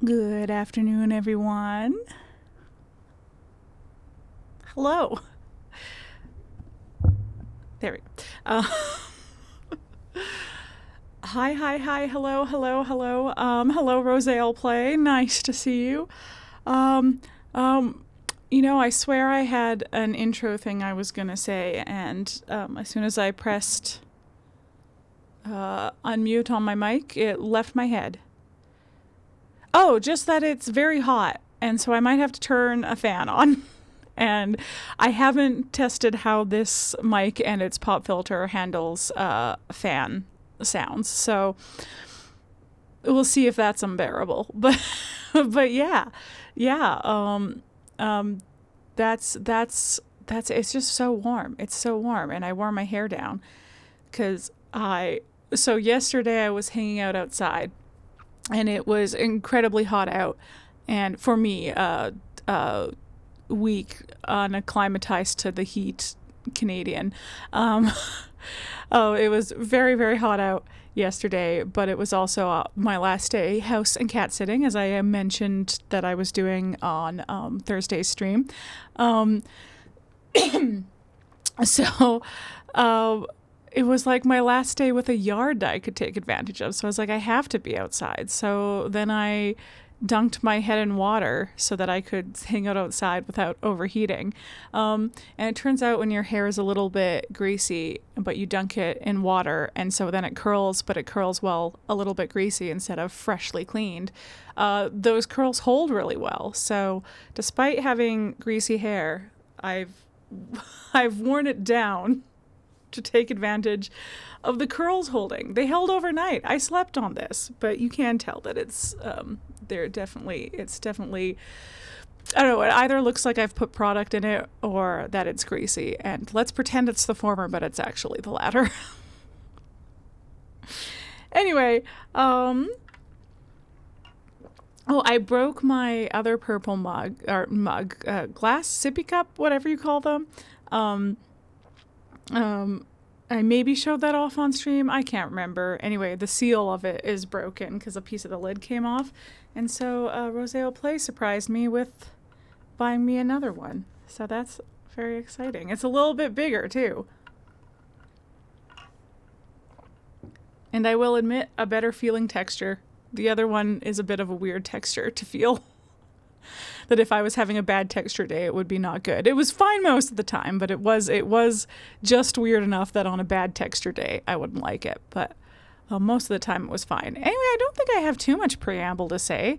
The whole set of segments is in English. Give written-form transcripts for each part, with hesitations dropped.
Good afternoon, everyone. Hello. There we go. Hi, hello, hello, Rosale Play. Nice to see you. You know, I swear I had an intro thing I was gonna say, and as soon as I pressed unmute on my mic, it left my head. Oh, just that it's very hot, and so I might have to turn a fan on. And I haven't tested how this mic and its pop filter handles fan sounds, so we'll see if that's unbearable. But yeah. That's it's just so warm. It's so warm, and I wore my hair down because so yesterday I was hanging out outside. And it was incredibly hot out, and for me, weak, unacclimatized to the heat Canadian. It was very, very hot out yesterday, but it was also my last day house and cat sitting, as I mentioned that I was doing on Thursday's stream. So it was like my last day with a yard that I could take advantage of. So I was like, I have to be outside. So then I dunked my head in water so that I could hang out outside without overheating. And it turns out when your hair is a little bit greasy, but you dunk it in water, and so then it curls, but it curls well a little bit greasy instead of freshly cleaned, those curls hold really well. So despite having greasy hair, I've worn it down to take advantage of the curls holding. They held overnight. I slept on this, but you can tell that it's definitely I don't know, it either looks like I've put product in it or that it's greasy, and let's pretend it's the former, but it's actually the latter. Anyway, oh, I broke my other purple glass sippy cup, whatever you call them. I maybe showed that off on stream. I can't remember. Anyway, the seal of it is broken because a piece of the lid came off. And so Rosale Play surprised me with buying me another one. So that's very exciting. It's a little bit bigger too. And I will admit, a better feeling texture. The other one is a bit of a weird texture to feel. That if I was having a bad texture day, it would be not good. It was fine most of the time, but it was just weird enough that on a bad texture day, I wouldn't like it. But most of the time, it was fine. Anyway, I don't think I have too much preamble to say.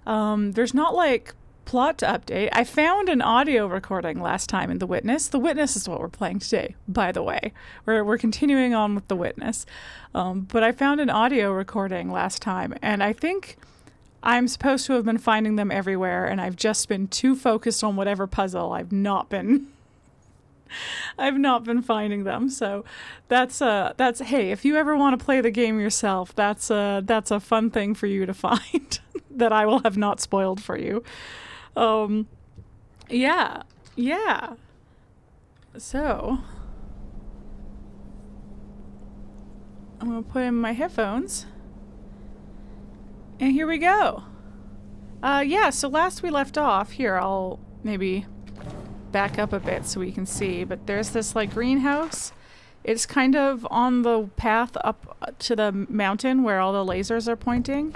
There's not like plot to update. I found an audio recording last time in The Witness. The Witness is what we're playing today, by the way. We're continuing on with The Witness. But I found an audio recording last time, and I think I'm supposed to have been finding them everywhere, and I've just been too focused on whatever puzzle. I've not been finding them. So that's hey, if you ever want to play the game yourself, that's a fun thing for you to find that I will have not spoiled for you. Yeah. So I'm gonna put in my headphones. And here we go. Yeah, so last we left off, here, I'll maybe back up a bit so we can see, but there's this like greenhouse. It's kind of on the path up to the mountain where all the lasers are pointing,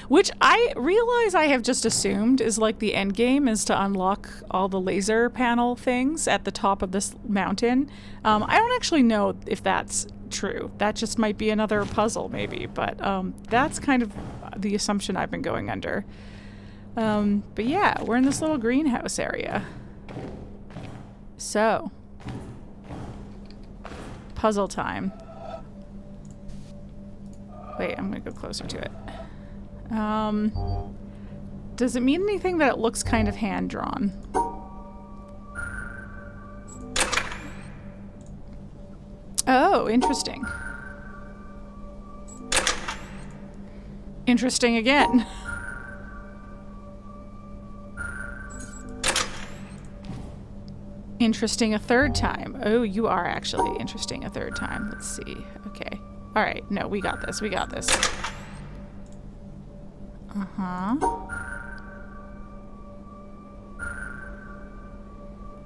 which I realize I have just assumed is like the end game is to unlock all the laser panel things at the top of this mountain. I don't actually know if that's true. That just might be another puzzle maybe, but that's kind of the assumption I've been going under. But yeah, we're in this little greenhouse area. So, puzzle time. Wait, I'm gonna go closer to it. Does it mean anything that it looks kind of hand-drawn? Oh, interesting. Interesting again. Interesting a third time. Oh, you are actually interesting a third time. Let's see. Okay. All right. No, we got this. We got this. Uh-huh.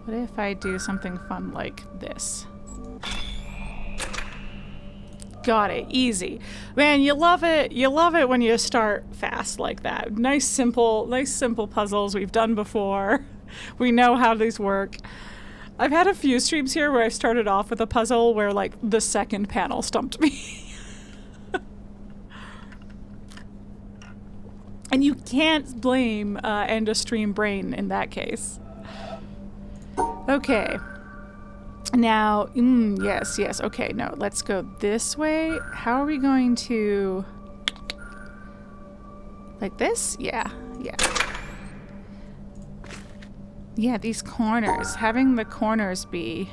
What if I do something fun like this? Got it. Easy. Man, you love it. You love it when you start fast like that. Nice simple puzzles we've done before. We know how these work. I've had a few streams here where I started off with a puzzle where like the second panel stumped me. And you can't blame end of stream brain in that case. Okay. Now, yes, okay, no, let's go this way. How are we going to... Like this? Yeah. Yeah, these corners. Having the corners be...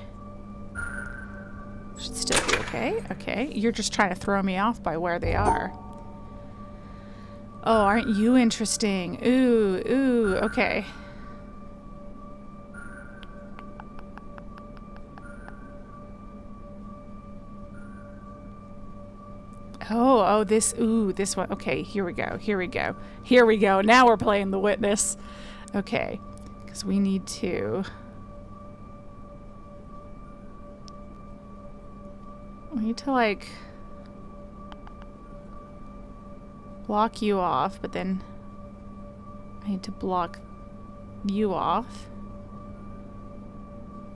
Should still be okay. Okay, you're just trying to throw me off by where they are. Oh, aren't you interesting? Ooh, okay. Oh, this one. Okay, here we go. Now we're playing the Witness. Okay, because we need to... like... block you off, but then I need to block you off.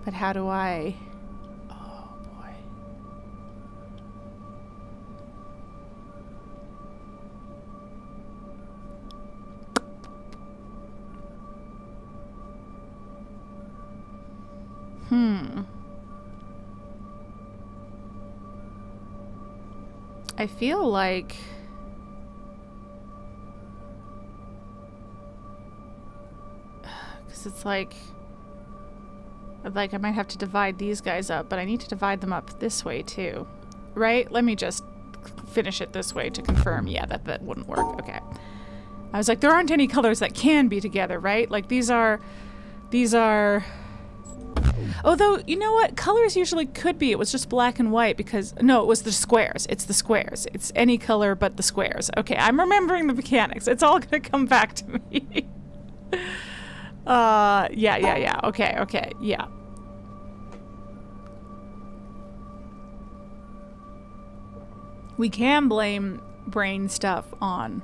But how do I... Oh, boy. I feel like... Because it's like I might have to divide these guys up, but I need to divide them up this way too. Right? Let me just finish it this way to confirm. Yeah, that wouldn't work. Okay. I was like, there aren't any colors that can be together, right? Like these are... Although, you know what? Colors usually could be. It was just black and white because... No, it was the squares. It's the squares. It's any color but the squares. Okay, I'm remembering the mechanics. It's all gonna come back to me. Yeah. Okay, yeah. We can blame brain stuff on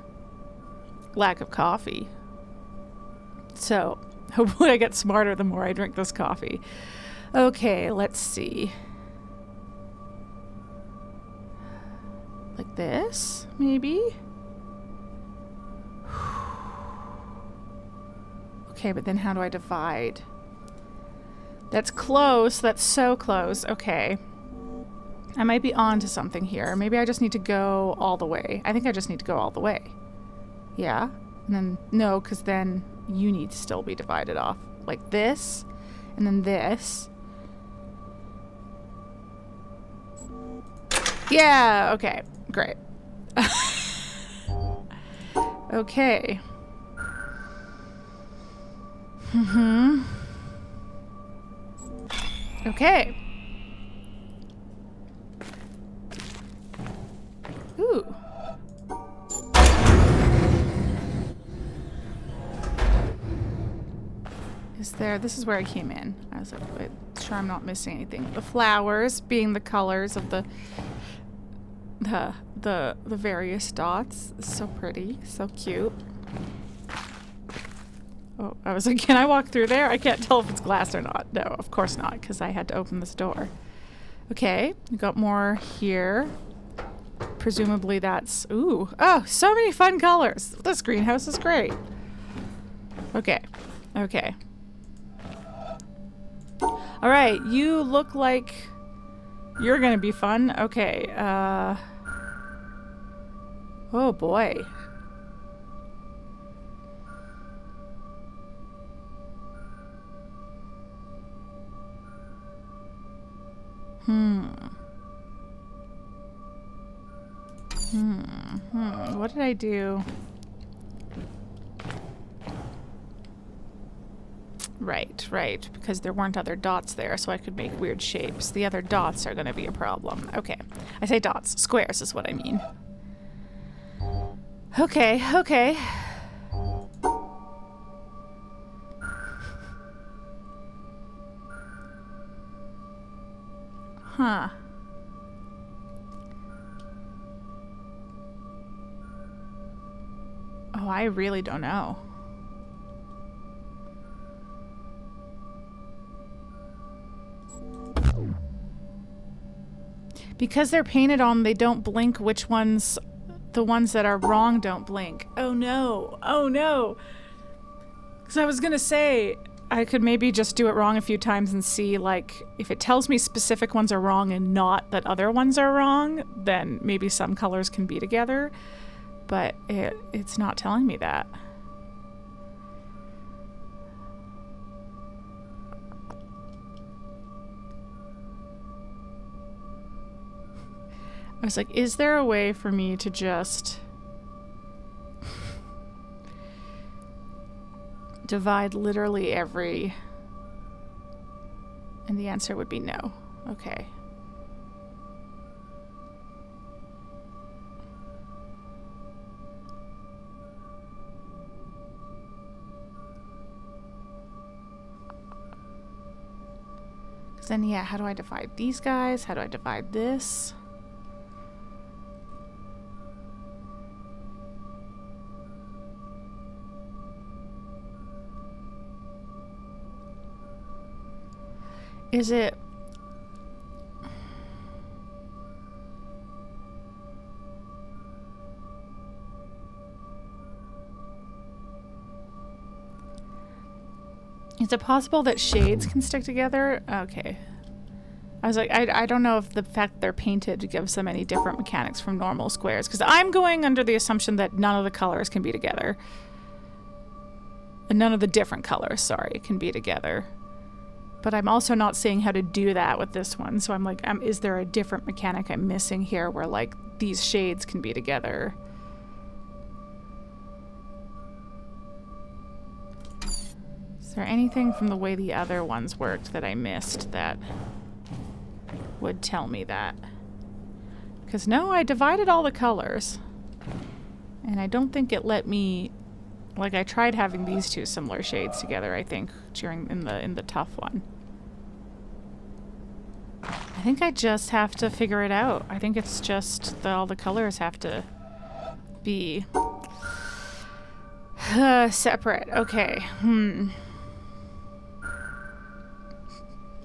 lack of coffee. So, hopefully I get smarter the more I drink this coffee. Okay, let's see. Like this, maybe? Okay, but then how do I divide? That's close. That's so close. Okay. I might be on to something here. Maybe I just need to go all the way. I think I just need to go all the way. Yeah? And then, no, because then you need to still be divided off. Like this, and then this. Yeah, okay. Great. Okay. Okay. Ooh. This is where I came in. I was like, wait, sure I'm not missing anything. The flowers being the colors of the various dots. It's so pretty, so cute. Oh, I was like, can I walk through there? I can't tell if it's glass or not. No, of course not, because I had to open this door. Okay, we got more here. Presumably that's... Ooh. Oh, so many fun colors. This greenhouse is great. Okay. Okay. Alright, you look like you're gonna be fun. Okay, oh boy. What did I do? Right, because there weren't other dots there, so I could make weird shapes. The other dots are gonna be a problem. Okay. I say dots. Squares is what I mean. Okay. Huh. Oh, I really don't know. Because they're painted on, they don't blink which ones, the ones that are wrong don't blink. Oh no, oh no. Because I was gonna say, I could maybe just do it wrong a few times and see, like, if it tells me specific ones are wrong and not that other ones are wrong, then maybe some colors can be together. But it's not telling me that. I was like, is there a way for me to just divide literally every... And the answer would be no. Okay. Because then, yeah, how do I divide these guys? How do I divide this? Is it... Is it possible that shades can stick together? Okay. I was like, I don't know if the fact they're painted gives them any different mechanics from normal squares, because I'm going under the assumption that none of the colors can be together. And none of the different colors, sorry, can be together. But I'm also not seeing how to do that with this one, so I'm like, is there a different mechanic I'm missing here where, like, these shades can be together? Is there anything from the way the other ones worked that I missed that would tell me that? Because no, I divided all the colors. And I don't think it let me... Like, I tried having these two similar shades together, I think, in the tough one. I think I just have to figure it out. I think it's just that all the colors have to be separate. Okay.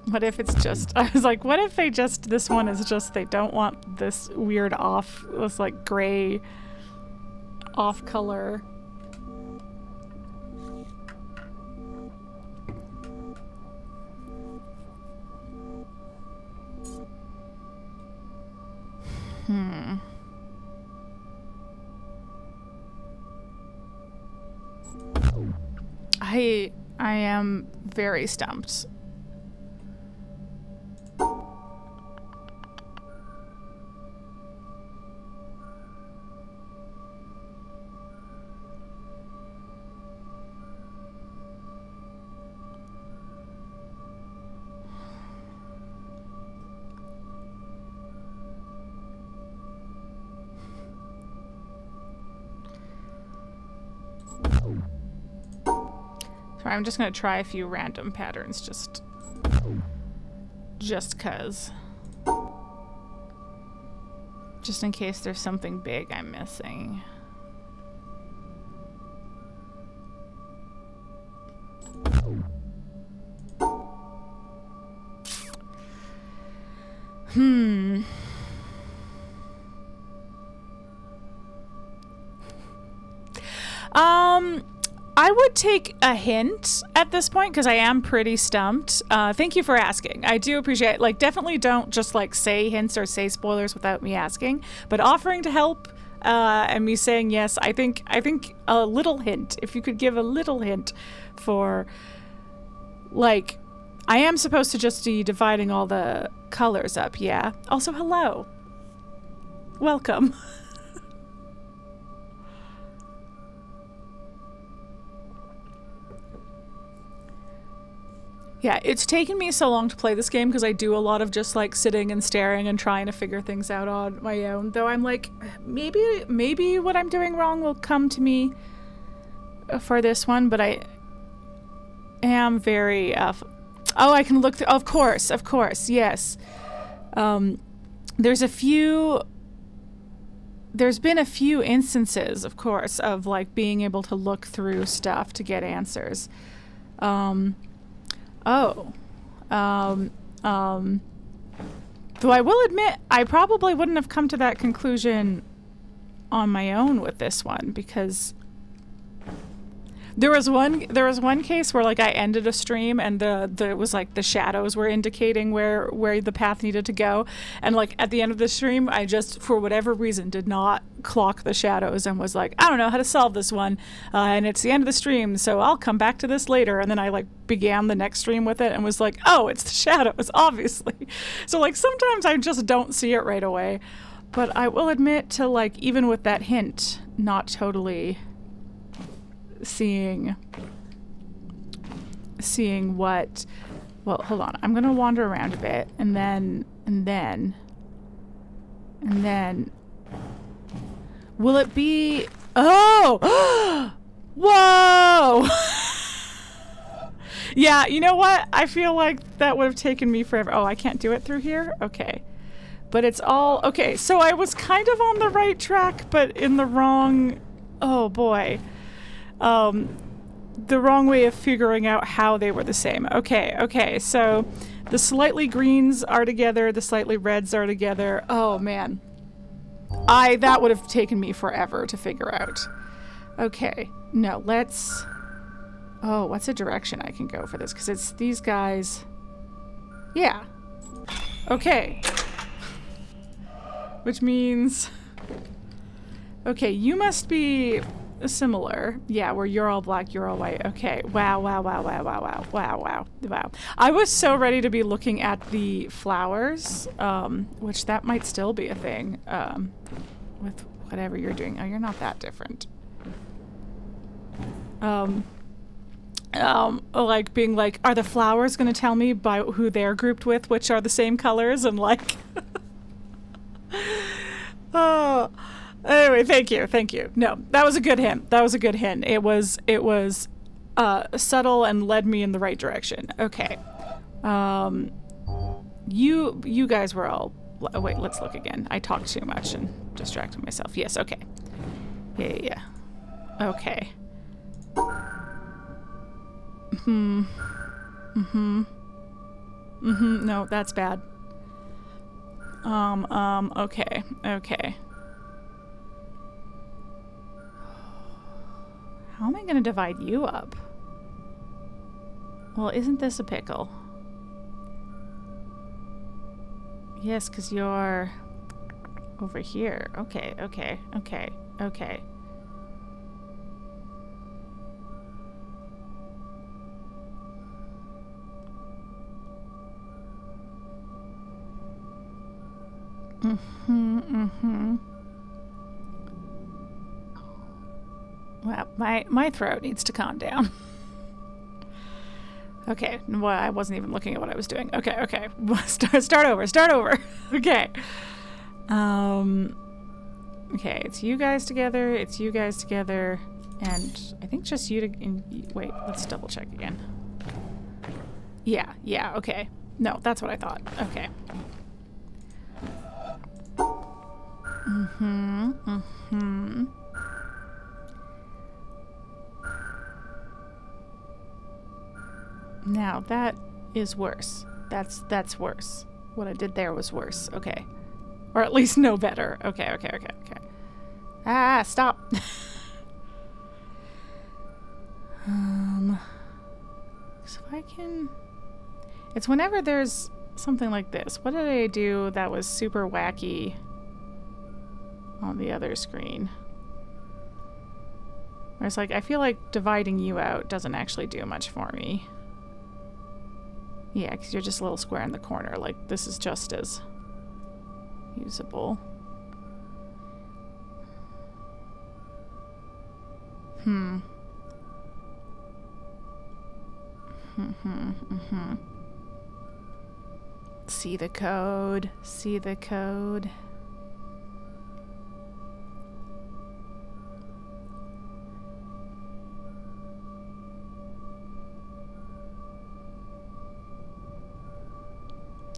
What if it's just... I was like, what if they just... This one is just... They don't want this weird off... This, like, gray off color... I am very stumped. Sorry, I'm just gonna try a few random patterns, just 'cause. Just in case there's something big I'm missing. I would take a hint at this point because I am pretty stumped. Thank you for asking. I do appreciate it. Like, definitely don't just like say hints or say spoilers without me asking, but offering to help and me saying yes, I think a little hint, if you could give a little hint for, like, I am supposed to just be dividing all the colors up, yeah? Also, hello. Welcome. Yeah, it's taken me so long to play this game because I do a lot of just like sitting and staring and trying to figure things out on my own. Though I'm like, maybe what I'm doing wrong will come to me for this one, but I am very... oh, I can look through... Of course, yes. There's been a few instances, of course, of like being able to look through stuff to get answers. Though I will admit, I probably wouldn't have come to that conclusion on my own with this one, because there was one case where like I ended a stream and it was like the shadows were indicating where the path needed to go, and like at the end of the stream I just, for whatever reason, did not clock the shadows and was like, I don't know how to solve this one, and it's the end of the stream, so I'll come back to this later. And then I like began the next stream with it and was like, oh, it's the shadows, obviously. So like sometimes I just don't see it right away, but I will admit to like, even with that hint, not totally seeing what, well, hold on, I'm gonna wander around a bit and then will it be, oh whoa. Yeah, you know what, I feel like that would have taken me forever. Oh, I can't do it through here? Okay, but it's all okay. So I was kind of on the right track but in the wrong, oh boy, the wrong way of figuring out how they were the same. Okay, so the slightly greens are together, the slightly reds are together. Oh man, that would have taken me forever to figure out. Okay, no, let's, oh, what's a direction I can go for this? Because it's these guys. Yeah, okay, which means, okay, you must be similar. Yeah, where you're all black, you're all white. Okay. Wow. I was so ready to be looking at the flowers, which that might still be a thing, with whatever you're doing. Oh, you're not that different. Like being like, are the flowers going to tell me by who they're grouped with, which are the same colors, and like, oh. Anyway, thank you. No, that was a good hint. It was subtle and led me in the right direction. Okay. You guys were all, wait, let's look again. I talked too much and distracted myself. Yes, okay. Yeah. Okay. No, that's bad. Okay. How am I gonna divide you up? Well, isn't this a pickle? Yes, because you're over here. Okay. Well, my throat needs to calm down. Okay, well, I wasn't even looking at what I was doing. Okay. Start over. Okay. Okay, it's you guys together, and I think just you to, wait, let's double check again. Yeah, okay. No, that's what I thought. Okay. Now that is worse. That's worse. What I did there was worse. Okay. Or at least no better. Okay. Ah, stop. So if I can, it's whenever there's something like this. What did I do that was super wacky on the other screen? Where it's like, I feel like dividing you out doesn't actually do much for me. Yeah, because you're just a little square in the corner. Like, this is just as usable. See the code.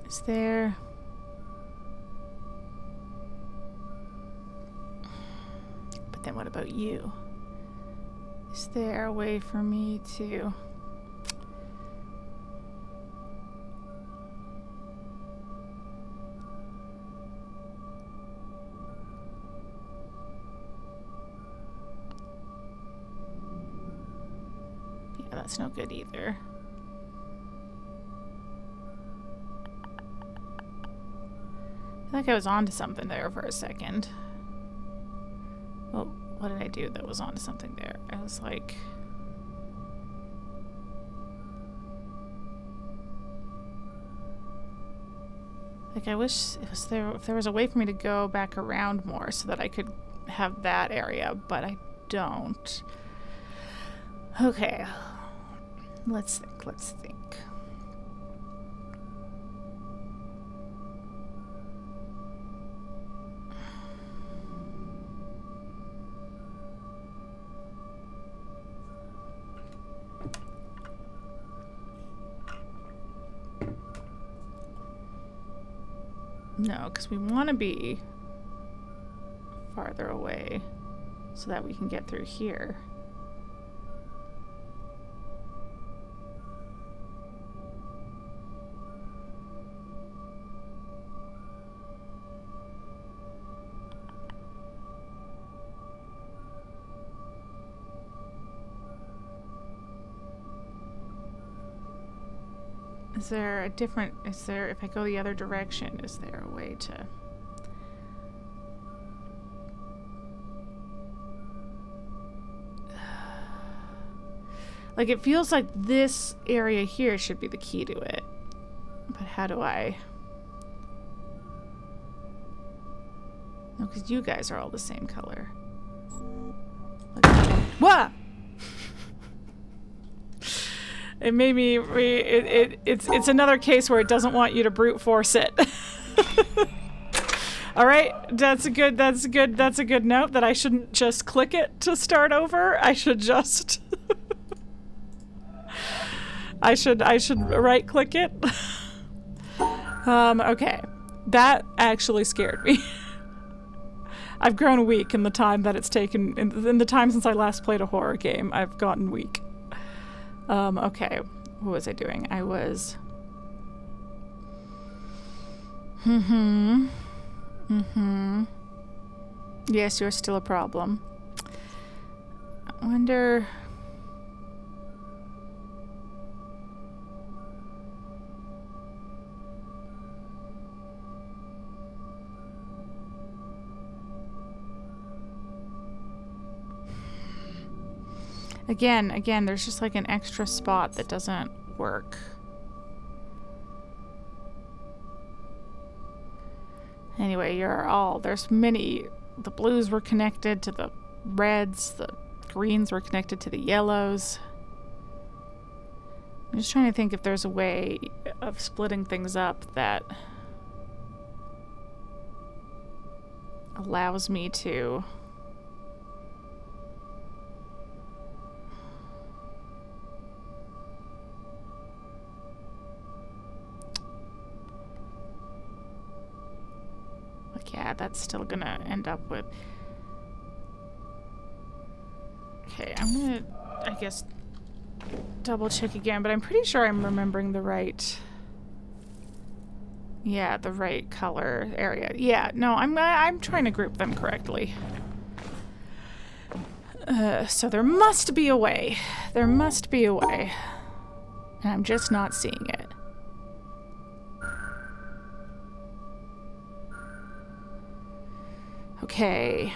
Is there... then what about you? Is there a way for me to... Yeah, that's no good either. I feel like I was onto something there for a second. Well, what did I do that was onto something there? I was like... Like, I wish if there was a way for me to go back around more so that I could have that area, but I don't. Okay. Let's think. No, because we want to be farther away so that we can get through here. Is there a different, is there, if I go the other direction, is there a way to... Like, it feels like this area here should be the key to it. But how do I... No, because you guys are all the same color. What? It made me it's another case where it doesn't want you to brute force it. All right, that's a good note that I shouldn't just click it to start over. I should just I should right click it. Okay. That actually scared me. I've grown weak in the time that it's taken in the time since I last played a horror game. I've gotten weak. Okay, what was I doing? I was... Yes, you're still a problem. I wonder... Again, there's just like an extra spot that doesn't work. Anyway, there's many, the blues were connected to the reds, the greens were connected to the yellows. I'm just trying to think if there's a way of splitting things up that allows me to... Yeah, that's still gonna end up with... Okay, I'm gonna, I guess, double check again, but I'm pretty sure I'm remembering the right... Yeah, the right color area. Yeah, no, I'm trying to group them correctly. So there must be a way. There must be a way. And I'm just not seeing it. Okay.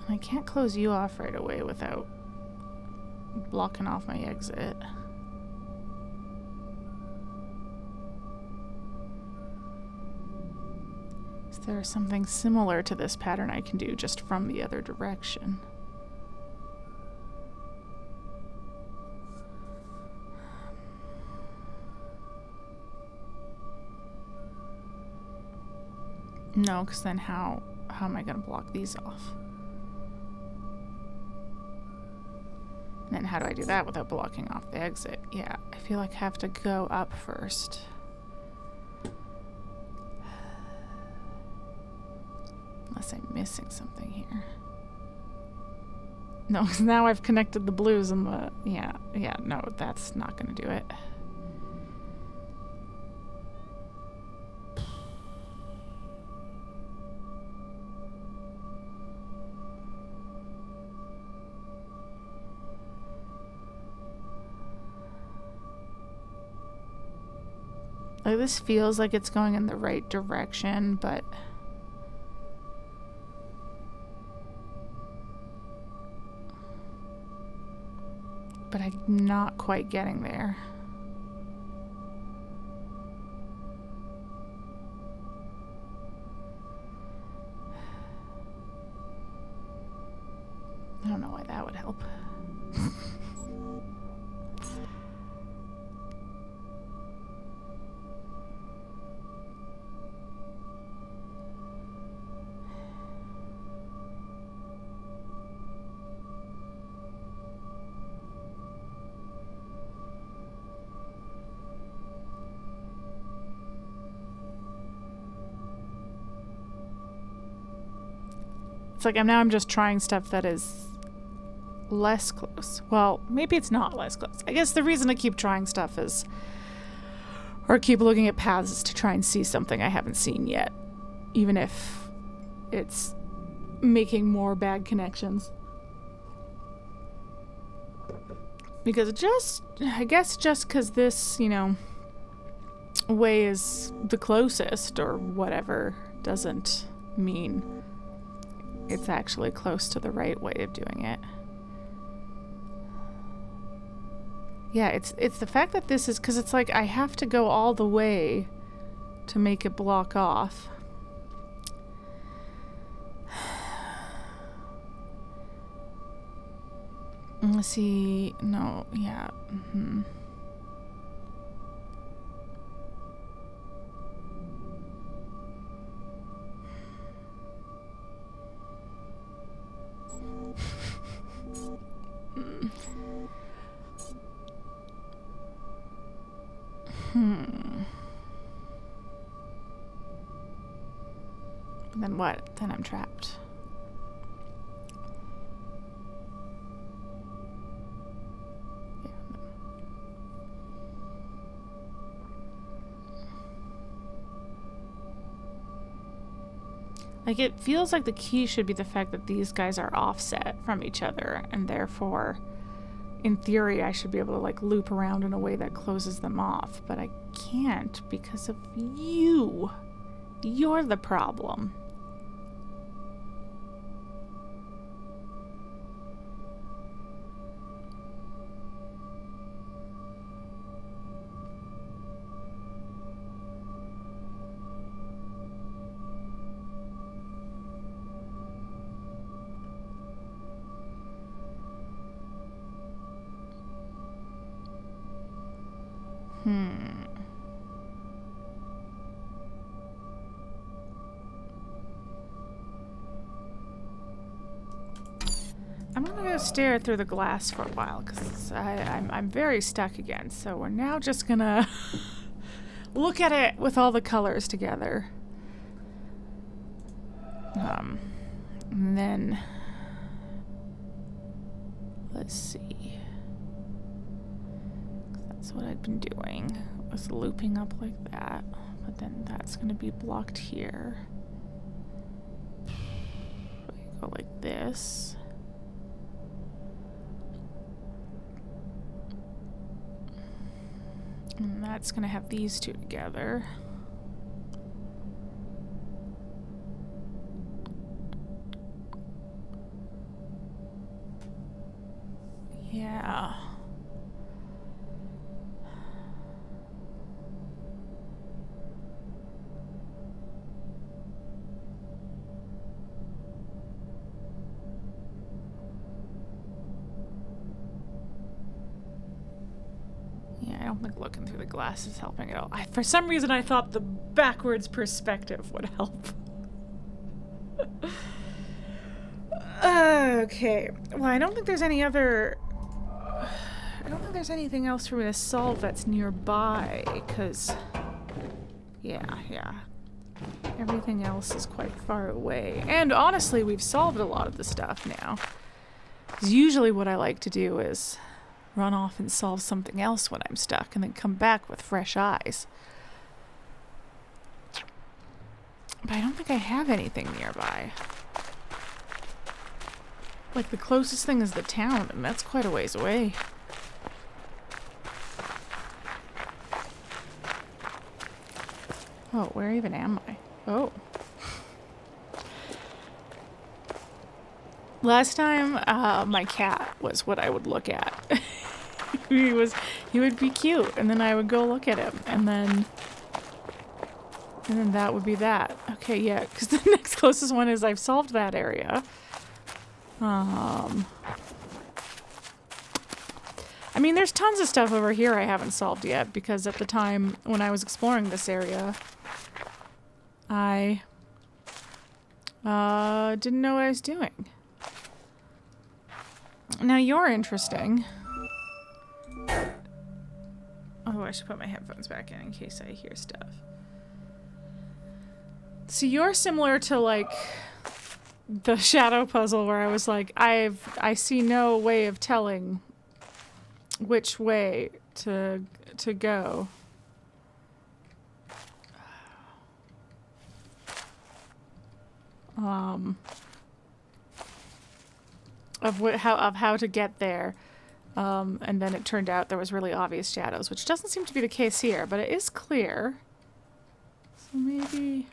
I can't close you off right away without blocking off my exit. there's something similar to this pattern I can do just from the other direction. No, because then how am I going to block these off? And then how do I do that without blocking off the exit? Yeah, I feel like I have to go up first. Unless I'm missing something here. No, because now I've connected the blues and the... Yeah, no, that's not going to do it. Like, this feels like it's going in the right direction, but... I'm not quite getting there. I don't know why that would help. It's like I'm just trying stuff that is less close. Well, maybe it's not less close. I guess the reason I keep trying stuff is, or keep looking at paths, is to try and see something I haven't seen yet. Even if it's making more bad connections. Because I guess just because this, you know, way is the closest or whatever doesn't mean it's actually close to the right way of doing it. Yeah, it's the fact that this is, because it's like I have to go all the way to make it block off. Let's see. No, yeah. Mm-hmm. Then what? Then I'm trapped. Yeah. Like, it feels like the key should be the fact that these guys are offset from each other, and therefore, in theory, I should be able to, like, loop around in a way that closes them off, but I can't because of you. You're the problem. I'm gonna go stare through the glass for a while because I'm very stuck again. So we're now just gonna look at it with all the colors together. And then let's see. That's what I've been doing, was looping up like that, but then that's gonna be blocked here. Go like this. And that's gonna have these two together. Yeah. don't think looking through the glass is helping at all. For some reason, I thought the backwards perspective would help. Okay. Well, I don't think there's any other... I don't think there's anything else for me to solve that's nearby, because... Yeah. Everything else is quite far away. And honestly, we've solved a lot of the stuff now. Because usually what I like to do is run off and solve something else when I'm stuck, and then come back with fresh eyes. But I don't think I have anything nearby. Like, the closest thing is the town, and that's quite a ways away. Oh, where even am I? Oh. Last time, my cat was what I would look at. He would be cute, and then I would go look at him, and then that would be that. Okay, yeah, because the next closest one is I've solved that area. I mean, there's tons of stuff over here I haven't solved yet, because at the time when I was exploring this area, I didn't know what I was doing. Now you're interesting. Oh, I should put my headphones back in case I hear stuff. So you're similar to, like, the shadow puzzle where I was like, I see no way of telling which way to go. Of how to get there. And then it turned out there was really obvious shadows, which doesn't seem to be the case here, but it is clear. So maybe...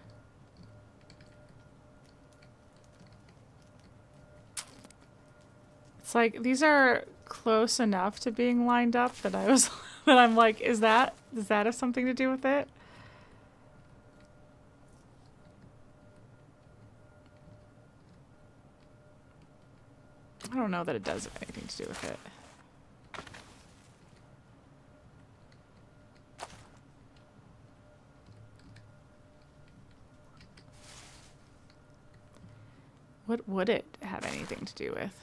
It's like, these are close enough to being lined up that that I'm like, does that have something to do with it? I don't know that it does have anything to do with it. What would it have anything to do with?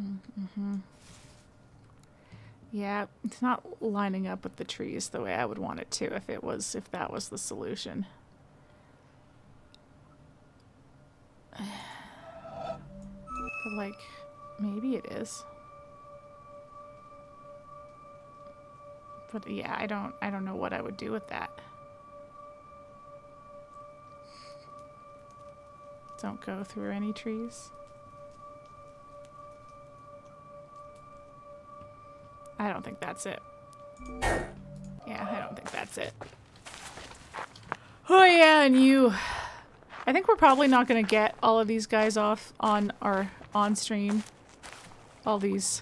Mm-hmm. Yeah, it's not lining up with the trees the way I would want it to if that was the solution. But like, maybe it is. But yeah, I don't know what I would do with that. Don't go through any trees. I don't think that's it. Yeah, I don't think that's it. Oh yeah, and you. I think we're probably not going to get all of these guys off on our on-stream. All these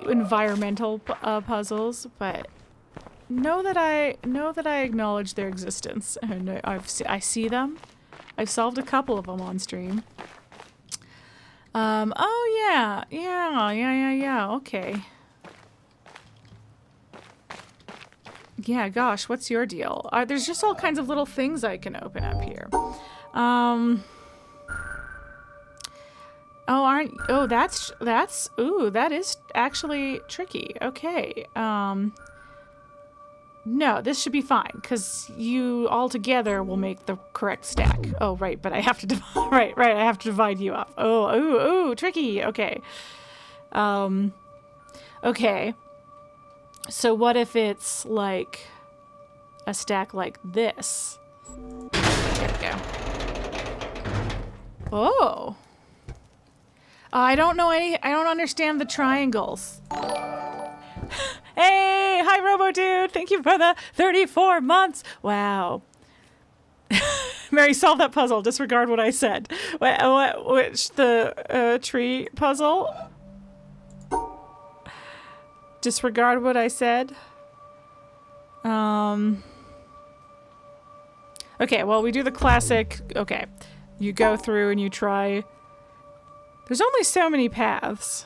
environmental puzzles, but know that I acknowledge their existence, and I see them. I've solved a couple of them on stream. Oh yeah, okay. Yeah, gosh, what's your deal? There's just all kinds of little things I can open up here. That is actually tricky. Okay. No, this should be fine, because you all together will make the correct stack. Oh, right, but I have to right, I have to divide you up. Oh, tricky. Okay. Okay. So what if it's like a stack like this? There we go. Oh. I don't understand the triangles. Hey, hi Robo Dude. Thank you for the 34 months. Wow. Mary, solve that puzzle. Disregard what I said. Which the tree puzzle? Disregard what I said. Okay, well, we do the classic. Okay. You go through and you try. There's only so many paths.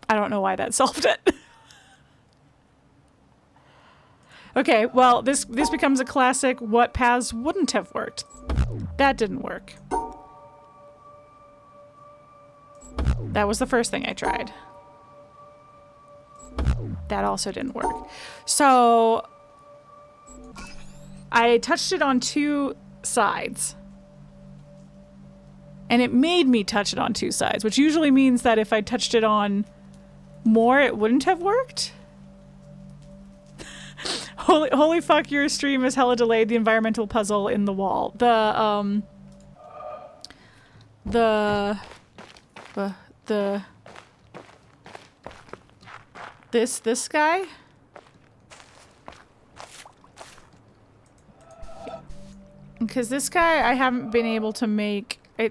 I don't know why that solved it. Okay, well, this becomes a classic. What paths wouldn't have worked? That didn't work. That was the first thing I tried. That also didn't work. So I touched it on 2 sides. And it made me touch it on 2 sides, which usually means that if I touched it on more, it wouldn't have worked. Holy fuck, your stream is hella delayed. The environmental puzzle in the wall. This guy? Because this guy I haven't been able to make. I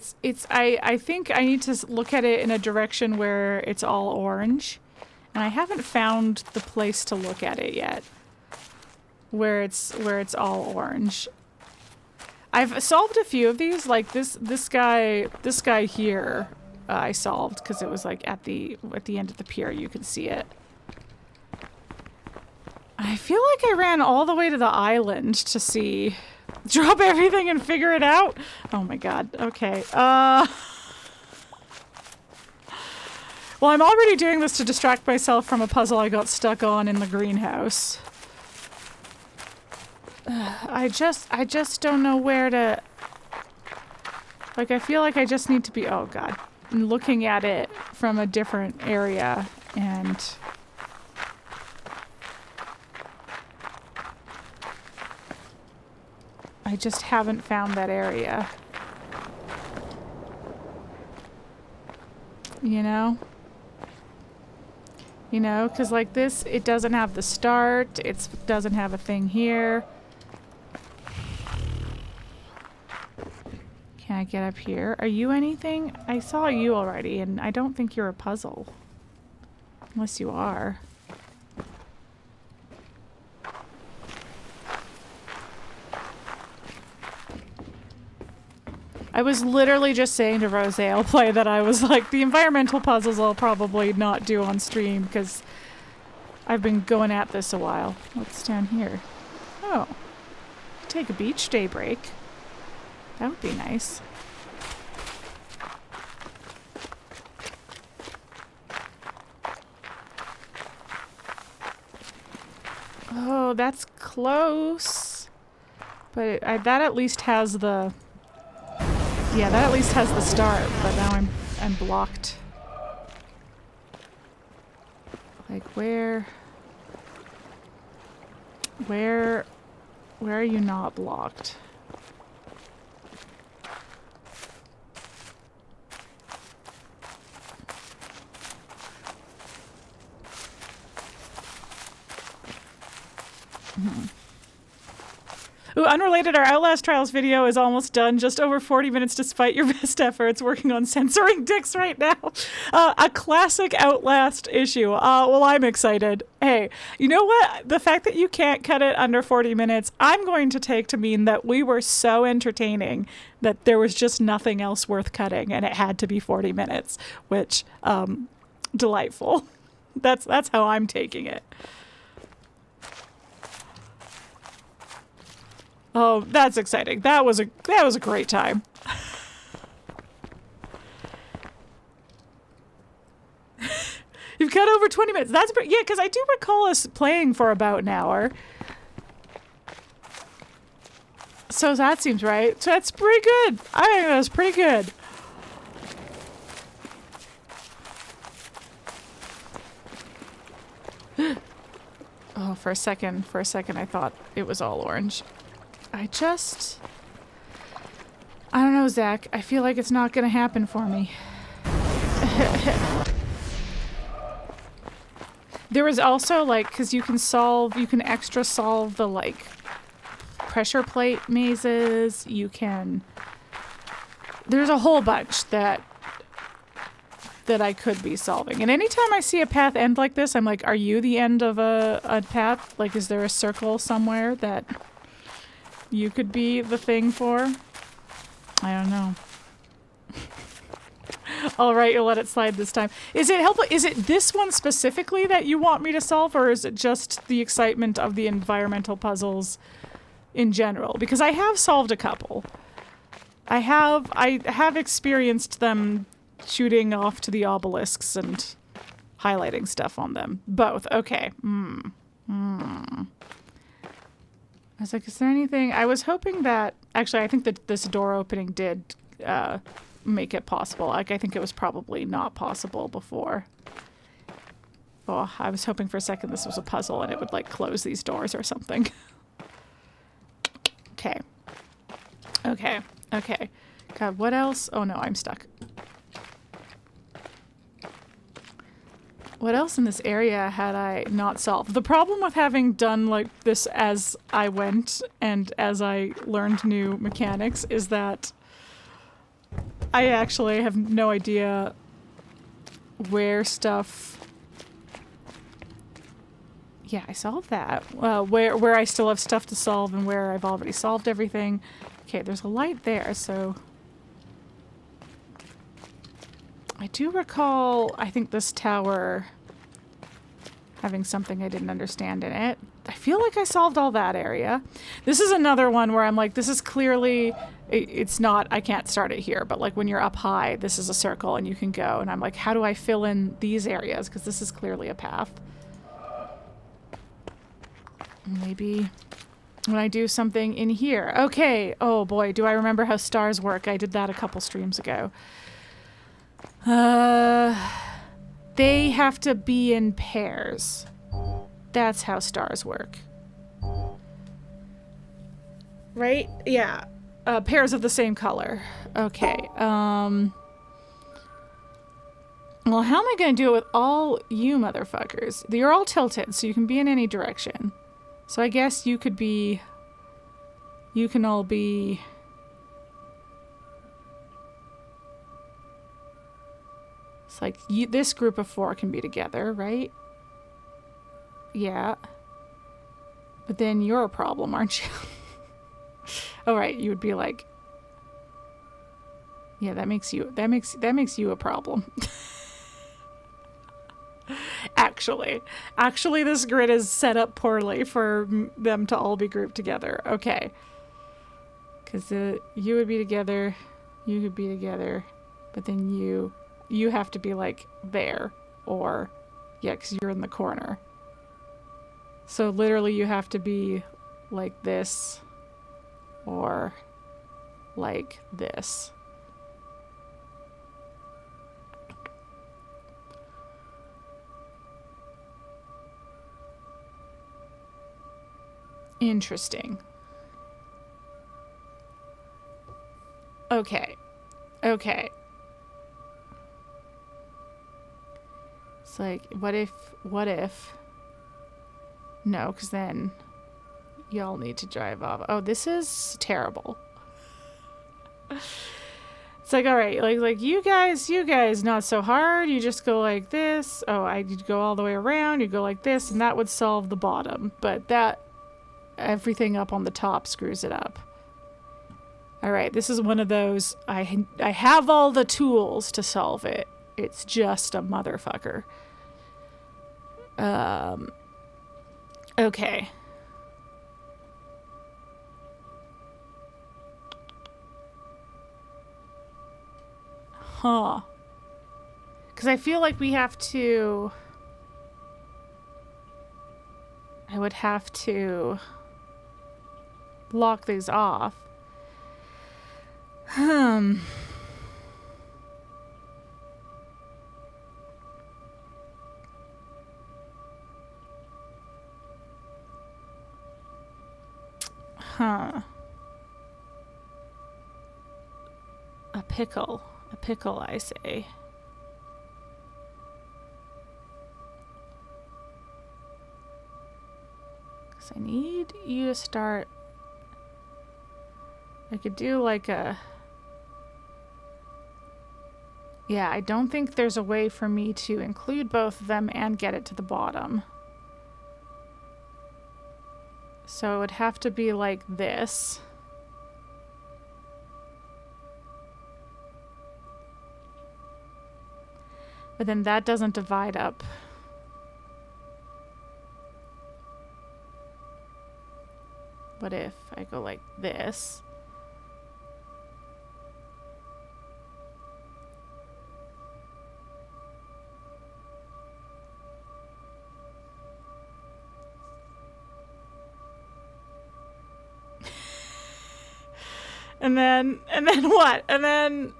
think I need to look at it in a direction where it's all orange. And I haven't found the place to look at it yet. Where it's all orange. I've solved a few of these, like this guy here. I solved because it was like at the end of the pier. You can see it. I feel like I ran all the way to the island to see, drop everything and figure it out. Oh my god. Okay. Well, I'm already doing this to distract myself from a puzzle I got stuck on in the greenhouse. I just don't know where to... Like, I feel like I just need to be... Oh, God. Looking at it from a different area, and... I just haven't found that area. You know? You know, because like this, it doesn't have the start, it doesn't have a thing here. Can I get up here? Are you anything? I saw you already, and I don't think you're a puzzle. Unless you are. I was literally just saying to Rose I'll play that I was like, the environmental puzzles I'll probably not do on stream, because I've been going at this a while. What's down here? Oh. Take a beach day break. That would be nice. Oh, that's close. But that at least has the... Yeah, that at least has the start, but now I'm blocked. Like, where are you not blocked? Ooh, unrelated, our Outlast Trials video is almost done. Just over 40 minutes despite your best efforts. Working on censoring dicks right now. A classic Outlast issue. Well, I'm excited. Hey, you know what? The fact that you can't cut it under 40 minutes, I'm going to take to mean that we were so entertaining that there was just nothing else worth cutting, and it had to be 40 minutes, which, delightful. That's how I'm taking it. Oh, that's exciting. That was a great time. You've cut over 20 minutes. That's pretty, yeah, because I do recall us playing for about an hour. So that seems right. So that's pretty good. I think that's pretty good. Oh, for a second I thought it was all orange. I don't know, Zach. I feel like it's not gonna happen for me. There was also, like, because you can extra solve the, like, pressure plate mazes. You can... There's a whole bunch that that I could be solving. And anytime I see a path end like this, I'm like, are you the end of a path? Like, is there a circle somewhere that you could be the thing for? I don't know. All right, you'll let it slide this time. Is it helpful? Is it this one specifically that you want me to solve, or is it just the excitement of the environmental puzzles in general? Because I have solved a couple. I have experienced them shooting off to the obelisks and highlighting stuff on them. Both. Okay. I was like, is there anything? I was hoping that... Actually, I think that this door opening did make it possible. Like, I think it was probably not possible before. Oh, I was hoping for a second this was a puzzle and it would, like, close these doors or something. Okay. Okay. Okay. God, what else? Oh, no, I'm stuck. What else in this area had I not solved? The problem with having done like this as I went and as I learned new mechanics is that I actually have no idea where stuff... Yeah, I solved that. Where I still have stuff to solve and where I've already solved everything. Okay, there's a light there, so... I do recall, I think this tower having something I didn't understand in it. I feel like I solved all that area. This is another one where I'm like, this is clearly, it's not, I can't start it here, but like when you're up high, this is a circle and you can go. And I'm like, how do I fill in these areas? Because this is clearly a path. Maybe when I do something in here. Okay. Oh boy, do I remember how stars work? I did that a couple streams ago. They have to be in pairs. That's how stars work. Right? Yeah. Pairs of the same color. Okay. Well, how am I going to do it with all you motherfuckers? You're all tilted, so you can be in any direction. So I guess you could be... You can all be... It's like, this group of 4 can be together, right? Yeah. But then you're a problem, aren't you? Oh, right, you would be like... Yeah, that makes you a problem. Actually, this grid is set up poorly for them to all be grouped together. Okay. Because you would be together, you could be together, but then you have to be like there, or yeah, because you're in the corner. So literally you have to be like this or like this. Interesting. Okay. Okay. It's like, what if... No, because then y'all need to drive off. Oh, this is terrible. It's like, all right, like you guys, not so hard. You just go like this. Oh, you'd go all the way around. You go like this, and that would solve the bottom. But everything up on the top screws it up. All right, this is one of those, I have all the tools to solve it. It's just a motherfucker. Okay. Huh. Because I feel like we have to... I would have to block these off. Huh. A pickle, I say. Because I need you to start... I could do like a... Yeah, I don't think there's a way for me to include both of them and get it to the bottom. So it would have to be like this. But then that doesn't divide up. What if I go like this? And then what? And then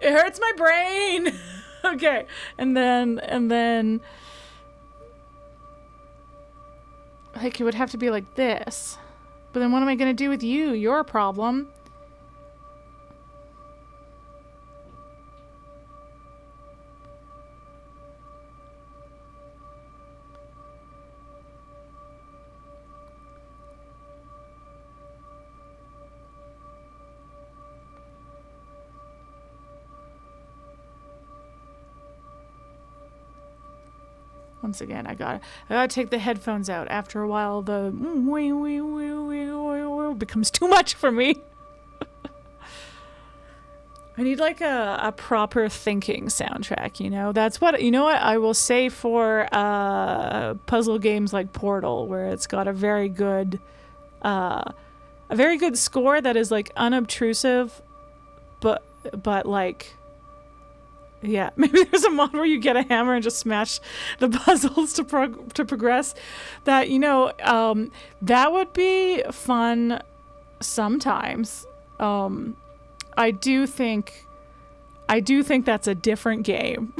it hurts my brain. Okay. And then like it would have to be like this. But then what am I going to do with you? You're a problem. Once again, I gotta take the headphones out. After a while, the becomes too much for me. I need like a proper thinking soundtrack, you know? That's what, you know what I will say for puzzle games like Portal, where it's got a very good score that is like unobtrusive, but like, yeah, maybe there's a mod where you get a hammer and just smash the puzzles to progress. That, you know, that would be fun sometimes. I do think that's a different game.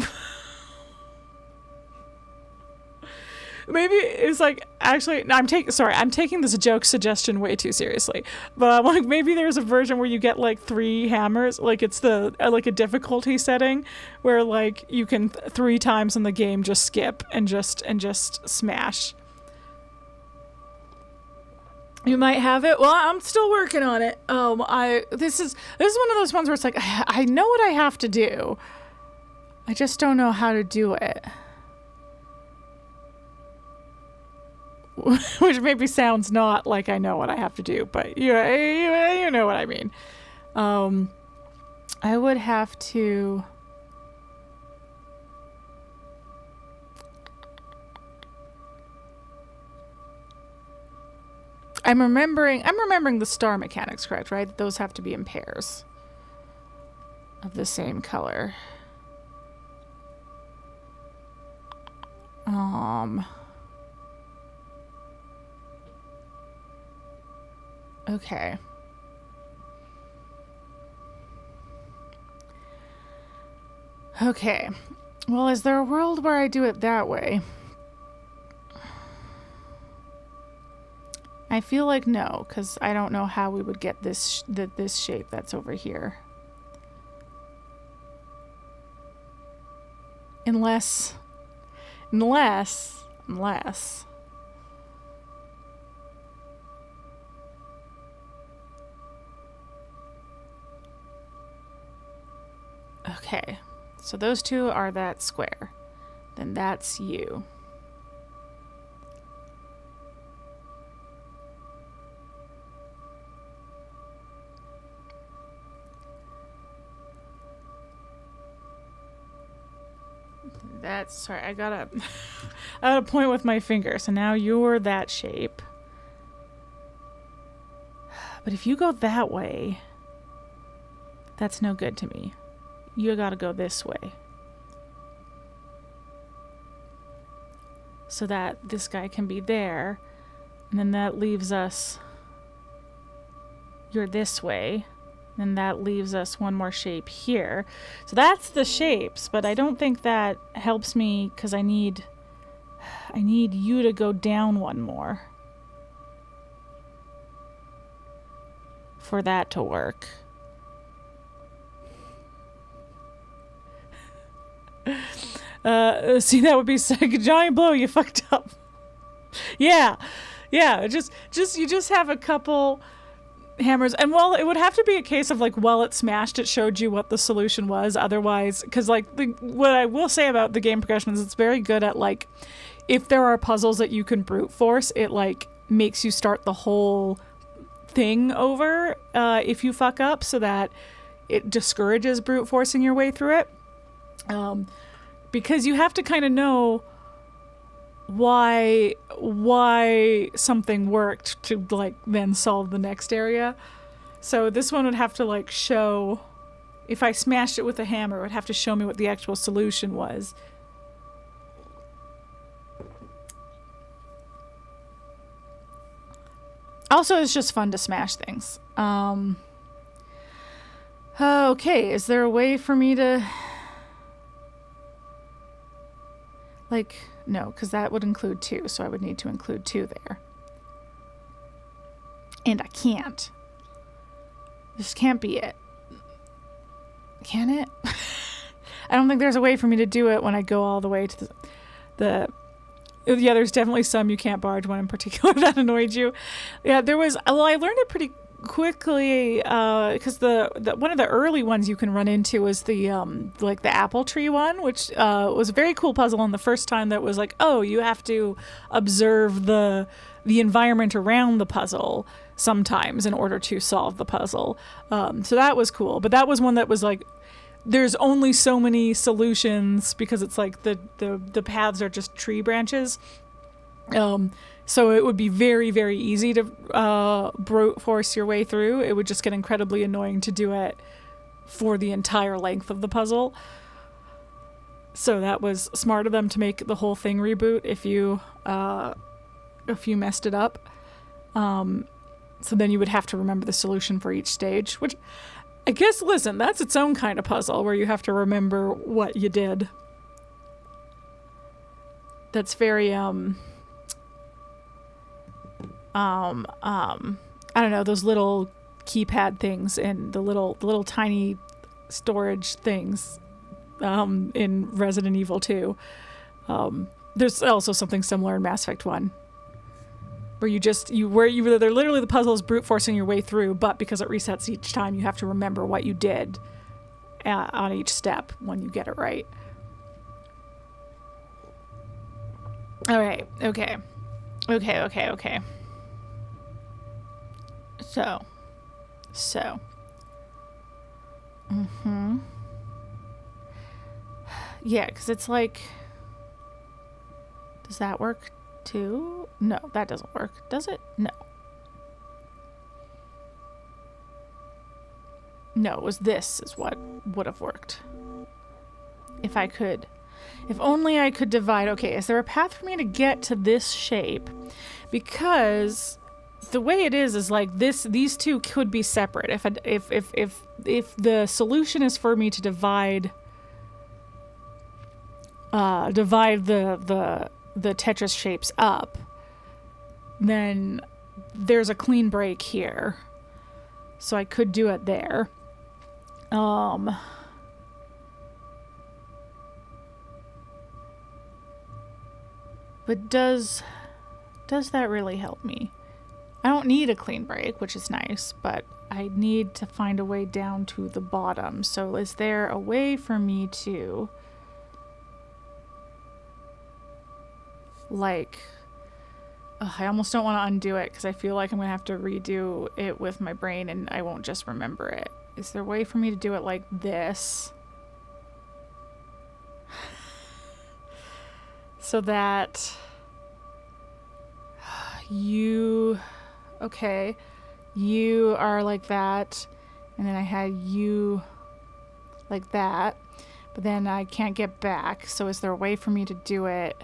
Maybe it's like, actually, no, I'm taking this joke suggestion way too seriously. But I'm like, maybe there's a version where you get like 3 hammers, like it's the like a difficulty setting where like you can 3 times in the game just skip and just smash. You might have it. Well, I'm still working on it. This is one of those ones where it's like I know what I have to do. I just don't know how to do it. Which maybe sounds not like I know what I have to do, but you know what I mean. I would have to. I'm remembering the star mechanics, correct, right? Those have to be in pairs of the same color. Okay. Okay. Well, is there a world where I do it that way? I feel like no, because I don't know how we would get this shape that's over here. Unless. Okay, so those two are that square. Then that's you. That's, sorry, I gotta point with my finger. So now you're that shape. But if you go that way, that's no good to me. You gotta go this way. So that this guy can be there. And then that leaves us... You're this way. And that leaves us one more shape here. So that's the shapes, but I don't think that helps me because I need you to go down one more for that to work. See, that would be like a giant blow. You fucked up. Yeah. Yeah, you just have a couple hammers, and well, it would have to be a case of like, while it smashed, it showed you what the solution was. Otherwise, because like what I will say about the game progression is it's very good at like, if there are puzzles that you can brute force, it like makes you start the whole thing over if you fuck up, so that it discourages brute forcing your way through it. Because you have to kind of know why something worked to like then solve the next area. So this one would have to like show, if I smashed it with a hammer, it would have to show me what the actual solution was. Also, it's just fun to smash things. Okay, is there a way for me to like, no, because that would include 2, so I would need to include 2 there. And I can't. This can't be it. Can it? I don't think there's a way for me to do it when I go all the way to the yeah, there's definitely some you can't barge, one in particular that annoyed you. Yeah, there was, well, I learned it pretty quickly because the one of the early ones you can run into was the like the apple tree one, which was a very cool puzzle. And the first time that was like, oh, you have to observe the environment around the puzzle sometimes in order to solve the puzzle. So that was cool, but that was one that was like, there's only so many solutions because it's like the paths are just tree branches. So it would be very, very easy to brute force your way through. It would just get incredibly annoying to do it for the entire length of the puzzle. So that was smart of them to make the whole thing reboot if you messed it up. So then you would have to remember the solution for each stage, which I guess, listen, that's its own kind of puzzle where you have to remember what you did. That's very, I don't know, those little keypad things and the little tiny storage things, in Resident Evil 2. There's also something similar in Mass Effect 1. Where they're literally the puzzle is brute forcing your way through, but because it resets each time, you have to remember what you did on each step when you get it right. All right. Okay. So. Yeah, because it's like, does that work too? No, that doesn't work. Does it? No. No, it was this is what would have worked. If only I could divide. Okay, is there a path for me to get to this shape? Because the way it is like these two could be separate. If the solution is for me to divide the Tetris shapes up, then there's a clean break here. So I could do it there. But does that really help me? I don't need a clean break, which is nice, but I need to find a way down to the bottom. So is there a way for me to, like, I almost don't want to undo it because I feel like I'm going to have to redo it with my brain and I won't just remember it. Is there a way for me to do it like this? So that you are like that, and then I had you like that, but then I can't get back. So is there a way for me to do it?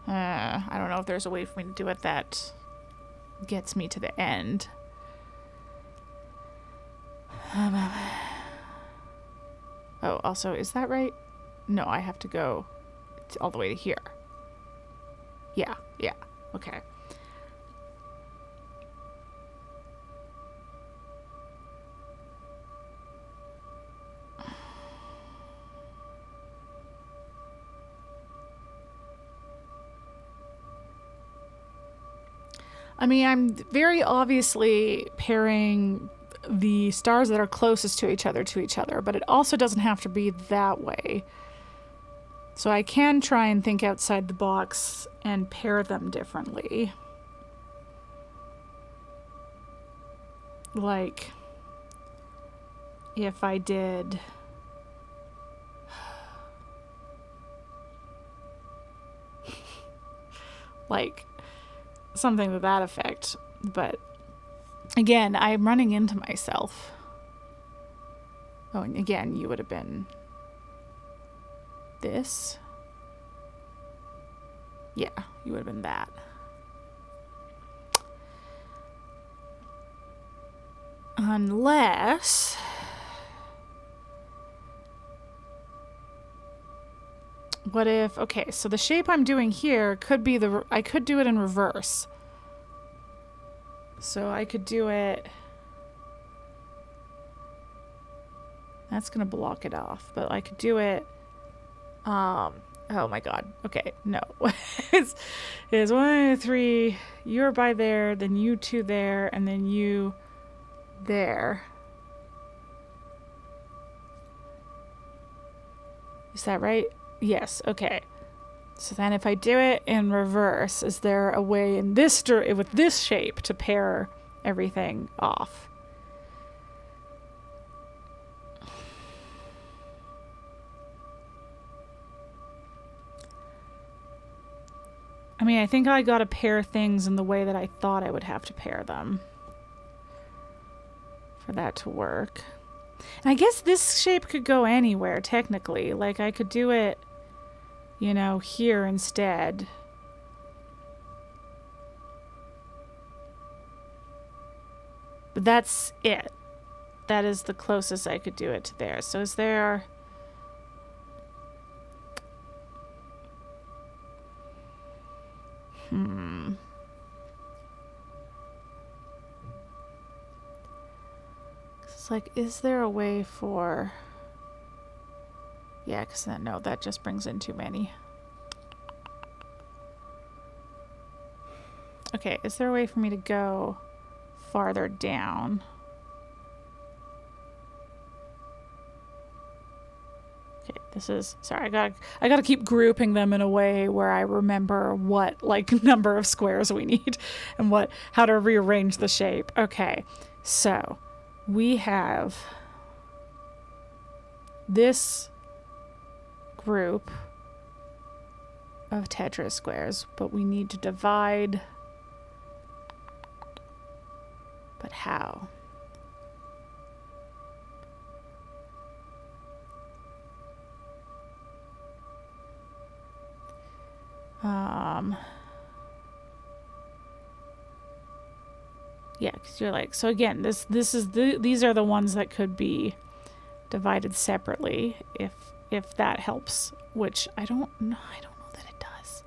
I don't know if there's a way for me to do it that gets me to the end. Oh, also, is that right? No, I have to go all the way to here. Yeah, okay. I mean, I'm very obviously pairing the stars that are closest to each other, but it also doesn't have to be that way. So I can try and think outside the box and pair them differently. Like, if I did... like, something to that effect. But, again, I'm running into myself. Oh, and again, you would have been... this. Yeah, you would have been that. Unless... what if... okay, so the shape I'm doing here could be the... I could do it in reverse. So I could do it... that's going to block it off. But I could do it... oh my god. Okay, no. it's 1, 2, 3. You're by there, then you two there, and then you there. Is that right? Yes, okay. So then if I do it in reverse, is there a way in this with this shape to pair everything off? I mean, I think I gotta pair things in the way that I thought I would have to pair them for that to work. And I guess this shape could go anywhere, technically. Like, I could do it, you know, here instead. But that's it. That is the closest I could do it to there. So is there... It's like, is there a way for... yeah, because then, no, that just brings in too many. Okay, is there a way for me to go farther down? Okay, this is... sorry, I gotta keep grouping them in a way where I remember what, like, number of squares we need and how to rearrange the shape. Okay, so we have this group of Tetris squares, but we need to divide. But how? Yeah, because you're like, so again, these are the ones that could be divided separately if that helps, which I don't know that it does.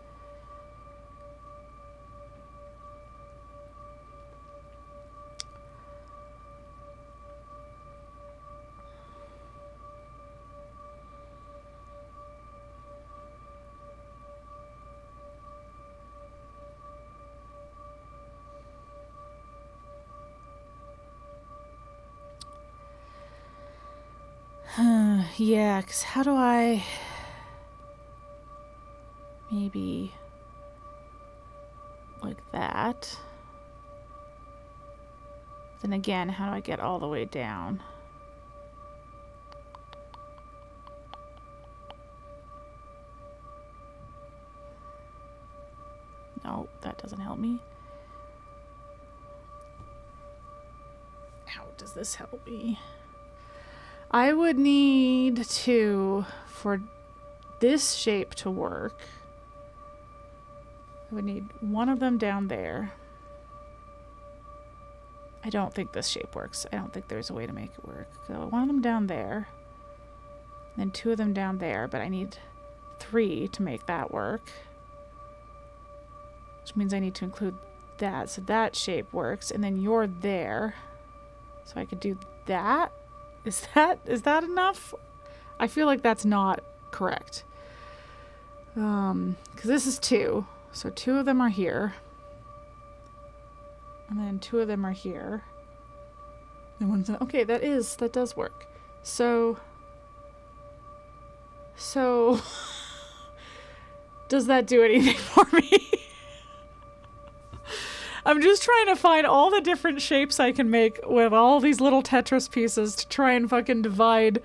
Yeah, because how do I maybe like that? Then again, how do I get all the way down? No, that doesn't help me. How does this help me? I would need to, for this shape to work, I would need one of them down there. I don't think this shape works. I don't think there's a way to make it work. So one of them down there, then two of them down there, but I need 3 to make that work. Which means I need to include that. So that shape works, and then you're there. So I could do that. Is that enough? I feel like that's not correct. Because this is 2. So 2 of them are here. And then 2 of them are here. And one's in, okay, that does work. So does that do anything for me? I'm just trying to find all the different shapes I can make with all these little Tetris pieces to try and fucking divide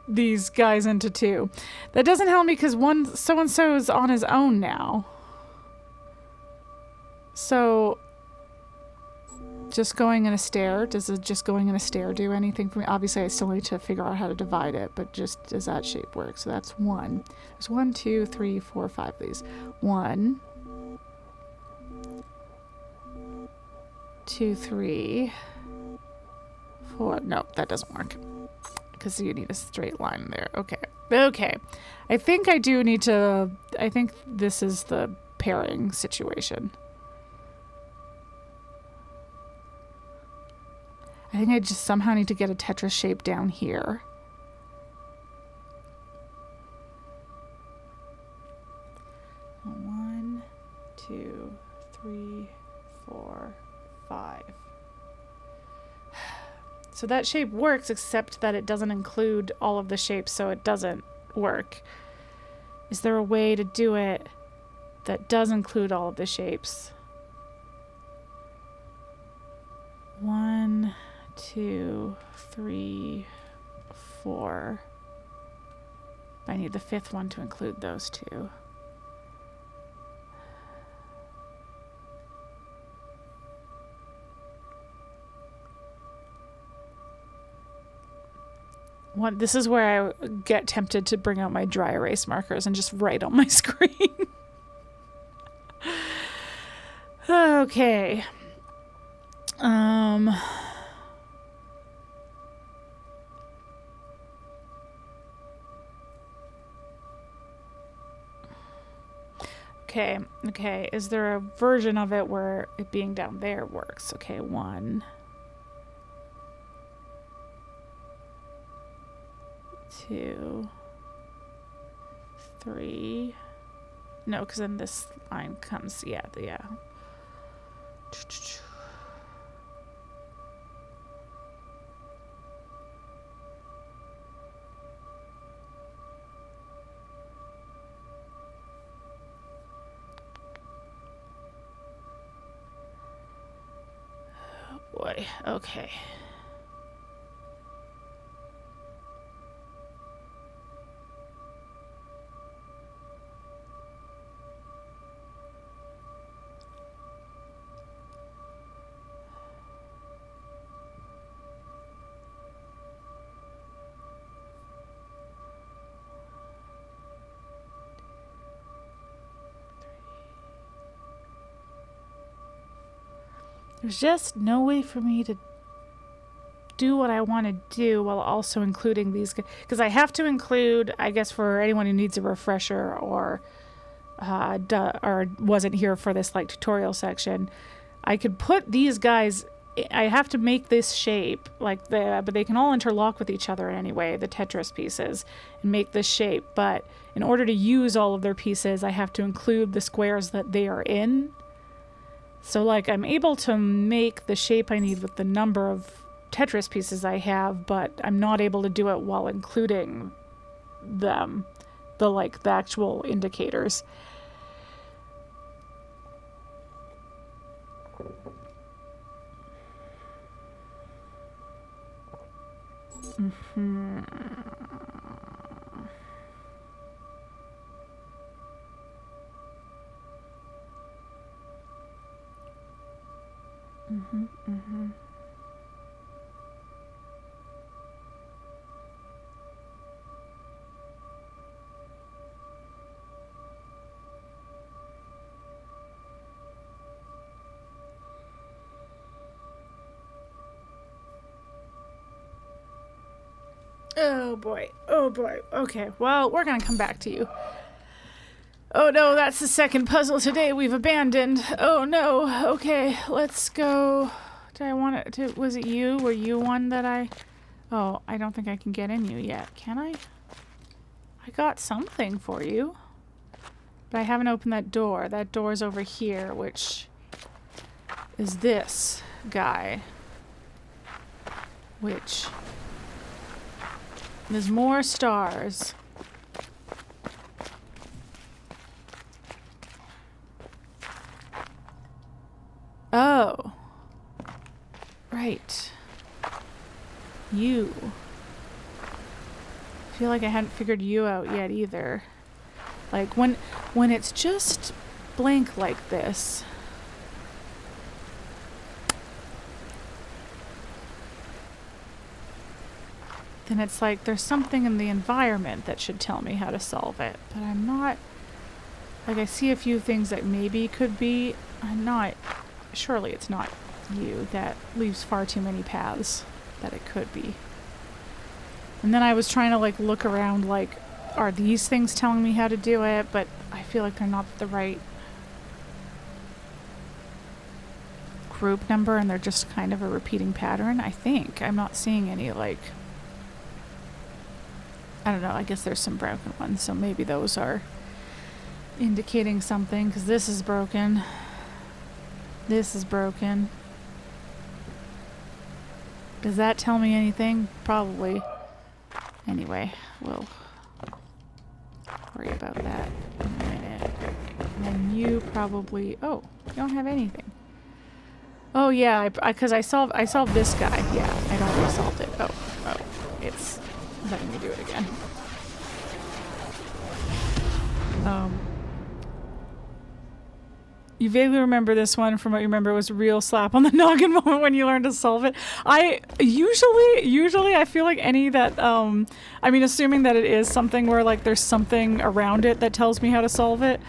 these guys into 2. That doesn't help me because one so-and-so is on his own now. So just going in a stair, does it just going in a stair do anything for me? Obviously I still need to figure out how to divide it, but just does that shape work? So that's 1. There's 1, 2, 3, 4, 5 of these. 1, 2, 3, 4. No, that doesn't work. Because you need a straight line there. Okay. Okay. I think I do need to... I think this is the pairing situation. I think I just somehow need to get a Tetris shape down here. One, 2, 3, 4, 5. So that shape works, except that it doesn't include all of the shapes, so it doesn't work. Is there a way to do it that does include all of the shapes? 1, 2, 3, 4. I need the 5th one to include those 2. This is where I get tempted to bring out my dry erase markers and just write on my screen. Okay. Okay. Is there a version of it where it being down there works? Okay, 1, 2, 3. No, because then this line comes, yeah. Oh boy, okay. There's just no way for me to do what I want to do while also including these, because I have to include, I guess for anyone who needs a refresher or wasn't here for this like tutorial section, I could put these guys, I have to make this shape like but they can all interlock with each other anyway, the Tetris pieces, and make this shape. But in order to use all of their pieces, I have to include the squares that they are in. So like I'm able to make the shape I need with the number of Tetris pieces I have, but I'm not able to do it while including them, the actual indicators. Oh boy. Okay, well, we're gonna come back to you. Oh no, that's the second puzzle today we've abandoned. Oh no. Okay, let's go. Did I want it to... Was it you? Were you one that I... Oh, I don't think I can get in you yet. Can I? I got something for you. But I haven't opened that door. That door's over here, which... is this guy, which there's more stars. Oh. Right. You. I feel like I hadn't figured you out yet either. Like when it's just blank like this. Then it's like there's something in the environment that should tell me how to solve it. But I'm not... Like I see a few things that maybe could be. I'm not... Surely it's not you. That leaves far too many paths that it could be. And then I was trying to like look around like, are these things telling me how to do it? But I feel like they're not the right group number and they're just kind of a repeating pattern, I think. I'm not seeing any like... I don't know, I guess there's some broken ones, so maybe those are indicating something, because this is broken. This is broken. Does that tell me anything? Probably. Anyway, we'll worry about that in a minute. And then you probably... Oh, you don't have anything. Oh yeah, because I solved this guy. Yeah, I'd already solved it. Oh, it's letting me do it again. You vaguely remember this one from what you remember was a real slap on the noggin moment when you learned to solve it. I usually I feel like any that, I mean, assuming that it is something where like there's something around it that tells me how to solve it,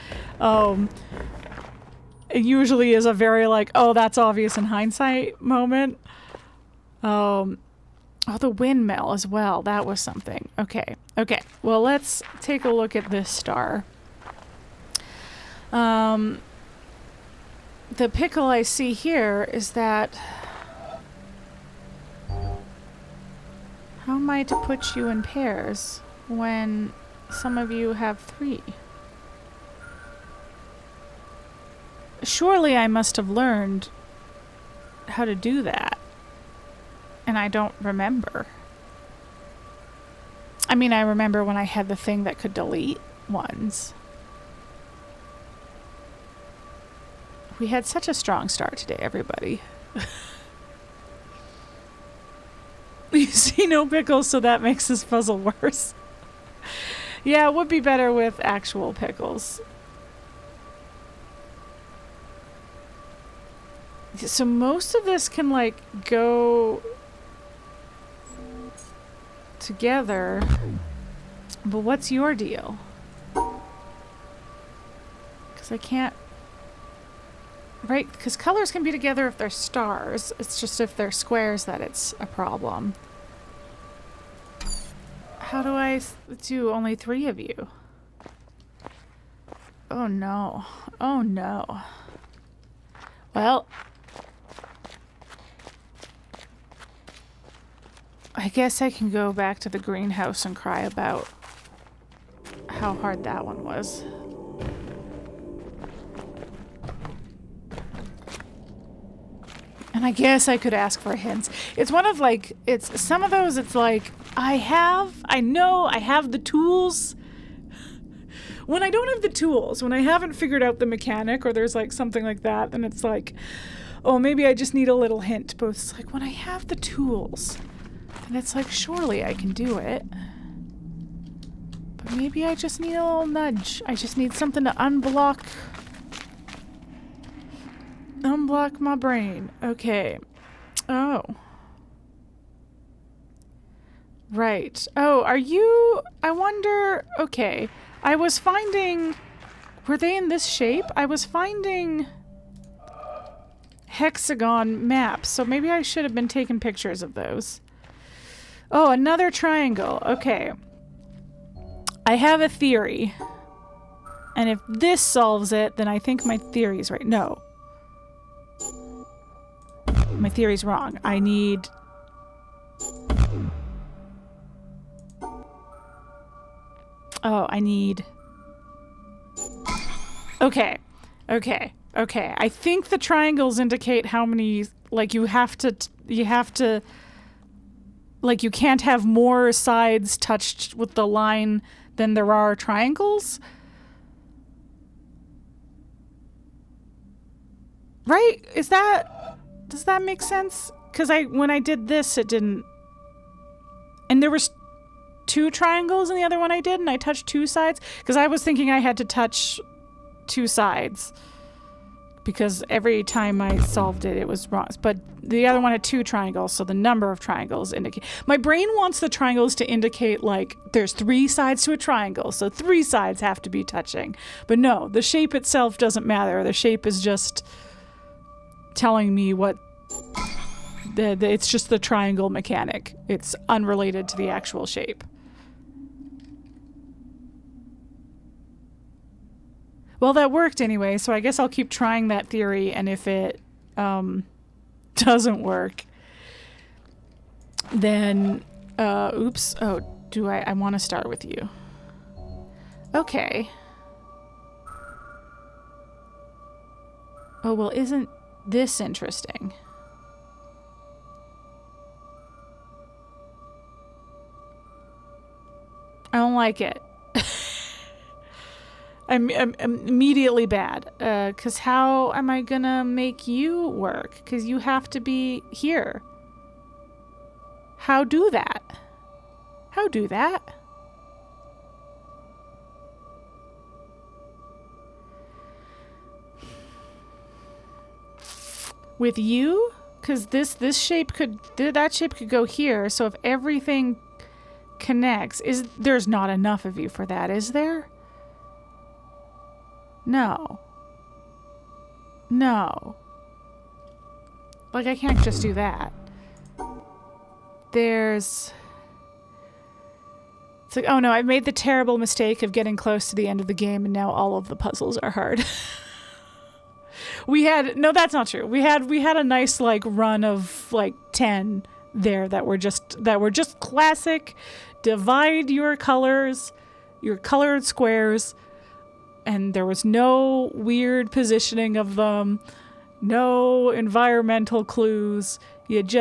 it usually is a very like, oh, that's obvious in hindsight moment. Oh, the windmill as well. That was something. Okay. Okay. Well, let's take a look at this star. The pickle I see here is that... How am I to put you in pairs when some of you have 3? Surely I must have learned how to do that. And I don't remember. I mean, I remember when I had the thing that could delete ones. We had such a strong start today, everybody. You see no pickles, so that makes this puzzle worse. Yeah, it would be better with actual pickles. So most of this can, like, go together. But what's your deal? Because I can't... Right, because colors can be together if they're stars. It's just if they're squares that it's a problem. How do I do only 3 of you? Oh no. Oh no. Well, I guess I can go back to the greenhouse and cry about how hard that one was. And I guess I could ask for hints. It's one of like, it's some of those, it's like, I know I have the tools. When I don't have the tools, when I haven't figured out the mechanic or there's like something like that, then it's like, oh, maybe I just need a little hint. But it's like when I have the tools, then it's like, surely I can do it. But maybe I just need a little nudge. I just need something to unblock my brain. Okay. Oh. Right. Oh, are you... I wonder... Okay. I was finding... Were they in this shape? I was finding hexagon maps, so maybe I should have been taking pictures of those. Oh, another triangle. Okay. I have a theory. And if this solves it, then I think my theory's right. No. My theory's wrong. I need... Oh, I need... Okay. Okay. Okay, I think the triangles indicate how many, like you have to, like you can't have more sides touched with the line than there are triangles. Right? Does that make sense? Because when I did this, it didn't, and there was 2 triangles in the other one I did, and I touched 2 sides, because I was thinking I had to touch 2 sides. Because every time I solved it, it was wrong. But the other one had 2 triangles, so the number of triangles indicate. My brain wants the triangles to indicate, like, there's 3 sides to a triangle, so 3 sides have to be touching. But no, the shape itself doesn't matter. The shape is just telling me what... it's just the triangle mechanic. It's unrelated to the actual shape. Well, that worked anyway, so I guess I'll keep trying that theory, and if it doesn't work, then, oops, oh, I want to start with you. Okay. Oh, well, isn't this interesting? I don't like it. I'm immediately bad, because how am I gonna make you work? Because you have to be here. How do that? How do that? With you? Because this shape could, that shape could go here, so if everything connects, there's not enough of you for that, is there? No. No. Like, I can't just do that. It's like, oh no, I made the terrible mistake of getting close to the end of the game and now all of the puzzles are hard. No, that's not true. We had a nice, like, run of, like, 10 there that were just classic, divide your colors, your colored squares, and there was no weird positioning of them, no environmental clues. It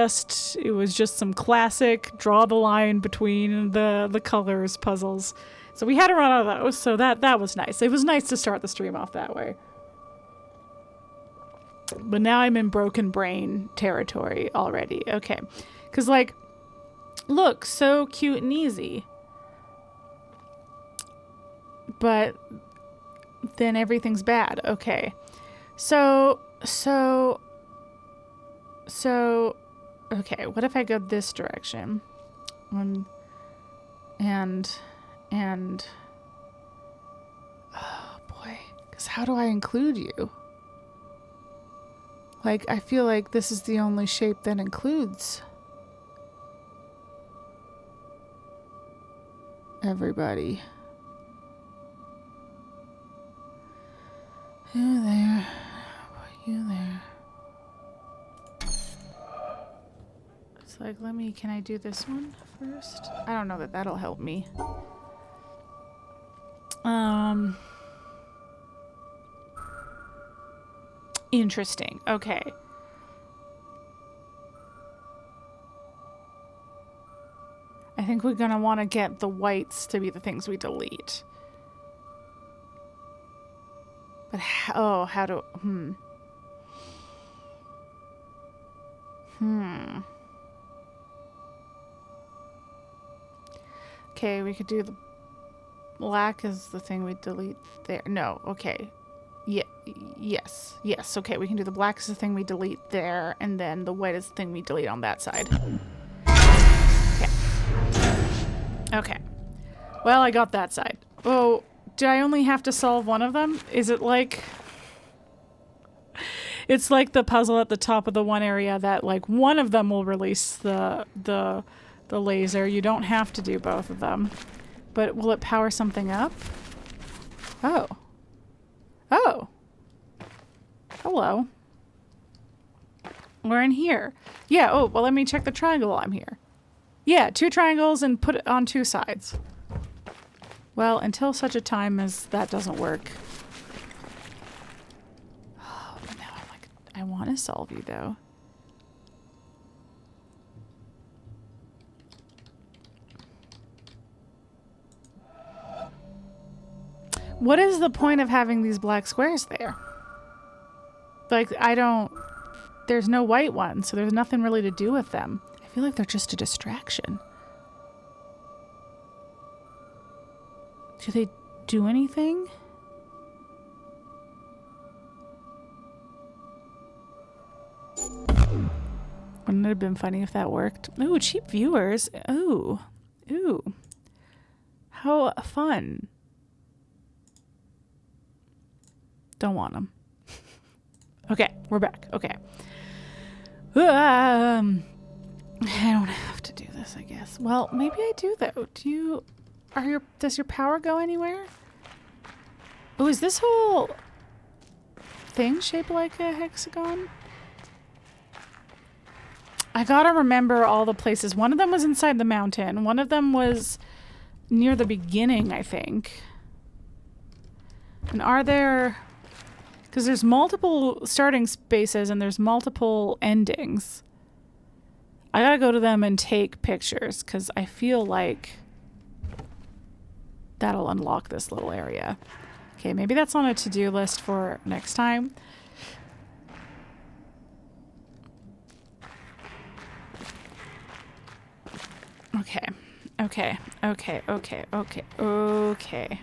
was just some classic draw the line between the colors puzzles. So we had a run of those, so that was nice. It was nice to start the stream off that way. But now I'm in broken brain territory already. Okay. Because, like, look, so cute and easy. But then everything's bad. Okay. So, okay, what if I go this direction? And, oh boy, because how do I include you? Like, I feel like this is the only shape that includes everybody. You there. You there. It's like, can I do this one first? I don't know that that'll help me. Interesting. Okay. I think we're gonna want to get the whites to be the things we delete. But how do... Okay, we could do the black is the thing we delete there. No, okay. Yeah, yes. Okay, we can do the black is the thing we delete there, and then the white is the thing we delete on that side. Okay. Well, I got that side. Oh, do I only have to solve one of them? Is it like... It's like the puzzle at the top of the one area that, like, one of them will release the laser. You don't have to do both of them. But will it power something up? Oh. Oh. Hello. We're in here. Yeah, oh, well, let me check the triangle while I'm here. Yeah, 2 triangles and put it on 2 sides. Well, until such a time as that doesn't work. I want to solve you, though. What is the point of having these black squares there? Like, I don't... There's no white ones, so there's nothing really to do with them. I feel like they're just a distraction. Do they do anything? Wouldn't it have been funny if that worked? Ooh, cheap viewers. Ooh. Ooh. How fun. Don't want them. Okay, we're back. Okay. I don't have to do this, I guess. Well, maybe I do, though. Does your power go anywhere? Oh, is this whole thing shaped like a hexagon? I gotta remember all the places. One of them was inside the mountain. One of them was near the beginning, I think. And are there... Because there's multiple starting spaces and there's multiple endings. I gotta go to them and take pictures because I feel like that'll unlock this little area. Okay, maybe that's on a to-do list for next time. Okay, okay, okay, okay, okay, okay.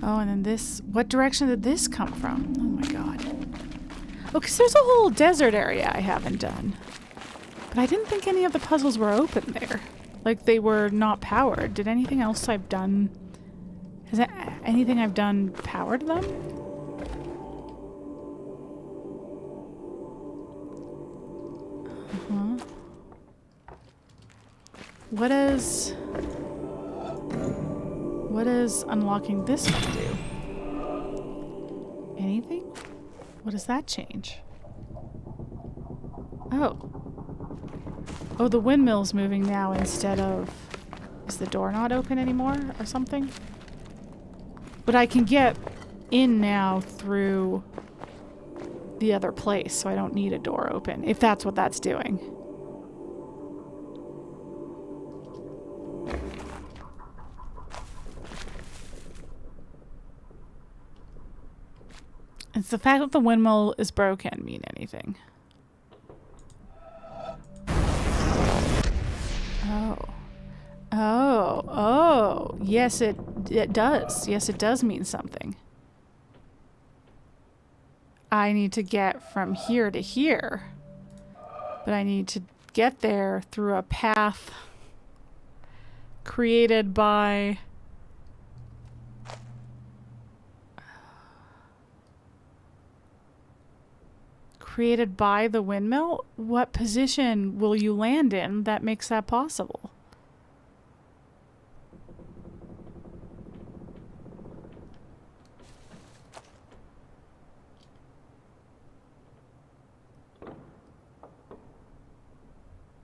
Oh, and then this... What direction did this come from? Oh my god. Oh, because there's a whole desert area I haven't done. But I didn't think any of the puzzles were open there. Like, they were not powered. Did anything else I've done... Has anything I've done powered them? Uh-huh. What does unlocking this one do? Anything? What does that change? Oh. Oh, the windmill's moving now instead of... Is the door not open anymore or something? But I can get in now through the other place, so I don't need a door open, if that's what that's doing. Does the fact that the windmill is broken mean anything? Oh. Oh. Oh. Yes, it does. Yes, it does mean something. I need to get from here to here. But I need to get there through a path created by... Created by the windmill? What position will you land in that makes that possible?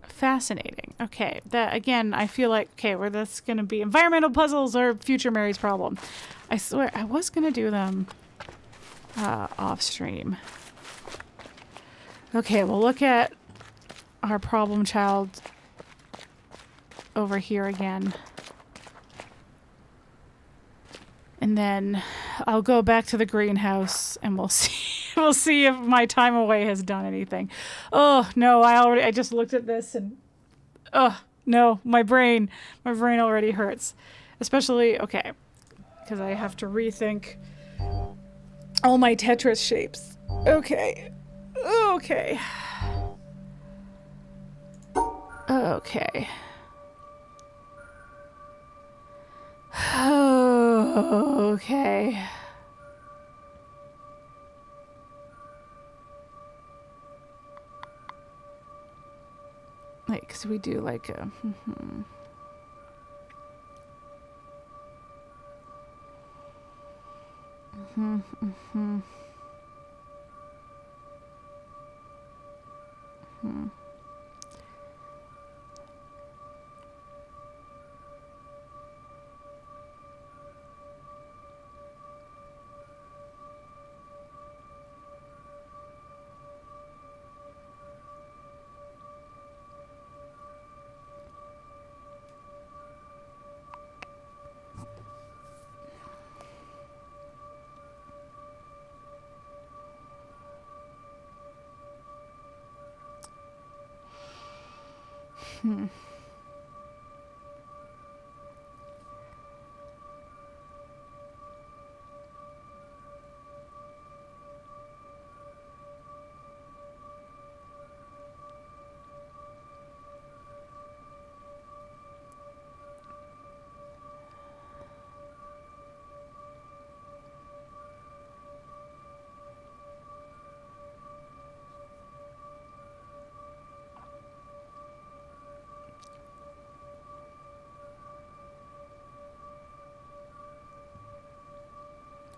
Fascinating. Okay, that again, I feel like, okay, where that's going to be environmental puzzles or future Mary's problem. I swear, I was going to do them off stream. Okay, we'll look at our problem child over here again. And then I'll go back to the greenhouse and we'll see we'll see if my time away has done anything. Oh, no, I just looked at this and oh, no, my brain already hurts. Especially, okay, because I have to rethink all my Tetris shapes. Okay. Okay. Okay. Okay. Like, so we do like a...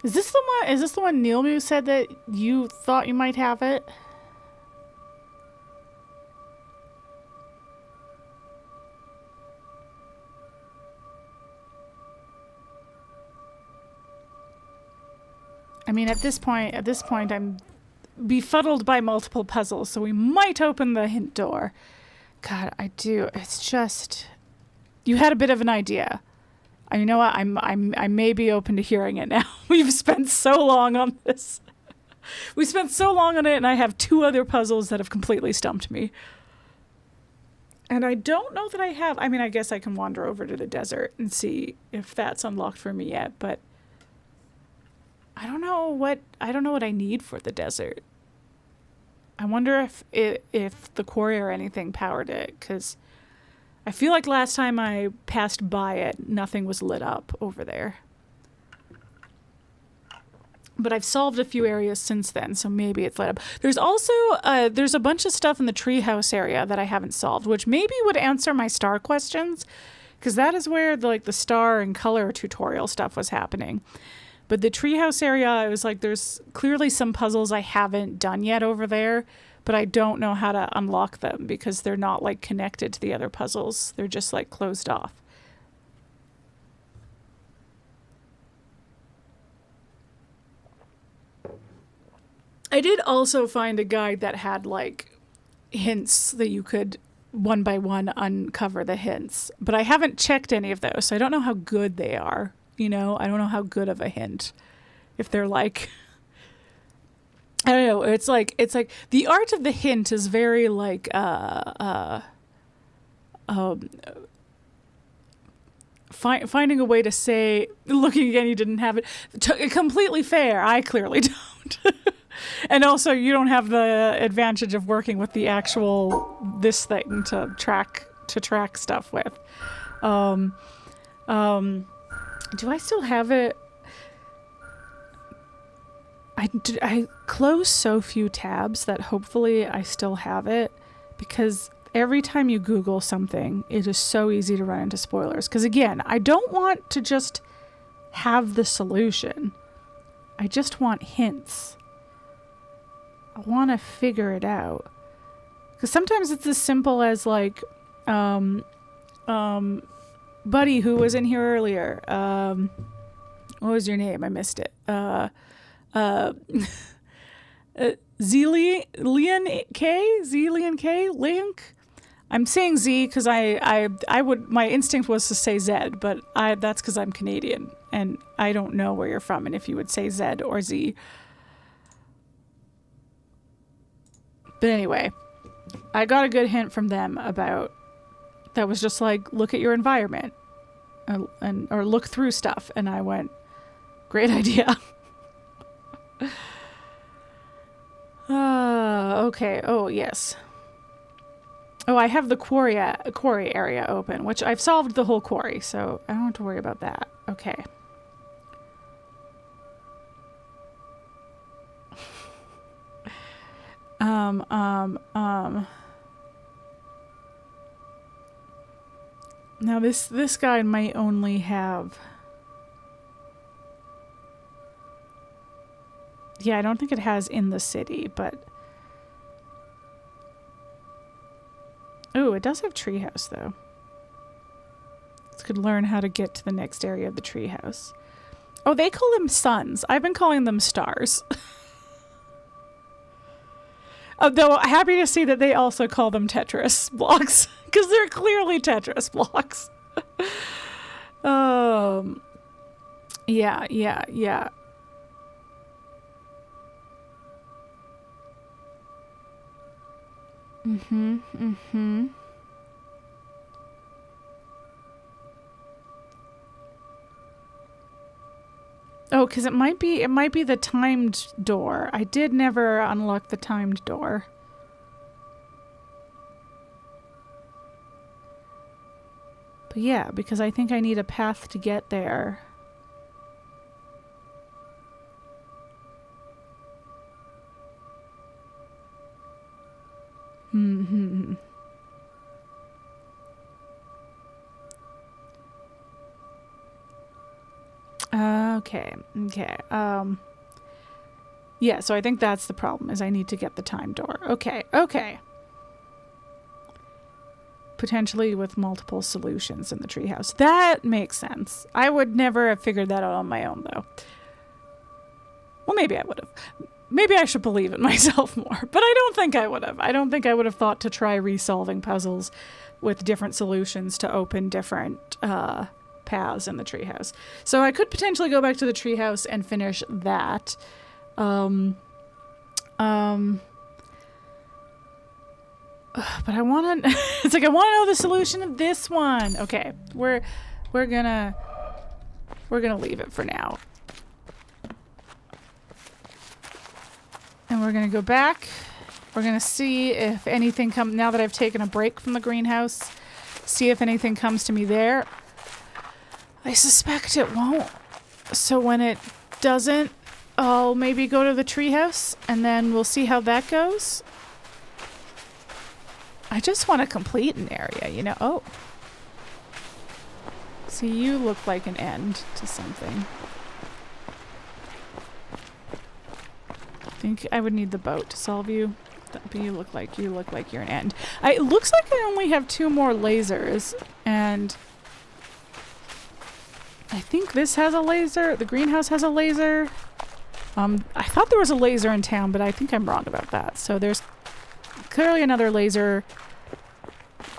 Is this the one? Is this the one Neilmu said that you thought you might have it? I mean, at this point, I'm befuddled by multiple puzzles, so we might open the hint door. God, I do. It's just, you had a bit of an idea. You know what? I may be open to hearing it now. We've spent so long on this. We spent so long on it, and I have 2 other puzzles that have completely stumped me. And I don't know that I have. I mean, I guess I can wander over to the desert and see if that's unlocked for me yet, but I don't know what I need for the desert. I wonder if the quarry or anything powered it, because I feel like last time I passed by it, nothing was lit up over there. But I've solved a few areas since then, so maybe it's lit up. There's also, there's a bunch of stuff in the treehouse area that I haven't solved, which maybe would answer my star questions, because that is where the star and color tutorial stuff was happening. But the treehouse area, I was like, there's clearly some puzzles I haven't done yet over there, but I don't know how to unlock them because they're not like connected to the other puzzles. They're just like closed off. I did also find a guide that had like hints that you could one by one uncover the hints, but I haven't checked any of those, so I don't know how good they are. You know, I don't know how good of a hint. If they're like, I don't know. It's like the art of the hint is very like finding a way to say, looking again, you didn't have it. Completely fair. I clearly don't. And also, you don't have the advantage of working with the actual this thing to track stuff with. Do I still have it? I close so few tabs that hopefully I still have it, because every time you Google something, it is so easy to run into spoilers. Because again, I don't want to just have the solution. I just want hints. I want to figure it out. Because sometimes it's as simple as like, Buddy, who was in here earlier, what was your name? I missed it. Zelian K? Link? I'm saying Z because I would, my instinct was to say Z, but that's because I'm Canadian and I don't know where you're from and if you would say Z or Z. But anyway, I got a good hint from them about, that was just like, look at your environment or look through stuff. And I went, great idea. Okay. Oh, yes. Oh, I have the quarry area open, which I've solved the whole quarry, so I don't have to worry about that. Okay. Now this guy might only have... Yeah, I don't think it has in the city, but... Ooh, it does have treehouse, though. This could learn how to get to the next area of the treehouse. Oh, they call them suns. I've been calling them stars. Though happy to see that they also call them Tetris blocks, because they're clearly Tetris blocks. Yeah. because it might be the timed door. I did never unlock the timed door. But yeah, because I think I need a path to get there. Mm-hmm. Okay. Yeah, so I think that's the problem, is I need to get the time door. Okay. Potentially with multiple solutions in the treehouse. That makes sense. I would never have figured that out on my own, though. Well, maybe I would have. Maybe I should believe in myself more, but I don't think I would have. I don't think I would have thought to try resolving puzzles with different solutions to open different paths in the treehouse. So I could potentially go back to the treehouse and finish that. But I want to. It's like I want to know the solution of this one. Okay, we're gonna leave it for now, and we're gonna go back. We're gonna see if anything comes now that I've taken a break from the greenhouse. See if anything comes to me there. I suspect it won't. So when it doesn't, I'll maybe go to the treehouse, and then we'll see how that goes. I just want to complete an area, you know? Oh. See, you look like an end to something. I think I would need the boat to solve you. But you look like you're an end. It looks like I only have 2 more lasers, and I think this has a laser. The greenhouse has a laser. I thought there was a laser in town, but I think I'm wrong about that. So there's clearly another laser.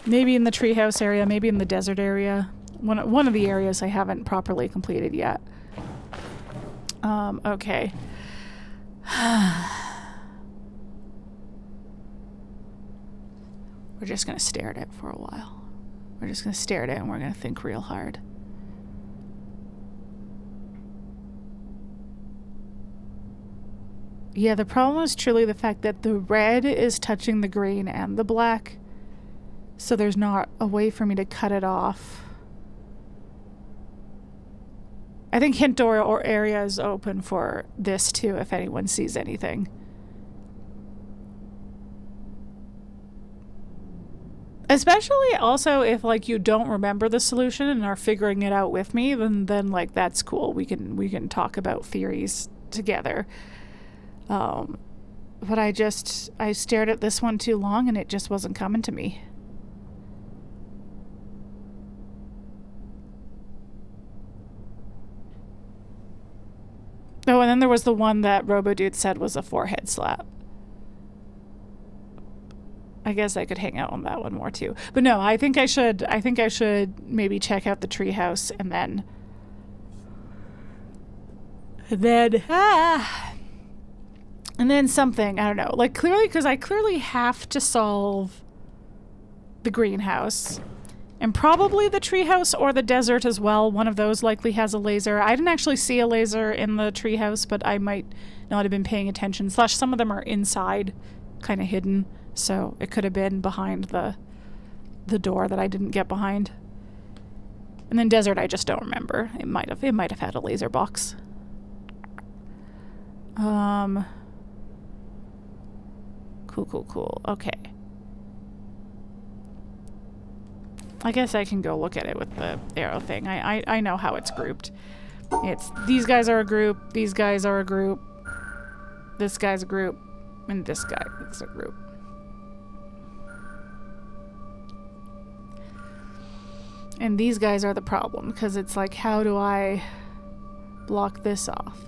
Maybe in the treehouse area, maybe in the desert area. One of the areas I haven't properly completed yet. Okay. We're just gonna stare at it for a while. We're just gonna stare at it and we're gonna think real hard. Yeah, the problem is truly the fact that the red is touching the green and the black. So there's not a way for me to cut it off. I think hint door or area is open for this too if anyone sees anything. Especially also if like you don't remember the solution and are figuring it out with me, then like that's cool. We can talk about theories together. But I stared at this one too long and it just wasn't coming to me. Oh, and then there was the one that RoboDude said was a forehead slap. I guess I could hang out on that one more too. But no, I think I should maybe check out the treehouse and then something, I don't know. Like clearly, because I clearly have to solve the greenhouse. And probably the treehouse or the desert as well. One of those likely has a laser. I didn't actually see a laser in the treehouse, but I might not have been paying attention. / some of them are inside, kind of hidden. So it could have been behind the door that I didn't get behind. And then desert, I just don't remember. It might have had a laser box. Cool. Okay. I guess I can go look at it with the arrow thing. I know how it's grouped. It's these guys are a group, these guys are a group, this guy's a group, and this guy is a group. And these guys are the problem, because it's like, how do I block this off?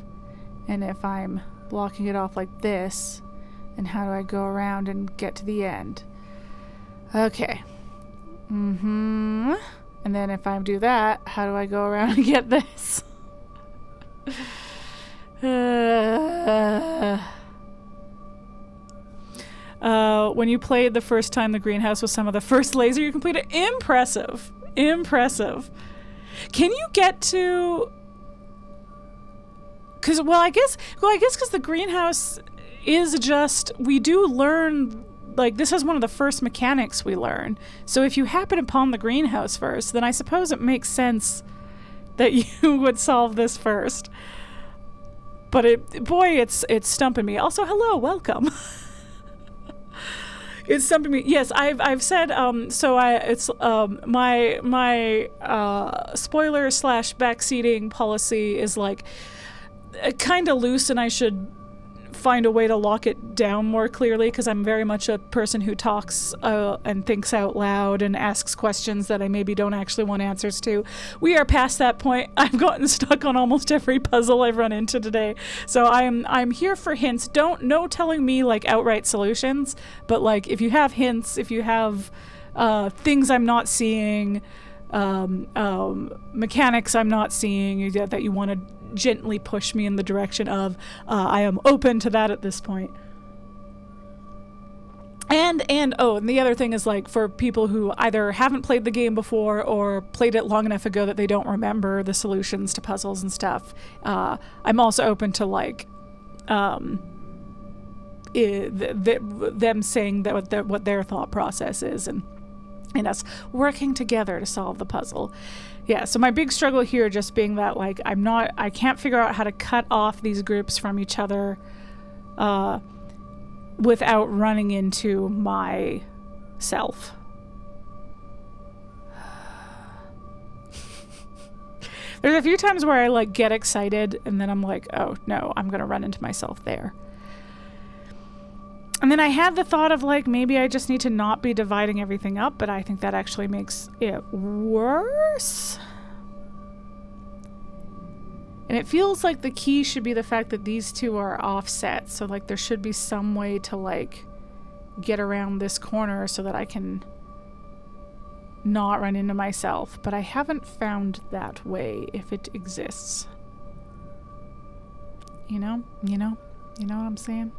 And if I'm blocking it off like this, then how do I go around and get to the end? Okay. And then if I do that, how do I go around and get this? When you played the first time the greenhouse was some of the first laser you completed. Impressive. Can you get to well, I guess because the greenhouse is just, we do learn, like, this is one of the first mechanics we learn. So if you happen upon the greenhouse first, then I suppose it makes sense that you would solve this first. But it's stumping me. Also, hello, welcome. It's stumping me. Yes, I've said it's my spoiler / backseating policy is like kind of loose, and I should find a way to lock it down more clearly, because I'm very much a person who talks and thinks out loud and asks questions that I maybe don't actually want answers to. We are past that point. I've gotten stuck on almost every puzzle I've run into today, so I'm here for hints. No telling me like outright solutions, but like if you have hints, if you have things I'm not seeing, mechanics I'm not seeing that you want to gently push me in the direction of, I am open to that at this point. And the other thing is, like, for people who either haven't played the game before or played it long enough ago that they don't remember the solutions to puzzles and stuff, I'm also open to, like, them saying that what their thought process is, and us working together to solve the puzzle. Yeah, so my big struggle here just being that, like, I can't figure out how to cut off these groups from each other without running into myself. There's a few times where I, like, get excited and then I'm like, oh no, I'm gonna run into myself there. And then I had the thought of, like, maybe I just need to not be dividing everything up, but I think that actually makes it worse. And it feels like the key should be the fact that these two are offset, so, like, there should be some way to, like, get around this corner so that I can not run into myself. But I haven't found that way, if it exists. You know what I'm saying?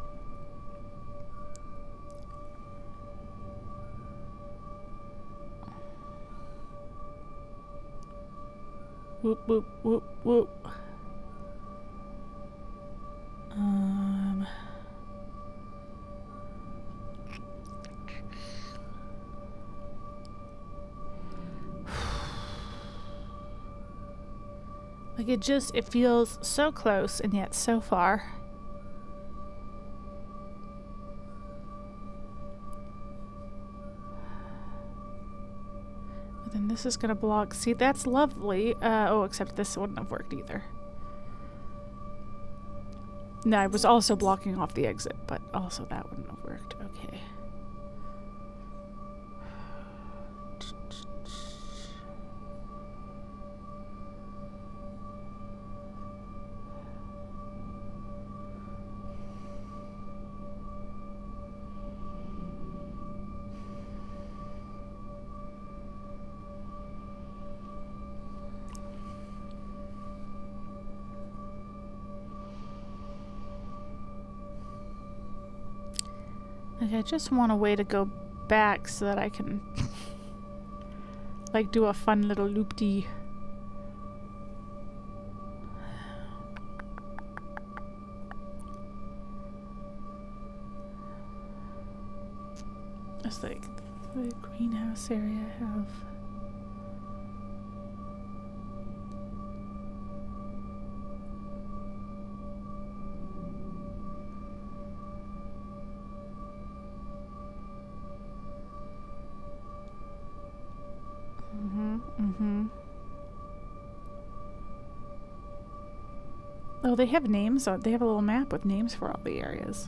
Whoop, whoop, whoop, whoop. Like, it feels so close and yet so far. Then this is gonna block. See, that's lovely. Oh, except this wouldn't have worked either. No, I was also blocking off the exit, but also that wouldn't have worked. Okay. Like, I just want a way to go back so that I can like do a fun little loop-de. It's like the greenhouse area have. Oh, they have names. They have a little map with names for all the areas.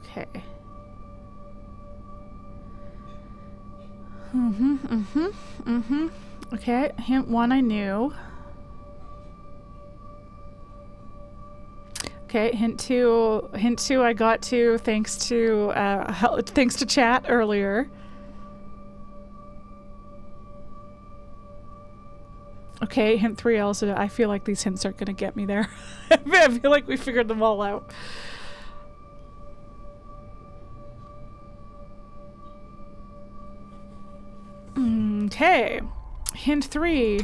Okay. Okay, hint one I knew. Okay, hint two I got to thanks to chat earlier. Okay, hint 3 also. I feel like these hints aren't going to get me there. I feel like we figured them all out. Okay. Hint 3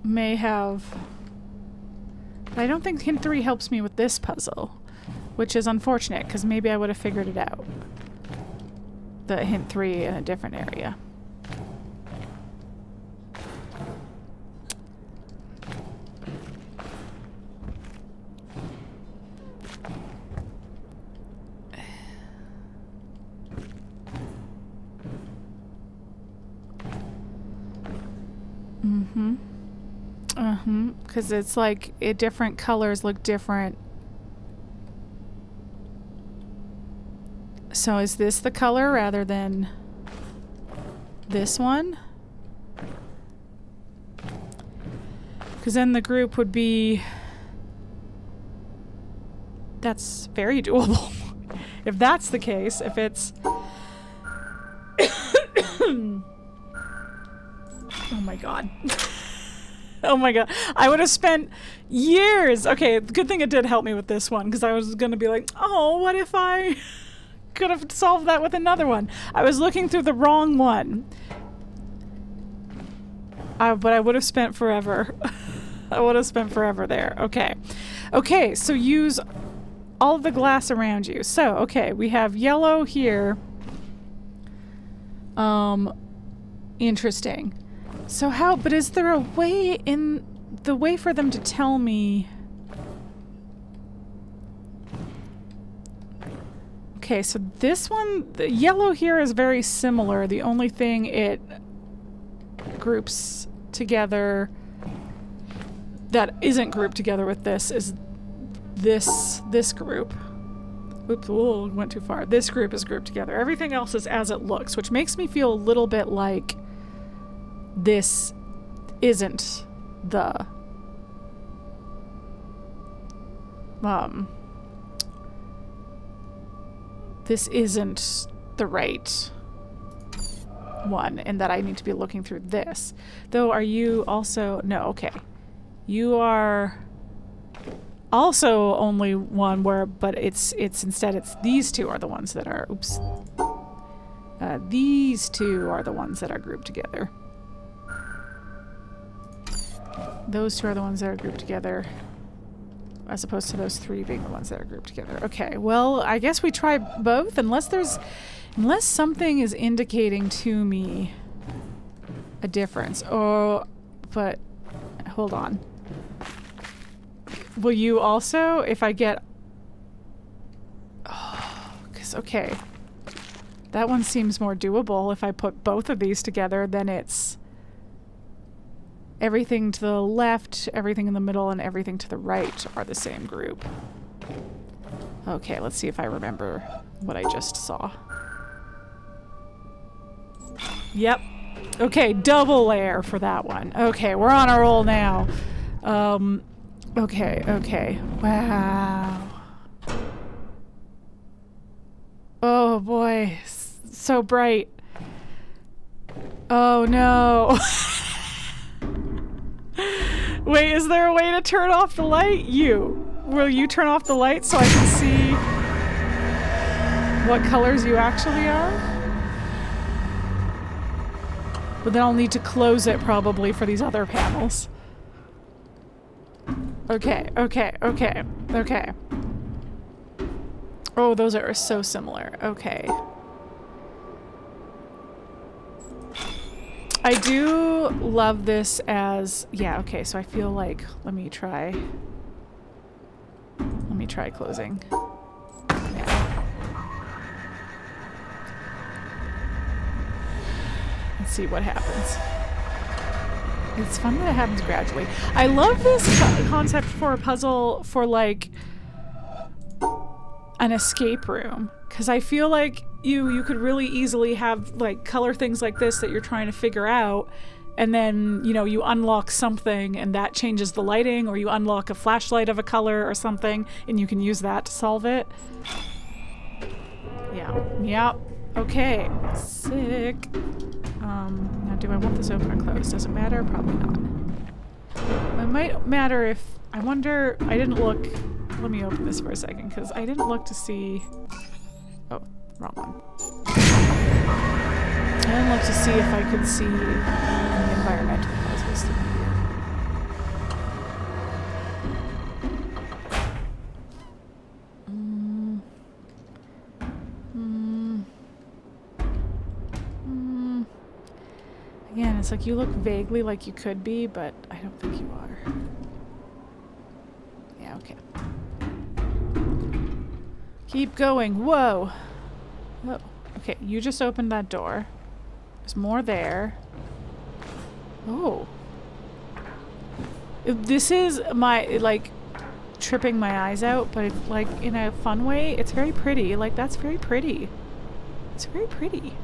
may have... I don't think hint 3 helps me with this puzzle, which is unfortunate, because maybe I would have figured it out. The hint 3 in a different area. Because it's like different colors look different. So is this the color rather than this one? Because then the group would be... That's very doable. If that's the case, if it's... Oh my god. Oh my god. I would have spent years. Okay, good thing it did help me with this one, because I was going to be like, oh, what if I could have solved that with another one? I was looking through the wrong one. But I would have spent forever. I would have spent forever there. Okay. Okay, so use all of the glass around you. So, okay, we have yellow here. Interesting. So how, but is there a way in the way for them to tell me? Okay, so this one, the yellow here is very similar. The only thing it groups together that isn't grouped together with this is this group. Oops, whoa, went too far. This group is grouped together. Everything else is as it looks, which makes me feel a little bit like this isn't the this isn't the right one, and that I need to be looking through this. Though, are you also... No, okay. You are also only one where, but it's instead it's these two are the ones that are, oops. These two are the ones that are grouped together. Those two are the ones that are grouped together, as opposed to those three being the ones that are grouped together. Okay, well, I guess we try both, unless something is indicating to me a difference. Oh, but hold on. Will you also, if I get... Oh, because, okay. That one seems more doable. If I put both of these together, then it's everything to the left, everything in the middle, and everything to the right are the same group. Okay, let's see if I remember what I just saw. Yep. Okay, double layer for that one. Okay, we're on a roll now. Okay. Wow. Oh boy, so bright. Oh no. Wait, is there a way to turn off the light? Will you turn off the light so I can see what colors you actually are? But then I'll need to close it probably for these other panels. Okay. Oh, those are so similar. Okay. I do love this as... Yeah, okay, so I feel like... Let me try closing. Yeah. Let's see what happens. It's fun that it happens gradually. I love this concept for a puzzle for, like, an escape room. Because I feel like you could really easily have, like, color things like this that you're trying to figure out, and then, you know, you unlock something and that changes the lighting, or you unlock a flashlight of a color or something, and you can use that to solve it. Yeah. Yep. Okay. Sick. Now do I want this open or closed? Does it matter? Probably not. It might matter if... I wonder... I didn't look... Let me open this for a second, because I didn't look to see... Oh, wrong one. I didn't look to see if I could see any environmental puzzles through here. Again, it's like you look vaguely like you could be, but I don't think you are. Yeah, okay. Keep going. Whoa! Whoa. Okay, you just opened that door. There's more there. Oh. This is my, like, tripping my eyes out, but it's, like, in a fun way, it's very pretty. Like, that's very pretty. It's very pretty.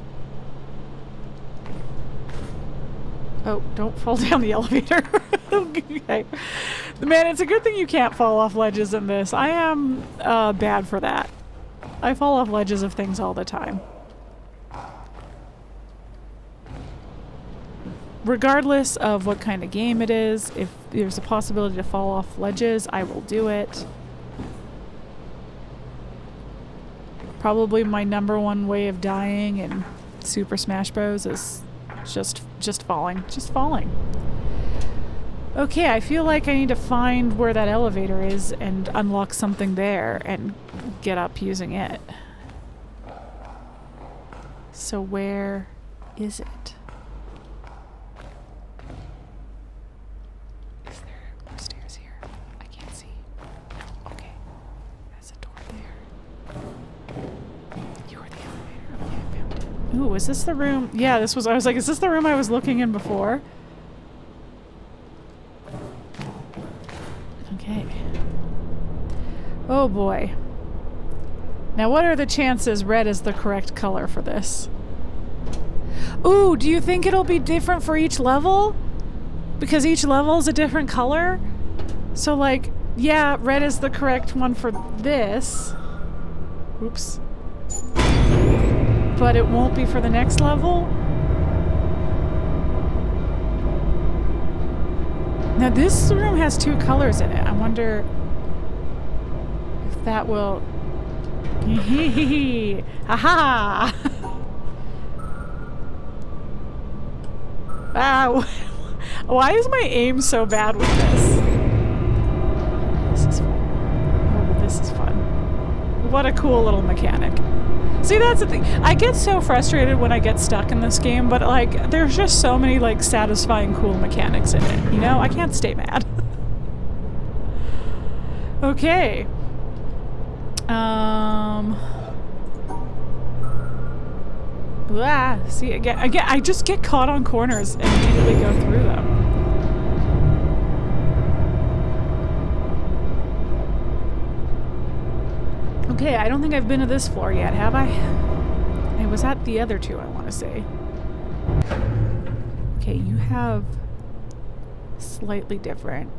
Oh, don't fall down the elevator. Okay. Man, it's a good thing you can't fall off ledges in this. I am bad for that. I fall off ledges of things all the time. Regardless of what kind of game it is, if there's a possibility to fall off ledges, I will do it. Probably my #1 way of dying in Super Smash Bros. Is just falling. Just falling. Okay, I feel like I need to find where that elevator is and unlock something there and get up using it. So where is it? Is there more stairs here? I can't see. Okay. There's a door there. You're the elevator. Okay, I found it. Ooh, is this the room? Yeah, this was... I was like, is this the room I was looking in before? Okay. Oh boy. Now what are the chances red is the correct color for this? Ooh, do you think it'll be different for each level? Because each level is a different color? So like, yeah, red is the correct one for this. Oops. But it won't be for the next level? Now this room has 2 colors in it. I wonder if that will... Haha! Wow. Why is my aim so bad with this? This is fun. Oh, this is fun. What a cool little mechanic. See, that's the thing. I get so frustrated when I get stuck in this game, but like, there's just so many like satisfying cool mechanics in it, you know? I can't stay mad. Okay. See, again, I just get caught on corners and immediately go through them. Okay, I don't think I've been to this floor yet, have I? I was at the other 2, I want to say. Okay, you have slightly different.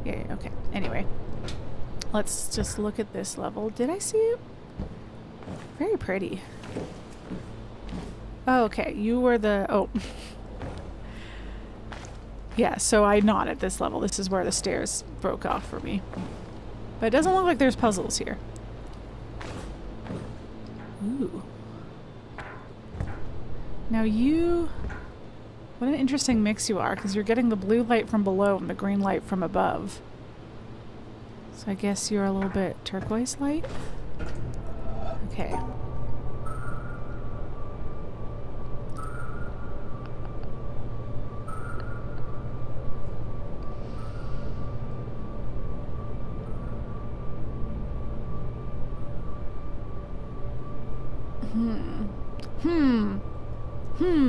Yeah, okay. Anyway, let's just look at this level. Did I see it? Very pretty. Oh, okay, you were the... Oh. Yeah, so I'm not at this level. This is where the stairs broke off for me. But it doesn't look like there's puzzles here. Ooh. Now you... What an interesting mix you are, because you're getting the blue light from below and the green light from above. So I guess you're a little bit turquoise light? Okay.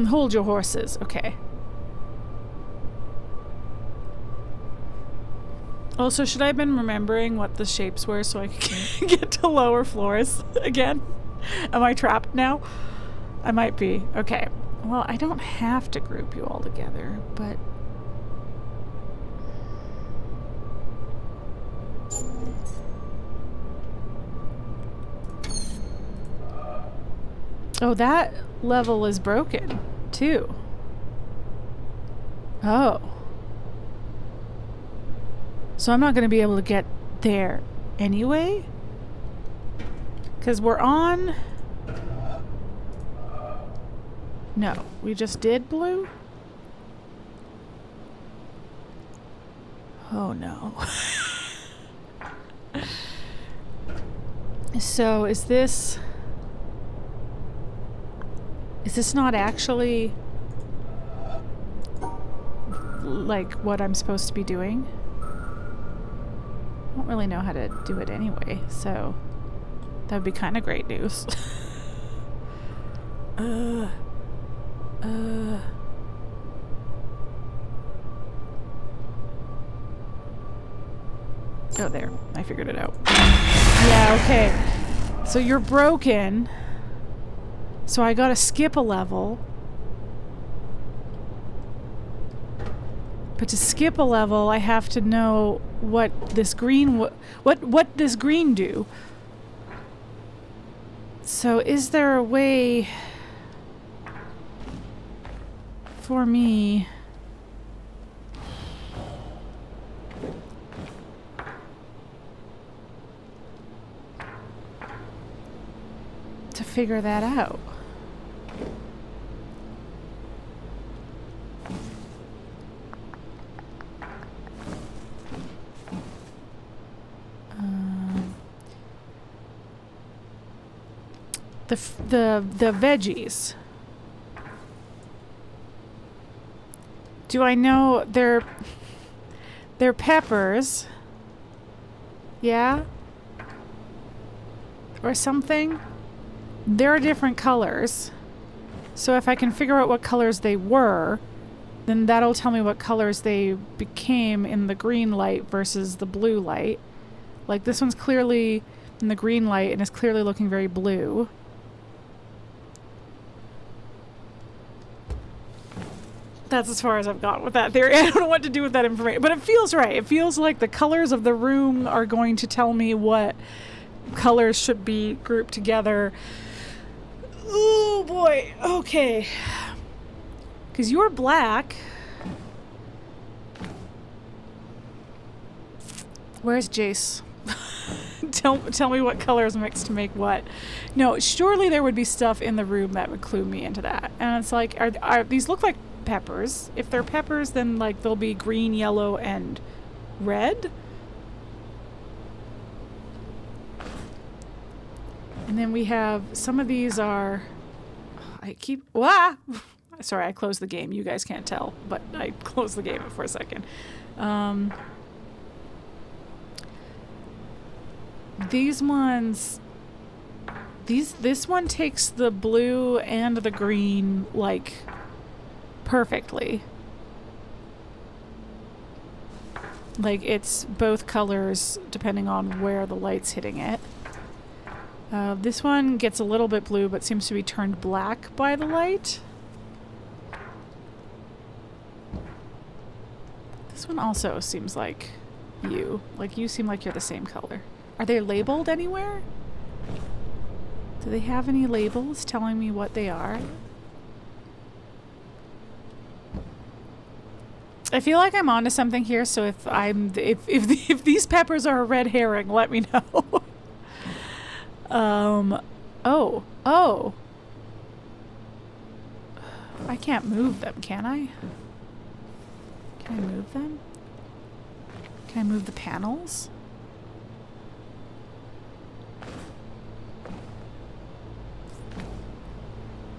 Hold your horses. Okay. Also, should I have been remembering what the shapes were so I could get to lower floors again? Am I trapped now? I might be. Okay. Well, I don't have to group you all together, but... Oh, that level is broken, too. Oh. So I'm not going to be able to get there anyway? Because we're on... No, we just did blue? Oh no. So is this not actually like what I'm supposed to be doing? I don't really know how to do it anyway, so that would be kind of great news. Oh, there. I figured it out. Yeah, okay. So you're broken. So I gotta skip a level. But to skip a level, I have to know what this green what this green do. So is there a way for me to figure that out? The veggies. Do I know they're peppers? Yeah? Or something? They're different colors. So if I can figure out what colors they were, then that'll tell me what colors they became in the green light versus the blue light. Like this one's clearly in the green light and is clearly looking very blue. That's as far as I've got with that theory. I don't know what to do with that information, but it feels right. It feels like the colors of the room are going to tell me what colors should be grouped together. Oh boy. Okay. Because you're black. Where's Jace? Tell me what colors mixed to make what. No, surely there would be stuff in the room that would clue me into that. And it's like, are these look like peppers? If they're peppers, then like they'll be green, yellow, and red. And then we have some of these are. Sorry, I closed the game. You guys can't tell, but I closed the game for a second. These ones. This one takes the blue and the green like perfectly. Like it's both colors depending on where the light's hitting it. This one gets a little bit blue but seems to be turned black by the light. This one also seems like you. Like you seem like you're the same color. Are they labeled anywhere? Do they have any labels telling me what they are? I feel like I'm onto something here, so if these peppers are a red herring, let me know. Oh. I can't move them, can I? Can I move them? Can I move the panels?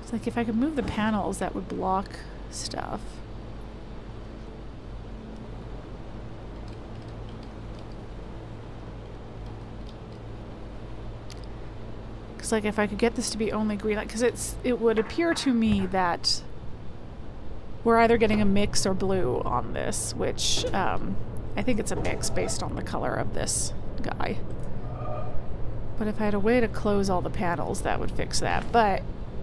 It's like if I could move the panels, that would block stuff. Because like if I could get this to be only green, like, because it would appear to me that we're either getting a mix or blue on this, which I think it's a mix based on the color of this guy. But if I had a way to close all the panels, that would fix that. But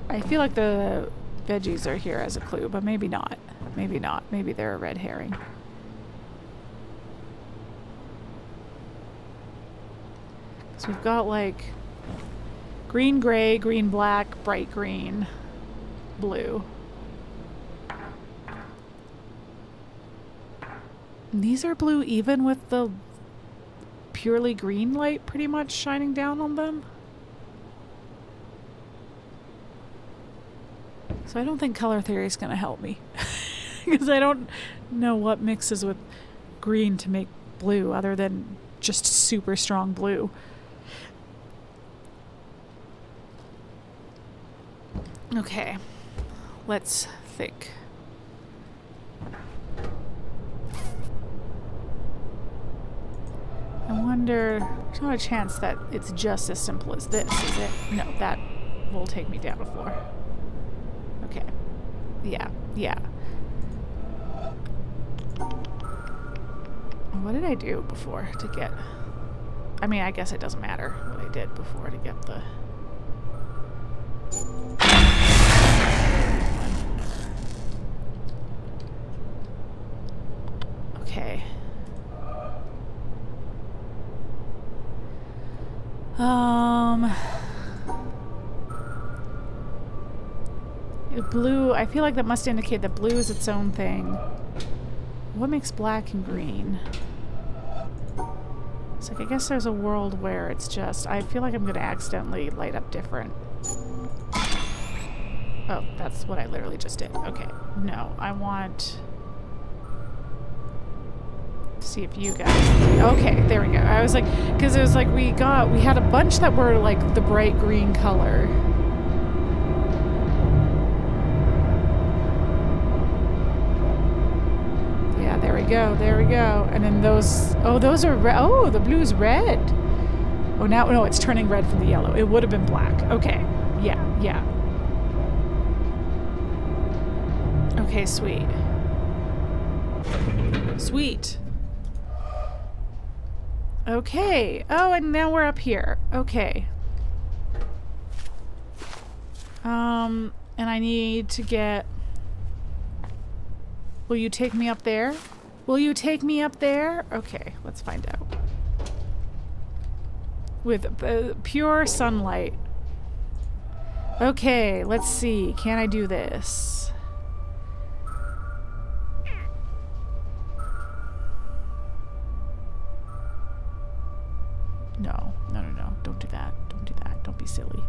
I feel like the veggies are here as a clue, but maybe not. Maybe not. Maybe they're a red herring. So we've got like Green, gray, green, black, bright green, blue. And these are blue even with the purely green light pretty much shining down on them. So I don't think color theory is going to help me. Because I don't know what mixes with green to make blue other than just super strong blue. Okay, let's think. I wonder, there's not a chance that it's just as simple as this, is it? No, that will take me down a floor. Okay. Yeah, yeah. What did I do before to get... I mean, I guess it doesn't matter what I did before to get the... Okay. Blue, I feel like that must indicate that blue is its own thing. What makes black and green? It's like, I guess there's a world where it's just, I feel like I'm gonna accidentally light up different. Oh, that's what I literally just did. Okay. No, I want... see if you guys... Okay, there we go. I was like, because it was like we had a bunch that were like the bright green color. Yeah, there we go, there we go. And then those, oh, those are red. Oh, the blue's red. Oh, now, no, it's turning red from the yellow. It would have been black. Okay, yeah, yeah. Okay, sweet. Sweet. Okay. Oh, and now we're up here. Okay. And I need to get... Will you take me up there? Will you take me up there? Okay, let's find out. With pure sunlight. Okay, let's see. Can I do this? No, no, no, no. Don't do that. Don't do that. Don't be silly.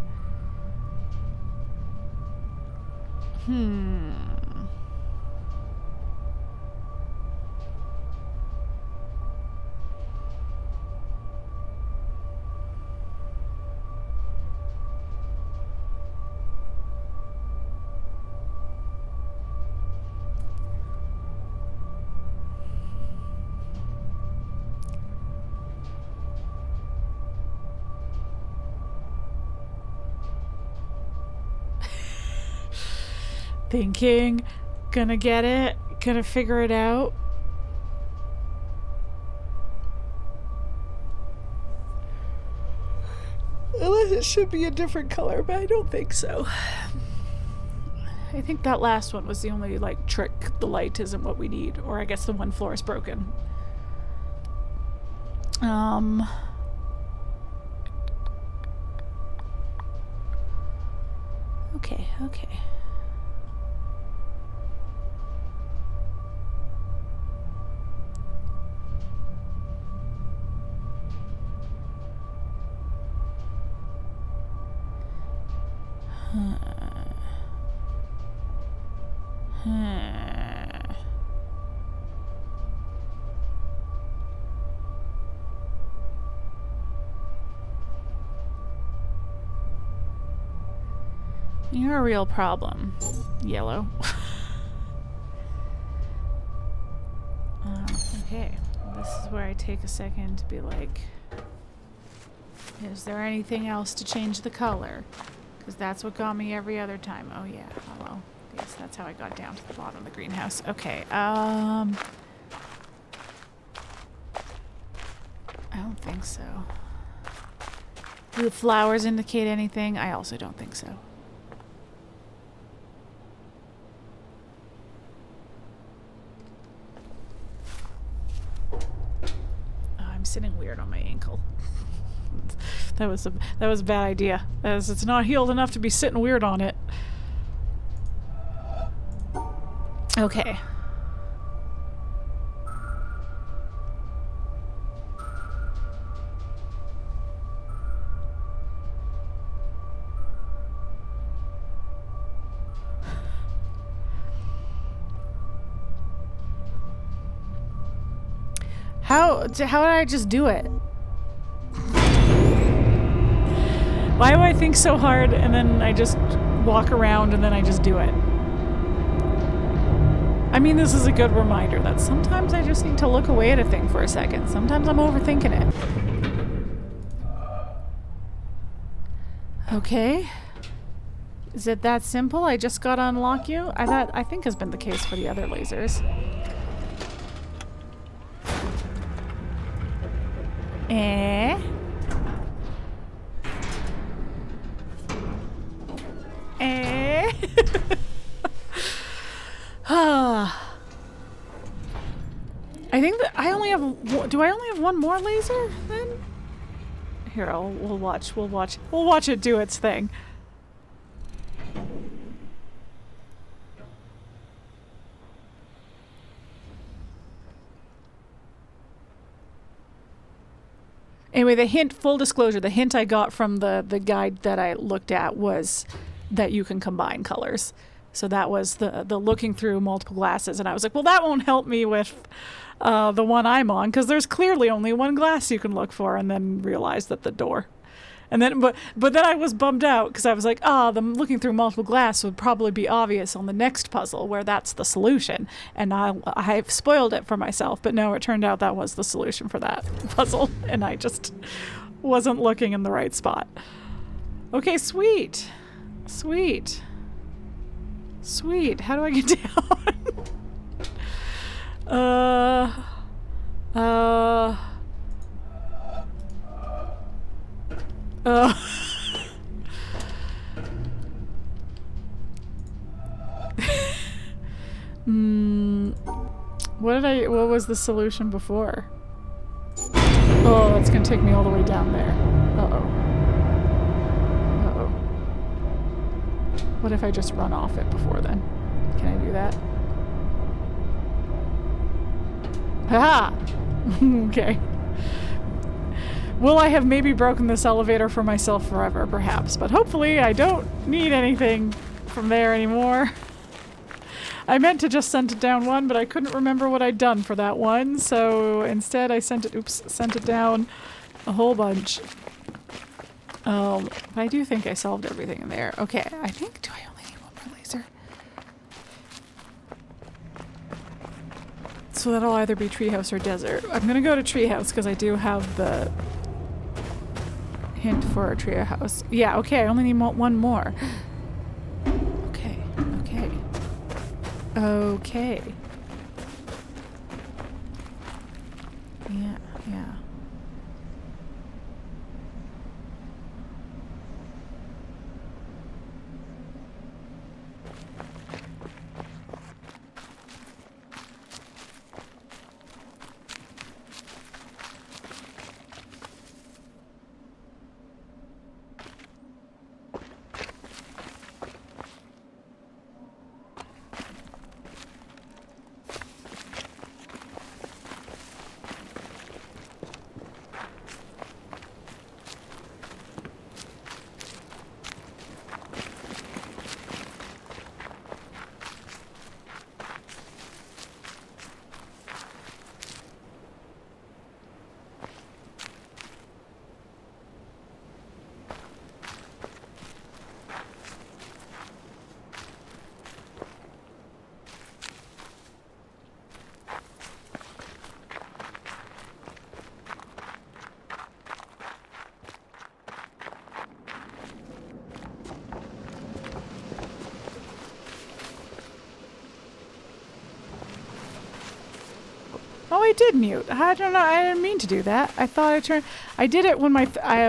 Thinking, gonna get it, gonna figure it out. Unless it should be a different color, but I don't think so. I think that last one was the only, like, trick. The light isn't what we need. Or I guess the one floor is broken. Okay, okay. You're a real problem, yellow. Okay, this is where I take a second to be like, is there anything else to change the color? Because that's what got me every other time. Oh yeah, oh well. Yes, that's how I got down to the bottom of the greenhouse. Okay, I don't think so. Do the flowers indicate anything? I also don't think so. Oh, I'm sitting weird on my ankle. That was a bad idea. As it's not healed enough to be sitting weird on it. Okay. How did I just do it? Why do I think so hard and then I just walk around and then I just do it? I mean, this is a good reminder that sometimes I just need to look away at a thing for a second. Sometimes I'm overthinking it. Okay. Is it that simple? I just gotta unlock you? I think has been the case for the other lasers. Eh? Eh? I think that I only have. Do I only have one more laser then? Here, we'll watch. We'll watch it do its thing. Anyway, the hint, full disclosure, the hint I got from the guide that I looked at was that you can combine colors. So that was the looking through multiple glasses. And I was like, well, that won't help me with the one I'm on, because there's clearly only one glass you can look for, and then realized that the door. And then, but then I was bummed out because I was like, the looking through multiple glass would probably be obvious on the next puzzle where that's the solution. And I've spoiled it for myself, but no, it turned out that was the solution for that puzzle. And I just wasn't looking in the right spot. Okay, sweet. Sweet. Sweet. How do I get down? What was the solution before? Oh, that's gonna take me all the way down there. Uh-oh. Uh-oh. What if I just run off it before then? Can I do that? Ha! Okay. Will I have maybe broken this elevator for myself forever, perhaps, but hopefully I don't need anything from there anymore. I meant to just send it down one, but I couldn't remember what I'd done for that one, so instead I sent it down a whole bunch. But I do think I solved everything in there. Okay, I think, do I only need one more laser? So that'll either be treehouse or desert. I'm gonna go to treehouse because I do have the hint for a treehouse. Yeah, okay, I only need one more. Okay, okay. Okay. Yeah, yeah. Oh, I did mute. I don't know. I didn't mean to do that. I thought I turned. I did it when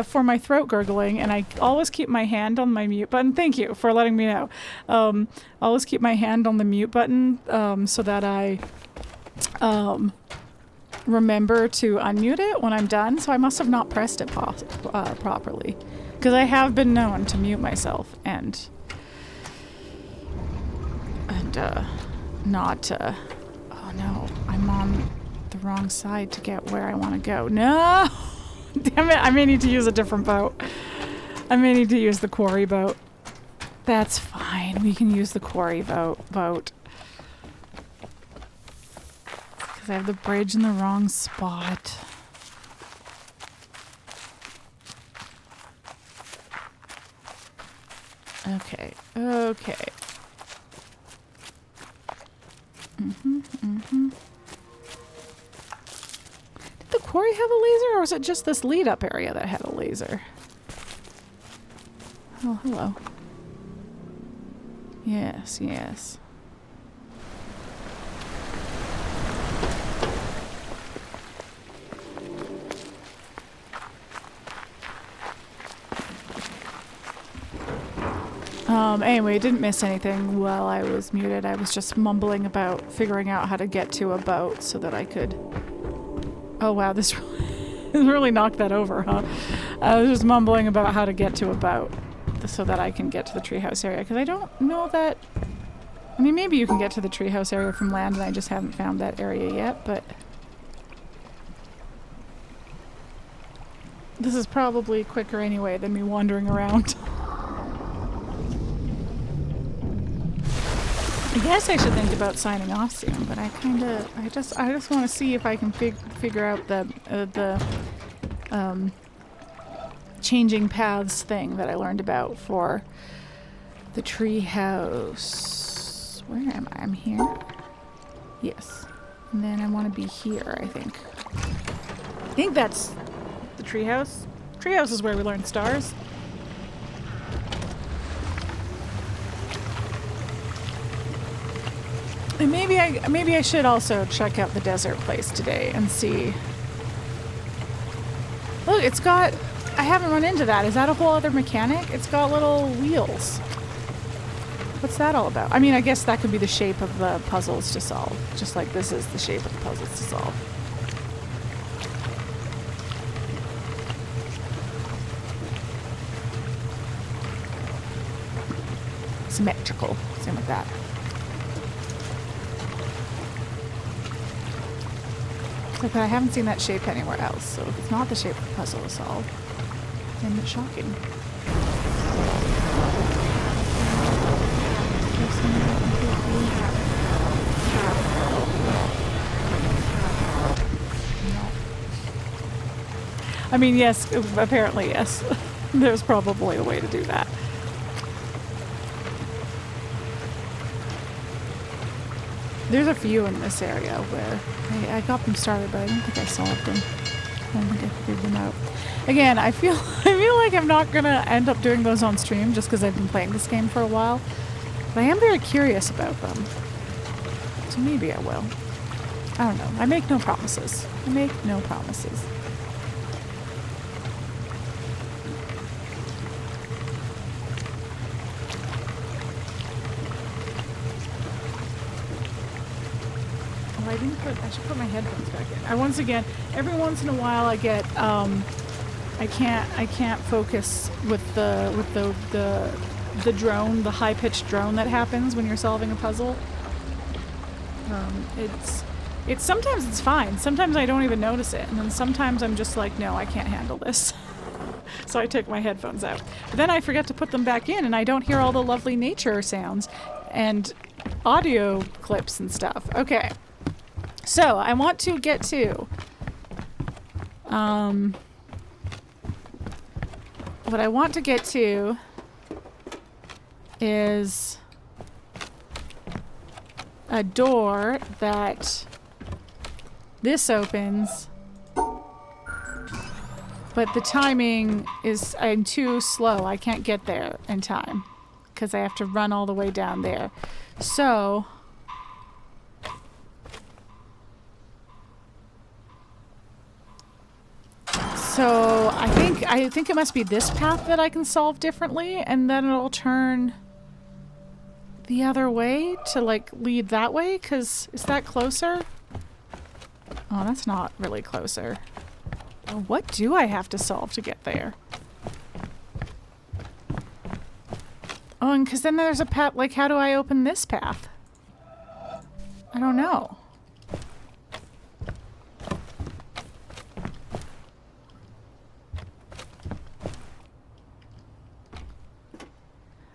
for my throat gurgling, and I always keep my hand on my mute button. Thank you for letting me know. Always keep my hand on the mute button so that I remember to unmute it when I'm done, so I must have not pressed it properly. Because I have been known to mute myself and not, oh no, I'm on the wrong side to get where I want to go. No! Damn it, I may need to use a different boat. I may need to use the quarry boat. That's fine, we can use the quarry boat. Because I have the bridge in the wrong spot. Okay, okay. Did the quarry have a laser, or was it just this lead up area that had a laser? Oh, hello. Yes, yes. Anyway, didn't miss anything while I was muted. I was just mumbling about figuring out how to get to a boat so that I could... Oh wow, this really knocked that over, huh? I was just mumbling about how to get to a boat so that I can get to the treehouse area, because I don't know that... I mean, maybe you can get to the treehouse area from land and I just haven't found that area yet, but... This is probably quicker anyway than me wandering around. I guess I should think about signing off soon, but I just want to see if I can figure out the changing paths thing that I learned about for the treehouse. Where am I? I'm here? Yes. And then I want to be here, I think. I think that's the treehouse. Treehouse is where we learn stars. And maybe I should also check out the desert place today and see. Look, it's got... I haven't run into that. Is that a whole other mechanic? It's got little wheels. What's that all about? I mean, I guess that could be the shape of the puzzles to solve. Just like this is the shape of the puzzles to solve. Symmetrical. Same like that. But I haven't seen that shape anywhere else, so if it's not the shape of the puzzle to solve, then it's shocking. I mean, yes, apparently yes. There's probably a way to do that. There's a few in this area where I got them started, but I don't think I solved them. I don't think I figured them out. Again, I feel like I'm not gonna end up doing those on stream just because I've been playing this game for a while. But I am very curious about them. So maybe I will. I don't know. I make no promises. I make no promises. I should put my headphones back in. Once again, every once in a while I get I can't focus with the drone, the high-pitched drone that happens when you're solving a puzzle. It's sometimes it's fine. Sometimes I don't even notice it, and then sometimes I'm just like, no, I can't handle this. So I take my headphones out. But then I forget to put them back in, and I don't hear all the lovely nature sounds and audio clips and stuff. Okay. So, I want to get to, what I want to get to is a door that this opens, but the timing is, I'm too slow. I can't get there in time because I have to run all the way down there. So... So I think it must be this path that I can solve differently, and then it'll turn the other way to like lead that way, because is that closer? Oh, that's not really closer. Oh, what do I have to solve to get there? Oh, and because then there's a path, like, how do I open this path? I don't know.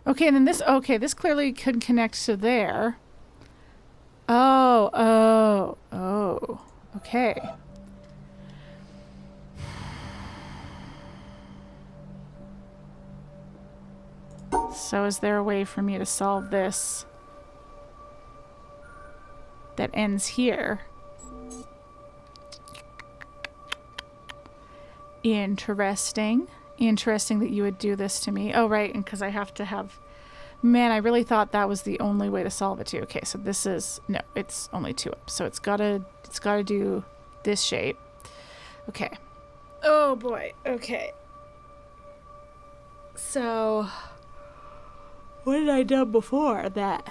Okay, and then this, okay, this clearly could connect to there. Oh, okay. So is there a way for me to solve this that ends here? Interesting. Interesting that you would do this to me. Oh, right, and because I have to have... Man, I really thought that was the only way to solve it too. Okay, so this is... No, it's only 2 up. So it's gotta do this shape. Okay. Oh, boy. Okay. So... What did I do before that?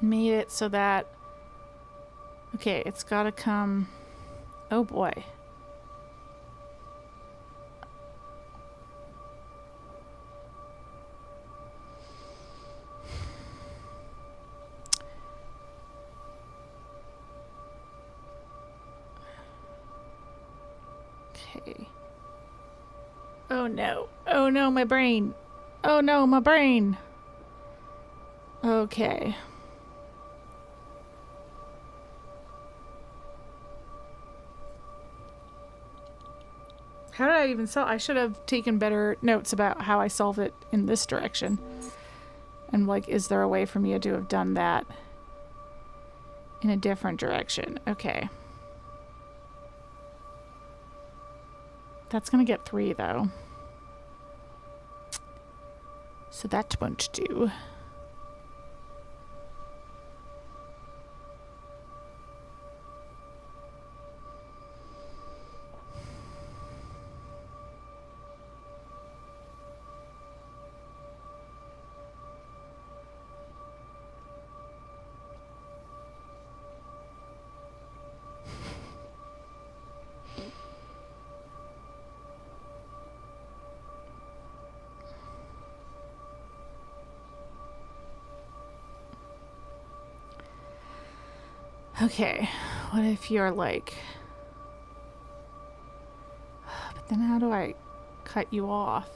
Made it so that... Okay, it's gotta come... Oh boy. Okay. Oh no. Oh no, my brain. Oh no, my brain. Okay. How did I even solve? I should have taken better notes about how I solve it in this direction. And like, is there a way for me to have done that in a different direction? Okay. That's gonna get 3 though. So that won't do. Okay, what if you're like... But then how do I cut you off?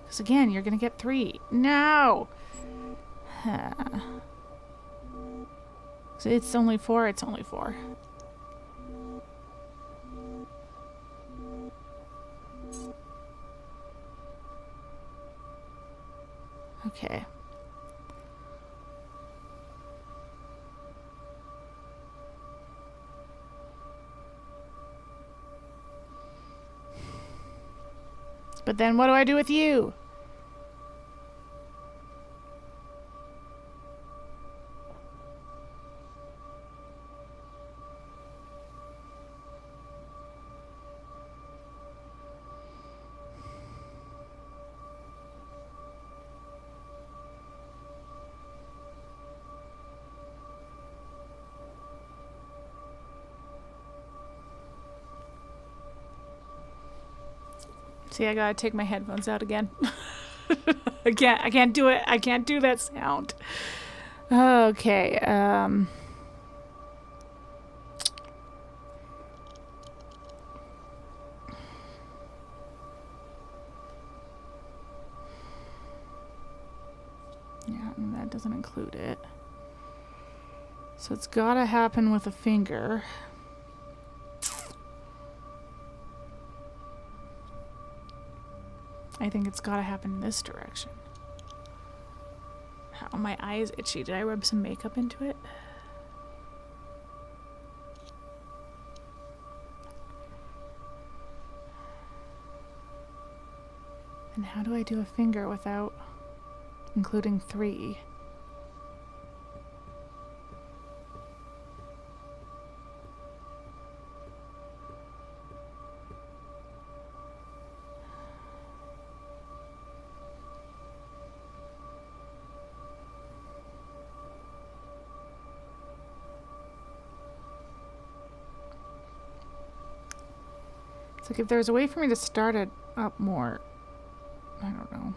Because again, you're gonna get 3. No! So it's only 4, it's only 4. Okay. But then what do I do with you? See, I gotta take my headphones out again. I can't do it. I can't do that sound. Okay, Yeah, and that doesn't include it. So it's gotta happen with a finger. I think it's gotta happen in this direction. Oh, my eye is itchy. Did I rub some makeup into it? And how do I do a finger without including 3? It's like if there's a way for me to start it up more. I don't know.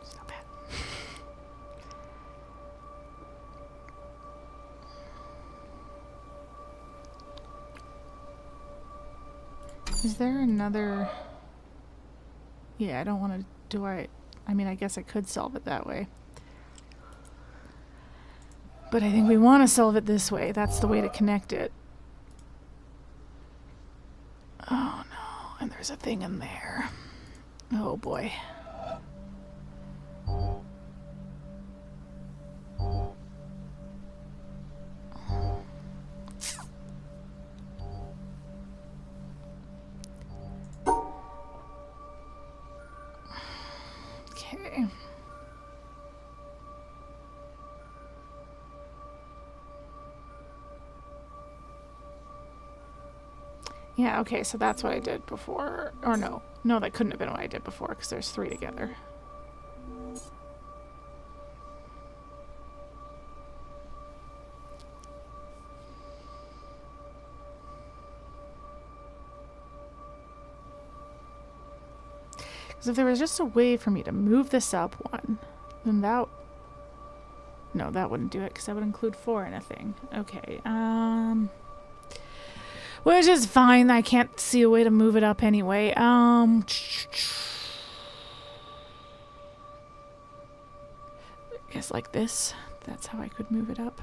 It's not bad. Is there another... Yeah, I don't want to... I mean, I guess I could solve it that way. But I think we want to solve it this way. That's the way to connect it. Oh no, and there's a thing in there. Oh boy. Okay. Yeah, okay, so that's what I did before. Or no. No, that couldn't have been what I did before, because there's 3 together. Because if there was just a way for me to move this up 1, then that... No, that wouldn't do it, because that would include 4 in a thing. Okay, which is fine. I can't see a way to move it up anyway. I guess like this. That's how I could move it up.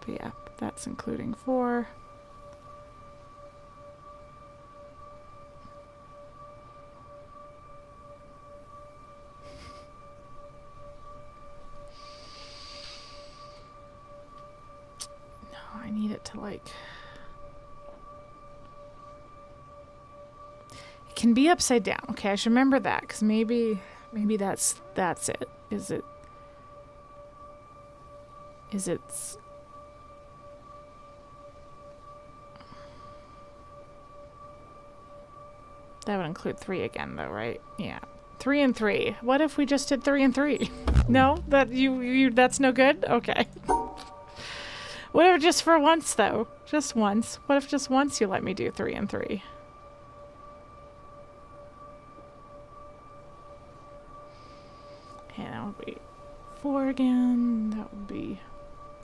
But yeah, that's including 4. I need it to like... It can be upside down. Okay, I should remember that, because maybe that's it. Is it... That would include 3 again though, right? Yeah. 3 and 3. What if we just did 3 and 3? No? That's no good? Okay. What if just for once, though? Just once. What if just once you let me do 3 and 3? And that would be 4 again. That would be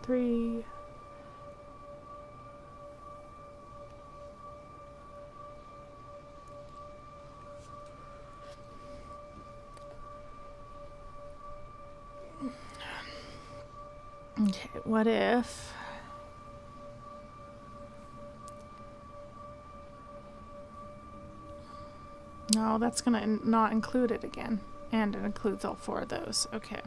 3. Okay, what if... No, that's gonna not include it again. And it includes all 4 of those. Okay.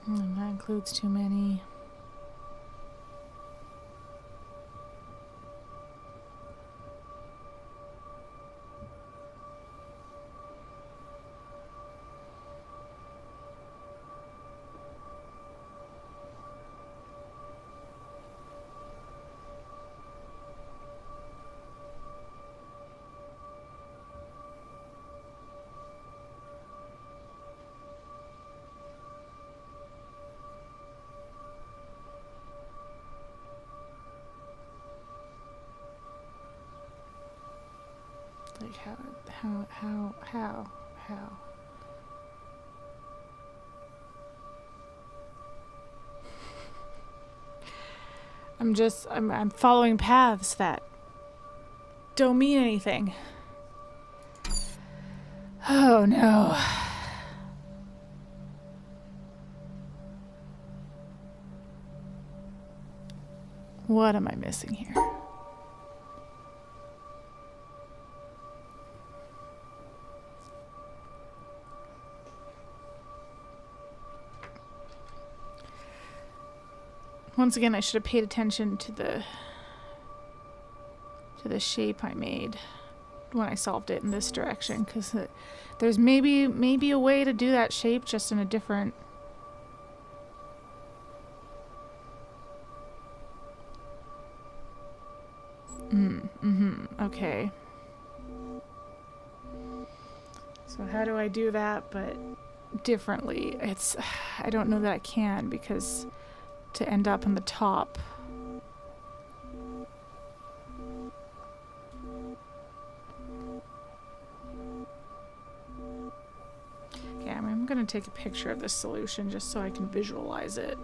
And that includes too many. Like how? I'm following paths that don't mean anything. Oh no. What am I missing here? Once again, I should have paid attention to the shape I made. when I solved it in this direction, because there's maybe a way to do that shape just in a different... Okay. So how do I do that, but differently? It's... I don't know that I can, because to end up on the top... Okay, I'm gonna take a picture of this solution just so I can visualize it.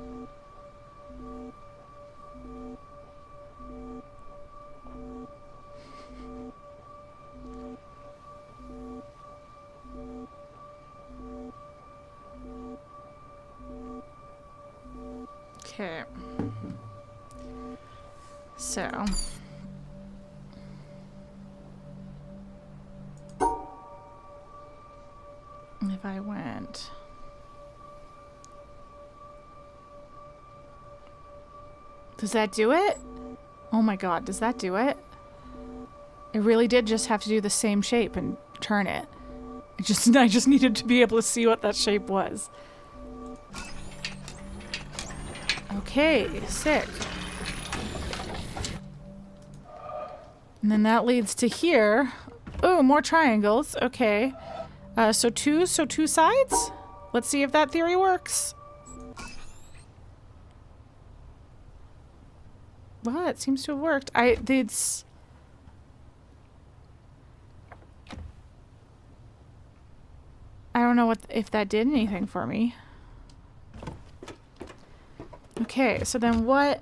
Okay. So. If I went... Does that do it? Oh my god, does that do it? It really did just have to do the same shape and turn it. I just needed to be able to see what that shape was. Okay, sick. And then that leads to here. Oh, more triangles. Okay. So two sides? Let's see if that theory works. Well, it seems to have worked. I don't know if that did anything for me. Okay, so then what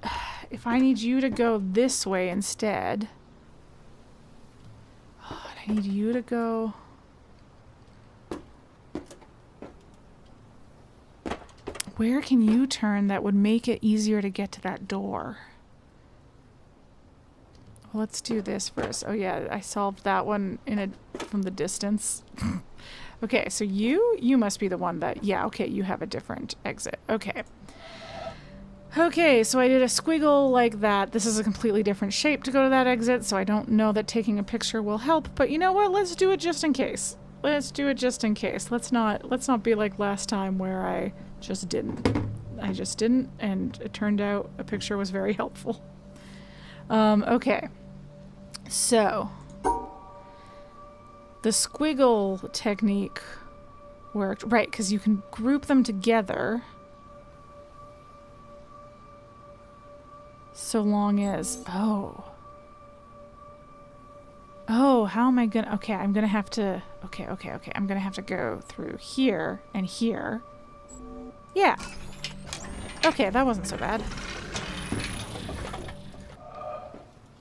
if I need you to go this way instead? Oh, I need you to go... Where can you turn that would make it easier to get to that door? Well, let's do this first. Oh yeah, I solved that one from the distance. Okay, so you must be the one that... Yeah, okay, you have a different exit. Okay. Okay, so I did a squiggle like that. This is a completely different shape to go to that exit, so I don't know that taking a picture will help, but you know what? Let's do it just in case. Let's do it just in case. Let's not be like last time where I just didn't. I just didn't, and it turned out a picture was very helpful. Okay. So, the squiggle technique worked. Right, because you can group them together. So long as... Oh, how am I gonna... Okay, I'm gonna have to... Okay. I'm gonna have to go through here and here. Yeah. Okay, that wasn't so bad.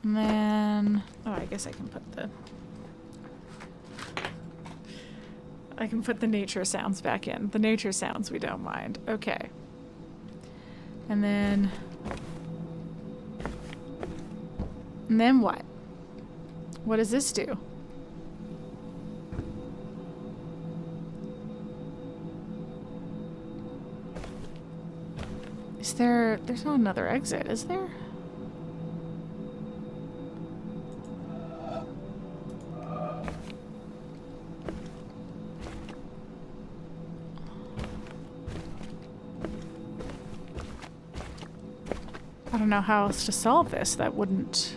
And then... Oh, I guess I can put the... I can put the nature sounds back in. The nature sounds we don't mind. Okay. And then... And then what? What does this do? Is there... There's not another exit, is there? I don't know how else to solve this that wouldn't...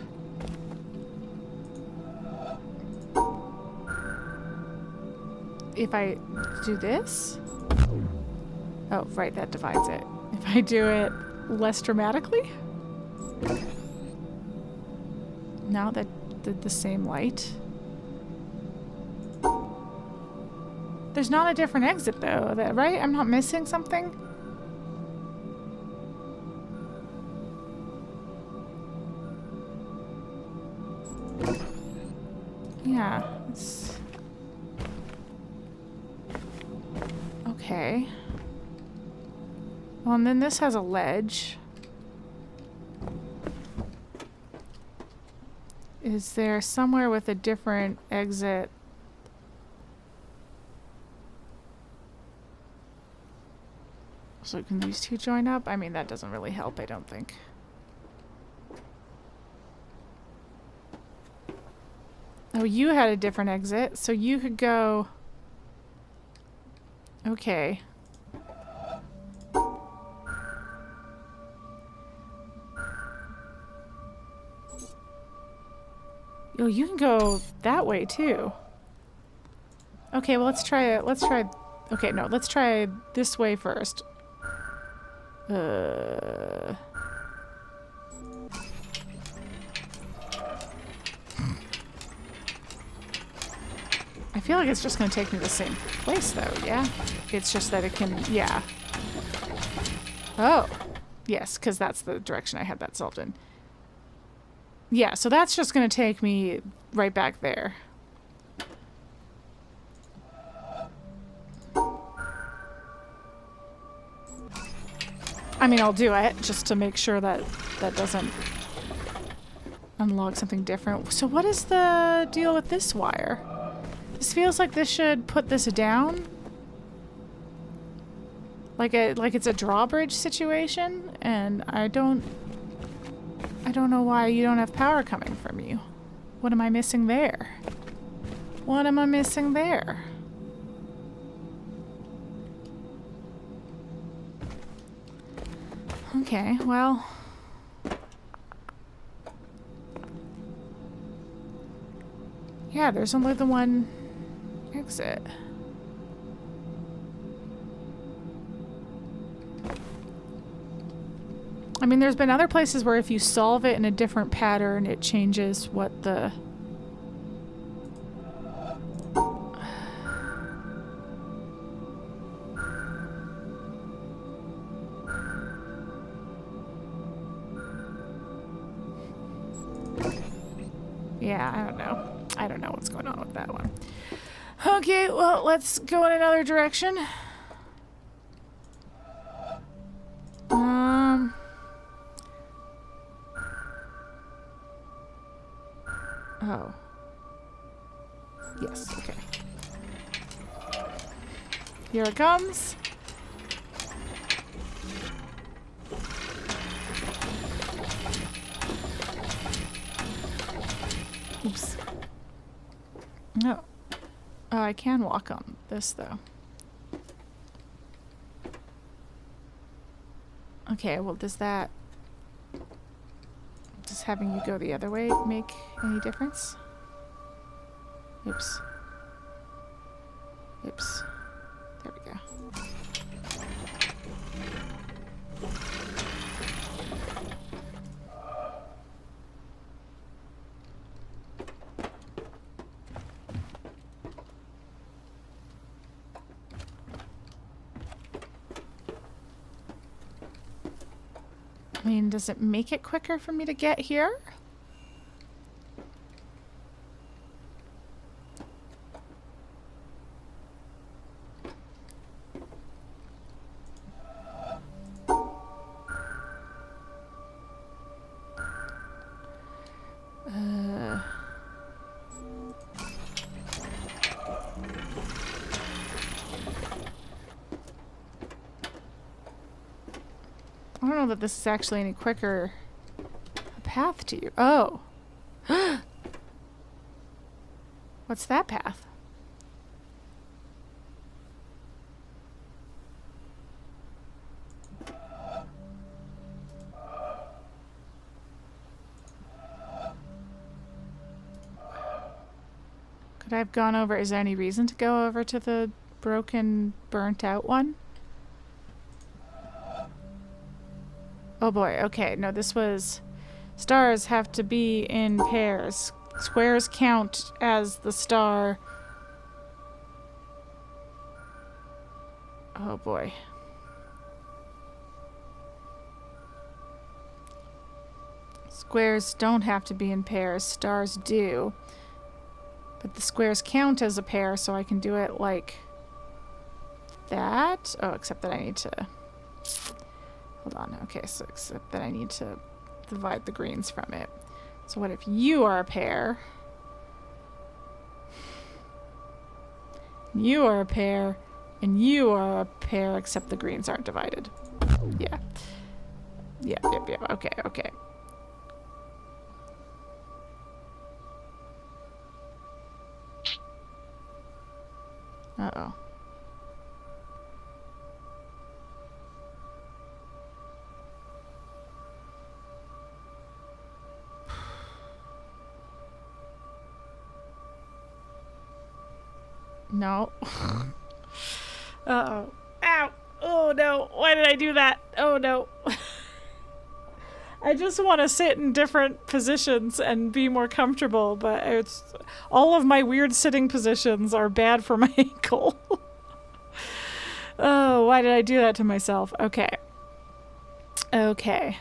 If I do this? Oh, right, that divides it. If I do it less dramatically? Now that did the same light. There's not a different exit though, right? I'm not missing something? Yeah, it's... Okay. Well, and then this has a ledge. Is there somewhere with a different exit? So can these two join up? I mean, that doesn't really help, I don't think. Oh, you had a different exit, so you could go... Okay. Oh, you can go that way too. Okay, well let's try it. Let's try... Okay, no, let's try this way first. I feel like it's just going to take me to the same place, though, yeah? It's just that it can... Yeah. Oh. Yes, because that's the direction I had that solved in. Yeah, so that's just going to take me right back there. I mean, I'll do it just to make sure that that doesn't unlock something different. So what is the deal with this wire? This feels like this should put this down. Like it's a drawbridge situation, and I don't know why you don't have power coming from you. What am I missing there? What am I missing there? Okay, well... Yeah, there's only the one exit. I mean, there's been other places where if you solve it in a different pattern, it changes what the... Yeah, I don't know. I don't know what's going on with that one. Okay, well, let's go in another direction. Oh. Yes, okay. Here it comes. Oops. No. Oh, I can walk on this, though. Okay, well, does that... Does having you go the other way make any difference? Oops. Oops. There we go. I mean, does it make it quicker for me to get here? I don't know that this is actually any quicker a path to you. Oh. What's that path? Could I have gone over? Is there any reason to go over to the broken, burnt out one? Oh boy, okay. No, this was... Stars have to be in pairs. Squares count as the star. Oh boy. Squares don't have to be in pairs. Stars do. But the squares count as a pair, so I can do it like that. Oh, except that I need to... Hold on. Okay, so except that I need to divide the greens from it. So what if you are a pair? You are a pair, and you are a pair, except the greens aren't divided. Yeah. Yeah, yep, yep. Okay, okay. Uh-oh. No. Uh-oh. Ow! Oh no! Why did I do that? Oh no. I just want to sit in different positions and be more comfortable, but it's all of my weird sitting positions are bad for my ankle. Oh, why did I do that to myself? Okay. Okay.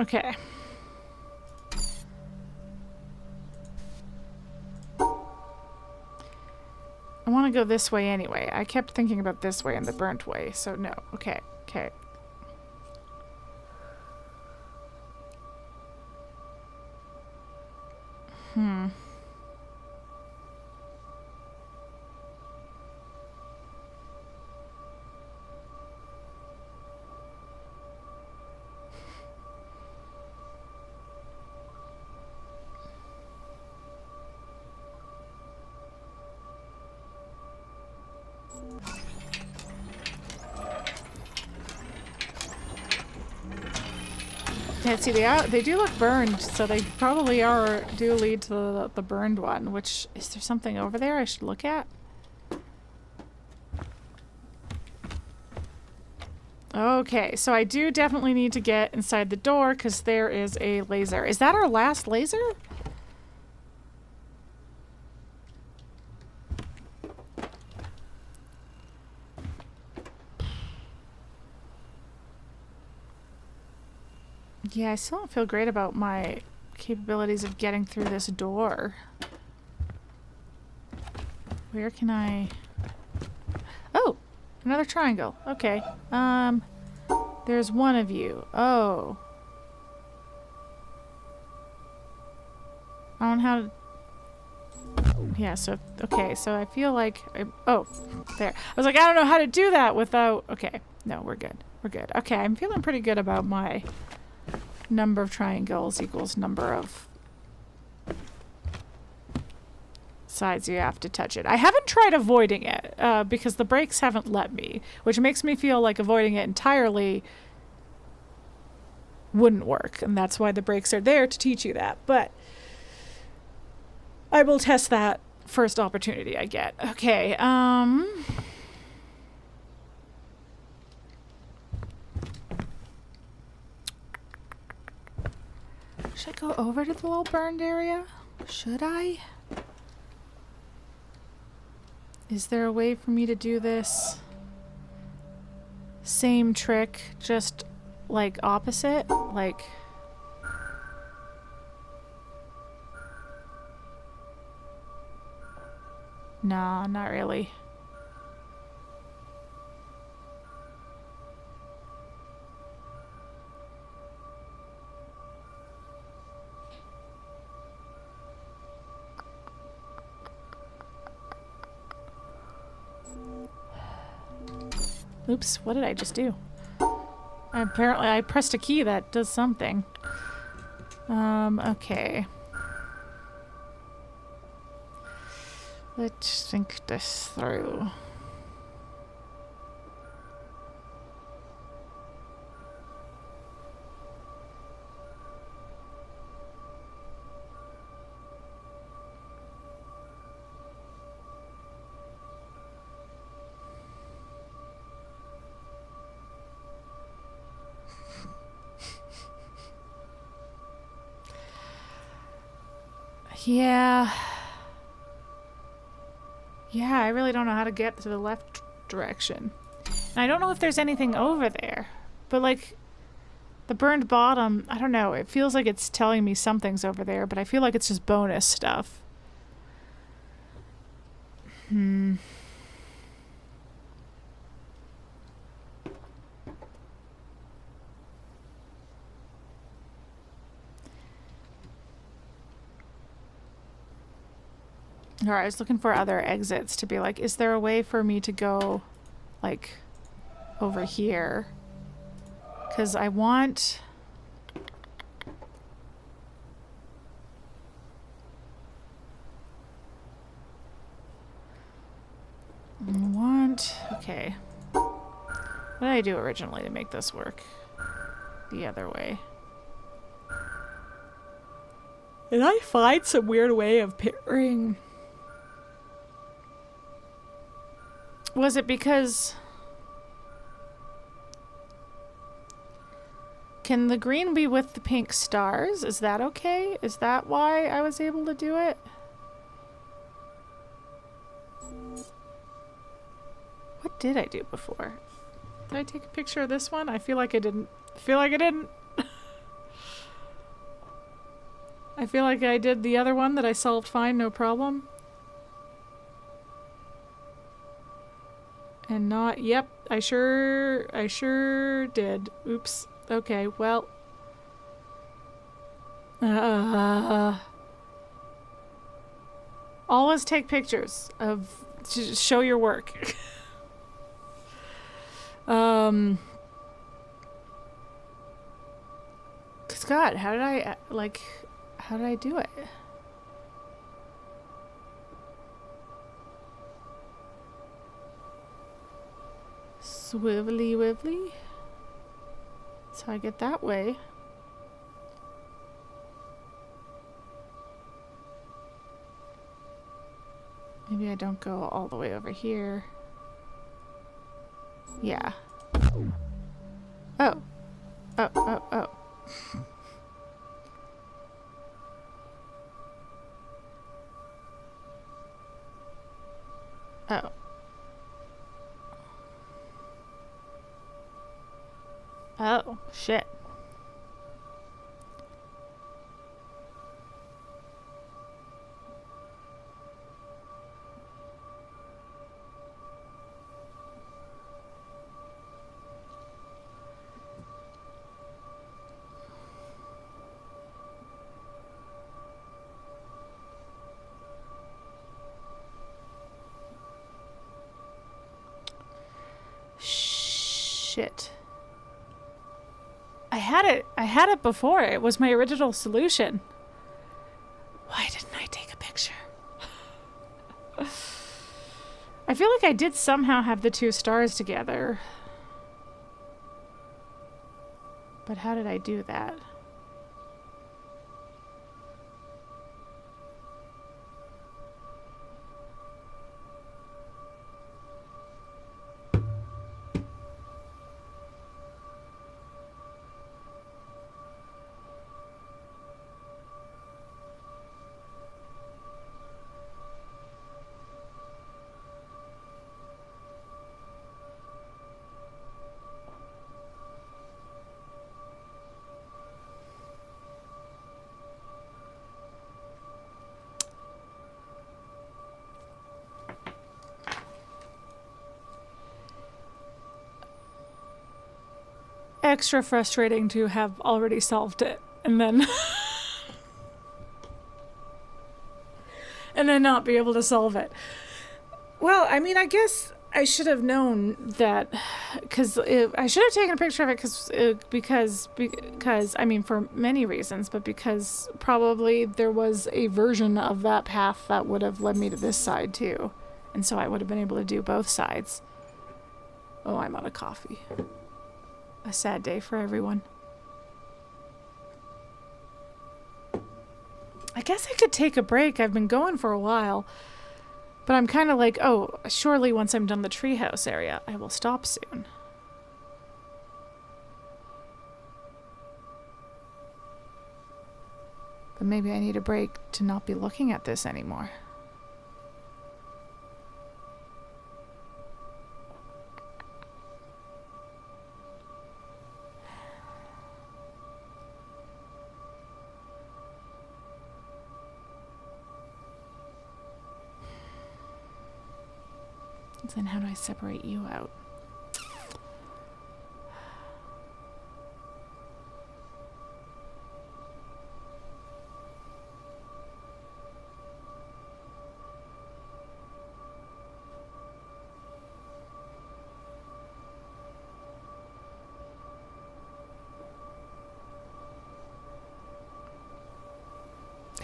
Okay. I want to go this way anyway. I kept thinking about this way and the burnt way, so no. Okay. Okay. Yeah, see, they do look burned, so they probably do lead to the burned one, which, is there something over there I should look at? Okay, so I do definitely need to get inside the door, because there is a laser. Is that our last laser? Yeah, I still don't feel great about my capabilities of getting through this door. Where can I... Oh! Another triangle. Okay. There's one of you. Oh. I don't know how to... Yeah, so... Okay, so I feel like... oh, there. I was like, I don't know how to do that without... Okay. No, we're good. We're good. Okay, I'm feeling pretty good about my... number of triangles equals number of sides you have to touch it. I haven't tried avoiding it because the brakes haven't let me, which makes me feel like avoiding it entirely wouldn't work, and that's why the brakes are there to teach you that. But I will test that first opportunity I get. Okay, should I go over to the little burned area? Should I? Is there a way for me to do this same trick, just like opposite? Like... Nah, not really. Oops, what did I just do? Apparently I pressed a key that does something. Okay. Let's think this through. Yeah. Yeah, I really don't know how to get to the left direction. And I don't know if there's anything over there. But like, the burned bottom, I don't know. It feels like it's telling me something's over there, but I feel like it's just bonus stuff. Or I was looking for other exits to be like, is there a way for me to go, like, over here? Because I want... Okay. What did I do originally to make this work? The other way. Did I find some weird way of pairing... Was it because... Can the green be with the pink stars? Is that okay? Is that why I was able to do it? What did I do before? Did I take a picture of this one? I feel like I didn't. I feel like I didn't. I feel like I did the other one that I solved fine, no problem. And not, yep, I sure did. Oops. Okay, well. Always take pictures of, show your work. Cause God, how did I do it? Swivelly wibbly. That's how I get that way. Maybe I don't go all the way over here. Yeah. Oh. Oh, oh, oh. Oh. Oh, shit. Shit. I had it before. It was my original solution. Why didn't I take a picture? I feel like I did somehow have the two stars together. But how did I do that? Extra frustrating to have already solved it and then and then not be able to solve it. Well, I mean, I guess I should have known that, because I should have taken a picture of it because I mean, for many reasons, but because probably there was a version of that path that would have led me to this side too, and so I would have been able to do both sides. Oh, I'm out of coffee. A sad day for everyone. I guess I could take a break. I've been going for a while. But I'm kind of like, oh, surely once I'm done the treehouse area, I will stop soon. But maybe I need a break to not be looking at this anymore. Then how do I separate you out?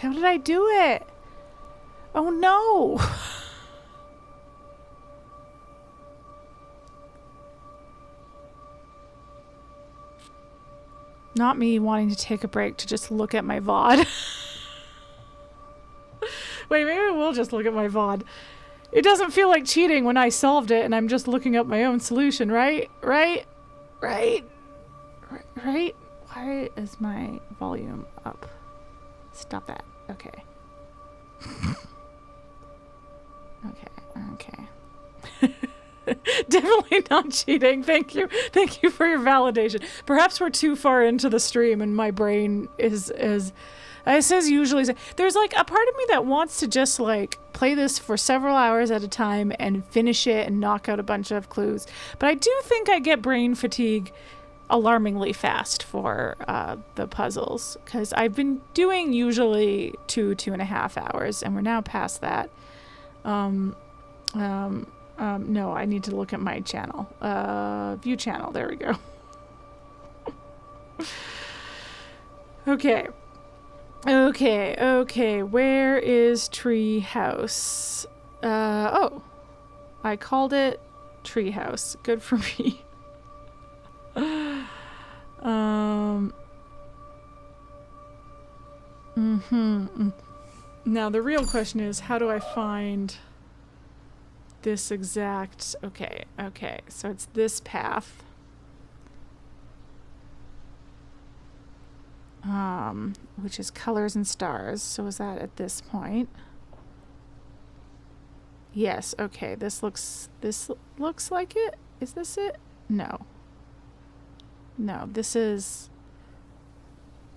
How did I do it? Oh no! Not me wanting to take a break to just look at my VOD. Wait, maybe I will just look at my VOD. It doesn't feel like cheating when I solved it and I'm just looking up my own solution, right? Right? Right? Right? Why is my volume up? Stop that. Okay. Okay. Definitely not cheating. Thank you. Thank you for your validation. Perhaps we're too far into the stream and my brain is it says usually. There's like a part of me that wants to just like play this for several hours at a time and finish it and knock out a bunch of clues. But I do think I get brain fatigue alarmingly fast for the puzzles, because I've been doing usually 2.5 hours and we're now past that. No, I need to look at my channel. View channel, there we go. Okay. Okay, where is Treehouse? Oh. I called it Treehouse. Good for me. Now the real question is, how do I find this exact... Okay, so it's this path. Which is colors and stars. So is that at this point? Yes, okay, this looks like it. Is this it? No. No, this is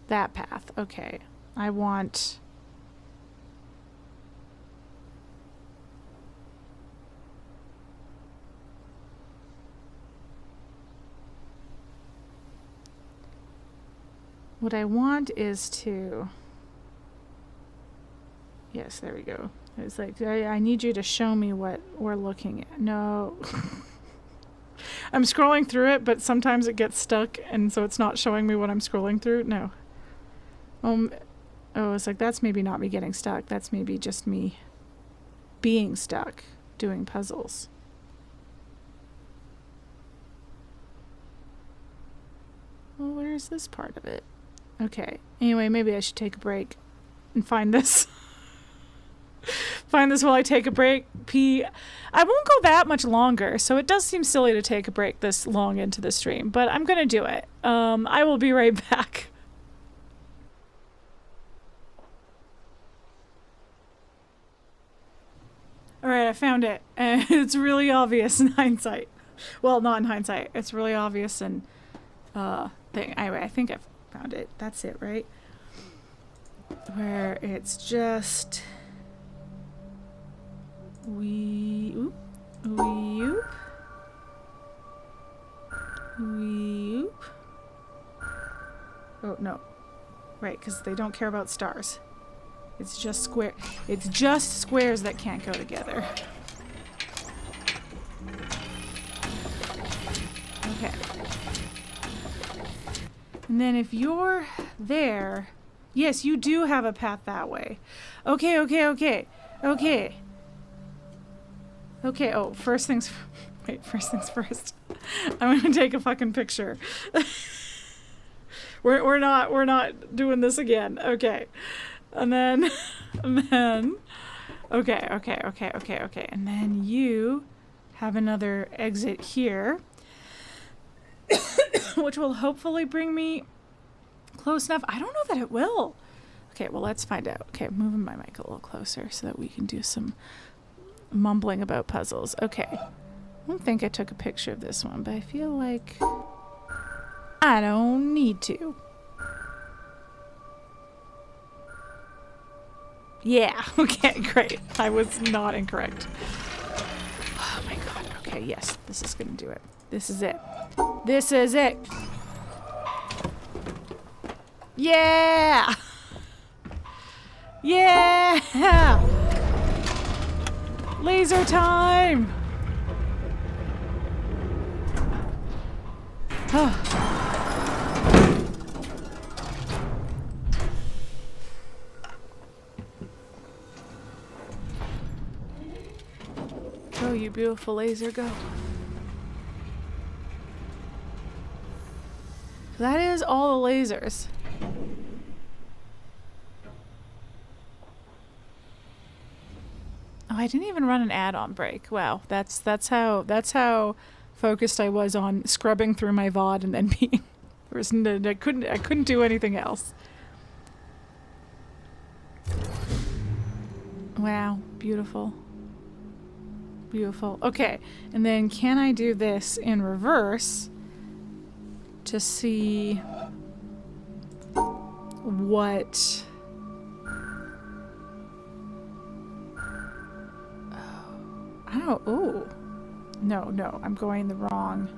that path. Okay. I want... What I want is to... Yes, there we go. It's like, I need you to show me what we're looking at. No. I'm scrolling through it, but sometimes it gets stuck, and so it's not showing me what I'm scrolling through. No. Oh, it's like, that's maybe not me getting stuck. That's maybe just me being stuck doing puzzles. Well, where's this part of it? Okay. Anyway, maybe I should take a break and find this. Find this while I take a break. I won't go that much longer, so it does seem silly to take a break this long into the stream, but I'm gonna do it. I will be right back. Alright, I found it. And it's really obvious in hindsight. Well, not in hindsight. It's really obvious in thing. Anyway, I think I've found it. That's it, right? Where it's just... Weep. Oh, no. Right, because they don't care about stars. It's just square. It's just squares that can't go together. Okay. And then if you're there... Yes, you do have a path that way. Okay. Okay, oh, first things first. I'm gonna take a fucking picture. we're not doing this again. Okay. And then okay. And then you have another exit here, which will hopefully bring me close enough. I don't know that it will. Okay, well, let's find out. Okay, moving my mic a little closer so that we can do some mumbling about puzzles. Okay. I don't think I took a picture of this one, but I feel like I don't need to. Yeah, okay, great. I was not incorrect. Oh my god. Okay, yes, this is gonna do it. This is it. This is it. Yeah! Yeah! Laser time! Go, you beautiful laser, go. That is all the lasers. Oh, I didn't even run an add-on break. Wow, that's how focused I was on scrubbing through my VOD and then being I couldn't do anything else. Wow, beautiful. Beautiful. Okay, and then can I do this in reverse to see what... I don't... Oh. No, I'm going the wrong...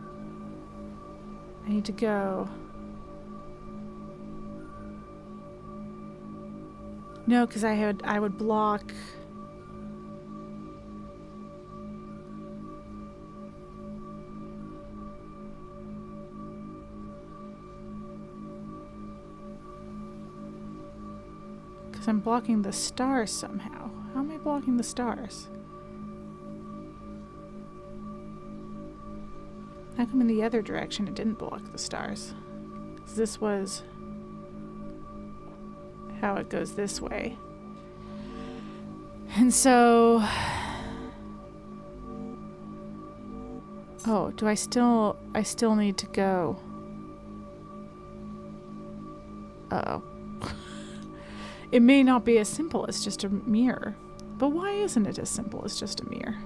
I need to go... No, because I would block... Because I'm blocking the stars somehow. How am I blocking the stars? How come in the other direction it didn't block the stars? 'Cause this was how it goes this way. And so... Oh, do I still need to go... Uh-oh. It may not be as simple as just a mirror. But why isn't it as simple as just a mirror?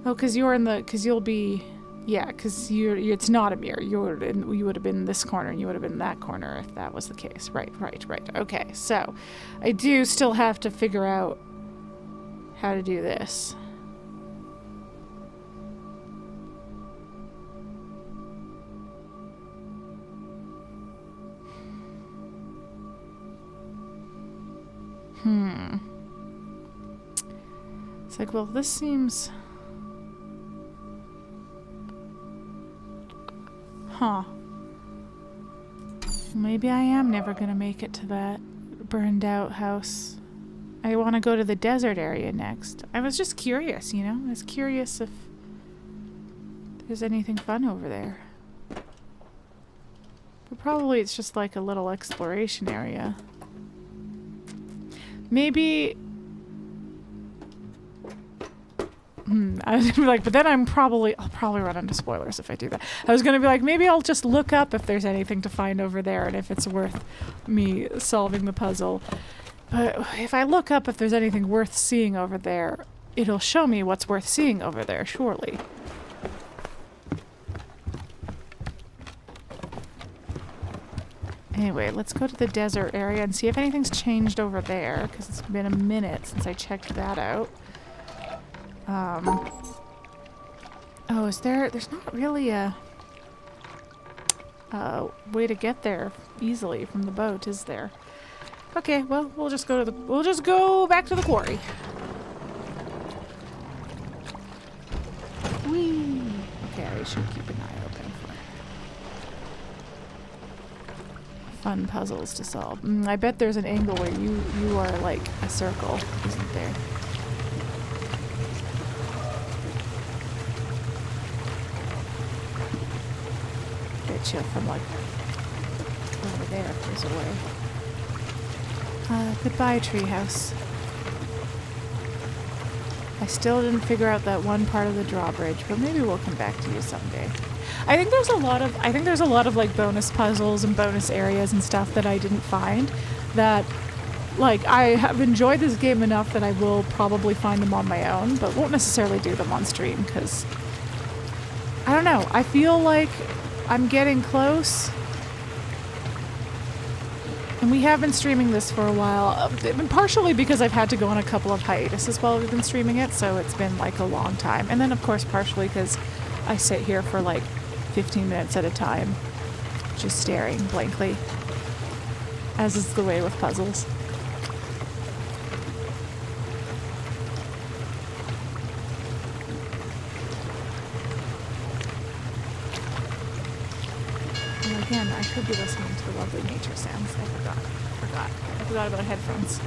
Oh, because you're in the... Because you'll be... Yeah, because it's not a mirror. You would have been in this corner and you would have been in that corner if that was the case. Right. Okay, so I do still have to figure out how to do this. It's like, well, this seems... Huh. Maybe I am never gonna make it to that burned out house. I want to go to the desert area next. I was just curious, you know? I was curious if there's anything fun over there. But probably it's just like a little exploration area. Maybe... I was gonna be like, but then I'll probably run into spoilers if I do that. I was gonna be like, maybe I'll just look up if there's anything to find over there and if it's worth me solving the puzzle. But if I look up if there's anything worth seeing over there, it'll show me what's worth seeing over there, surely. Anyway, let's go to the desert area and see if anything's changed over there, because it's been a minute since I checked that out. Oh, there's not really a way to get there easily from the boat, is there? Okay, well, we'll just go back to the quarry. Whee! Okay, I should keep an eye open for fun puzzles to solve. I bet there's an angle where you are like a circle, isn't there? You from like over there if there's a way. Goodbye, Treehouse. I still didn't figure out that one part of the drawbridge, but maybe we'll come back to you someday. I think there's a lot of like bonus puzzles and bonus areas and stuff that I didn't find that like I have enjoyed this game enough that I will probably find them on my own, but won't necessarily do them on stream because I don't know. I feel like I'm getting close And we have been streaming this for a while, partially because I've had to go on a couple of hiatuses while we've been streaming it, so it's been like a long time. And then of course partially because I sit here for like 15 minutes at a time, just staring blankly, as is the way with puzzles. And again, I could be listening to the lovely nature sounds. I forgot about headphones.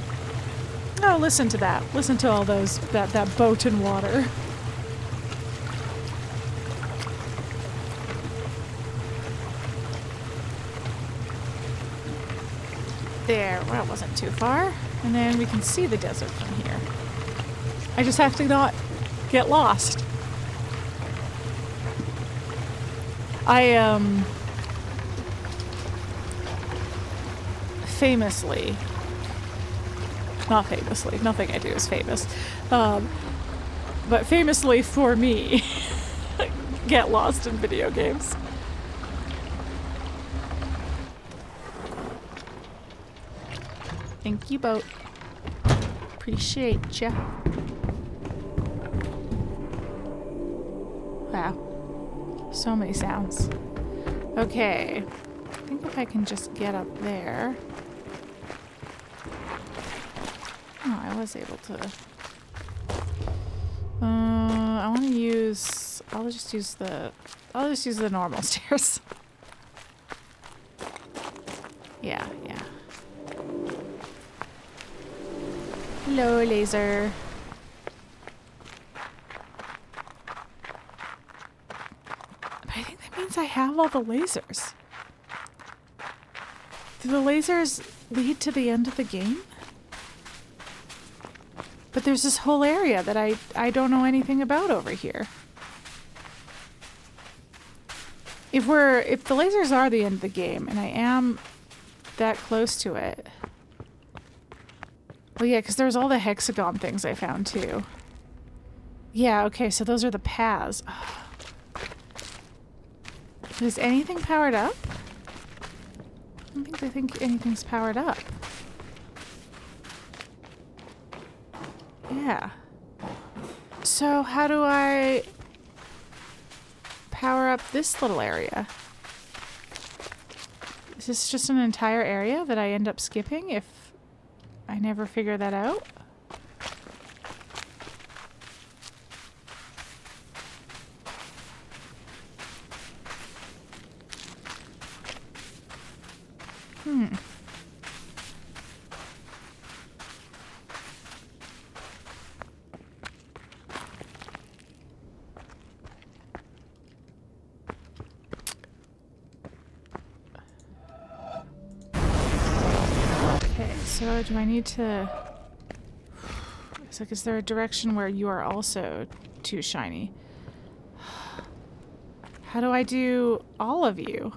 Oh, listen to that. Listen to all those, that boat in water. There, well, it wasn't too far. And then we can see the desert from here. I just have to not get lost. Famously, not famously, nothing I do is famous, but famously for me, get lost in video games. Thank you, boat. Appreciate ya. Wow. So many sounds. Okay. I think if I can just get up there. Oh, I was able to. I want to use. I'll just use the normal stairs. Yeah. Hello, laser. But I think that means I have all the lasers. Do the lasers lead to the end of the game? But there's this whole area that I don't know anything about over here. If the lasers are the end of the game, and I am that close to it. Well, yeah, because there's all the hexagon things I found, too. Yeah, okay, so those are the paths. Is anything powered up? I don't think anything's powered up. Yeah. So how do I power up this little area? Is this just an entire area that I end up skipping if I never figure that out? So do I need to... It's like, is there a direction where you are also too shiny? How do I do all of you?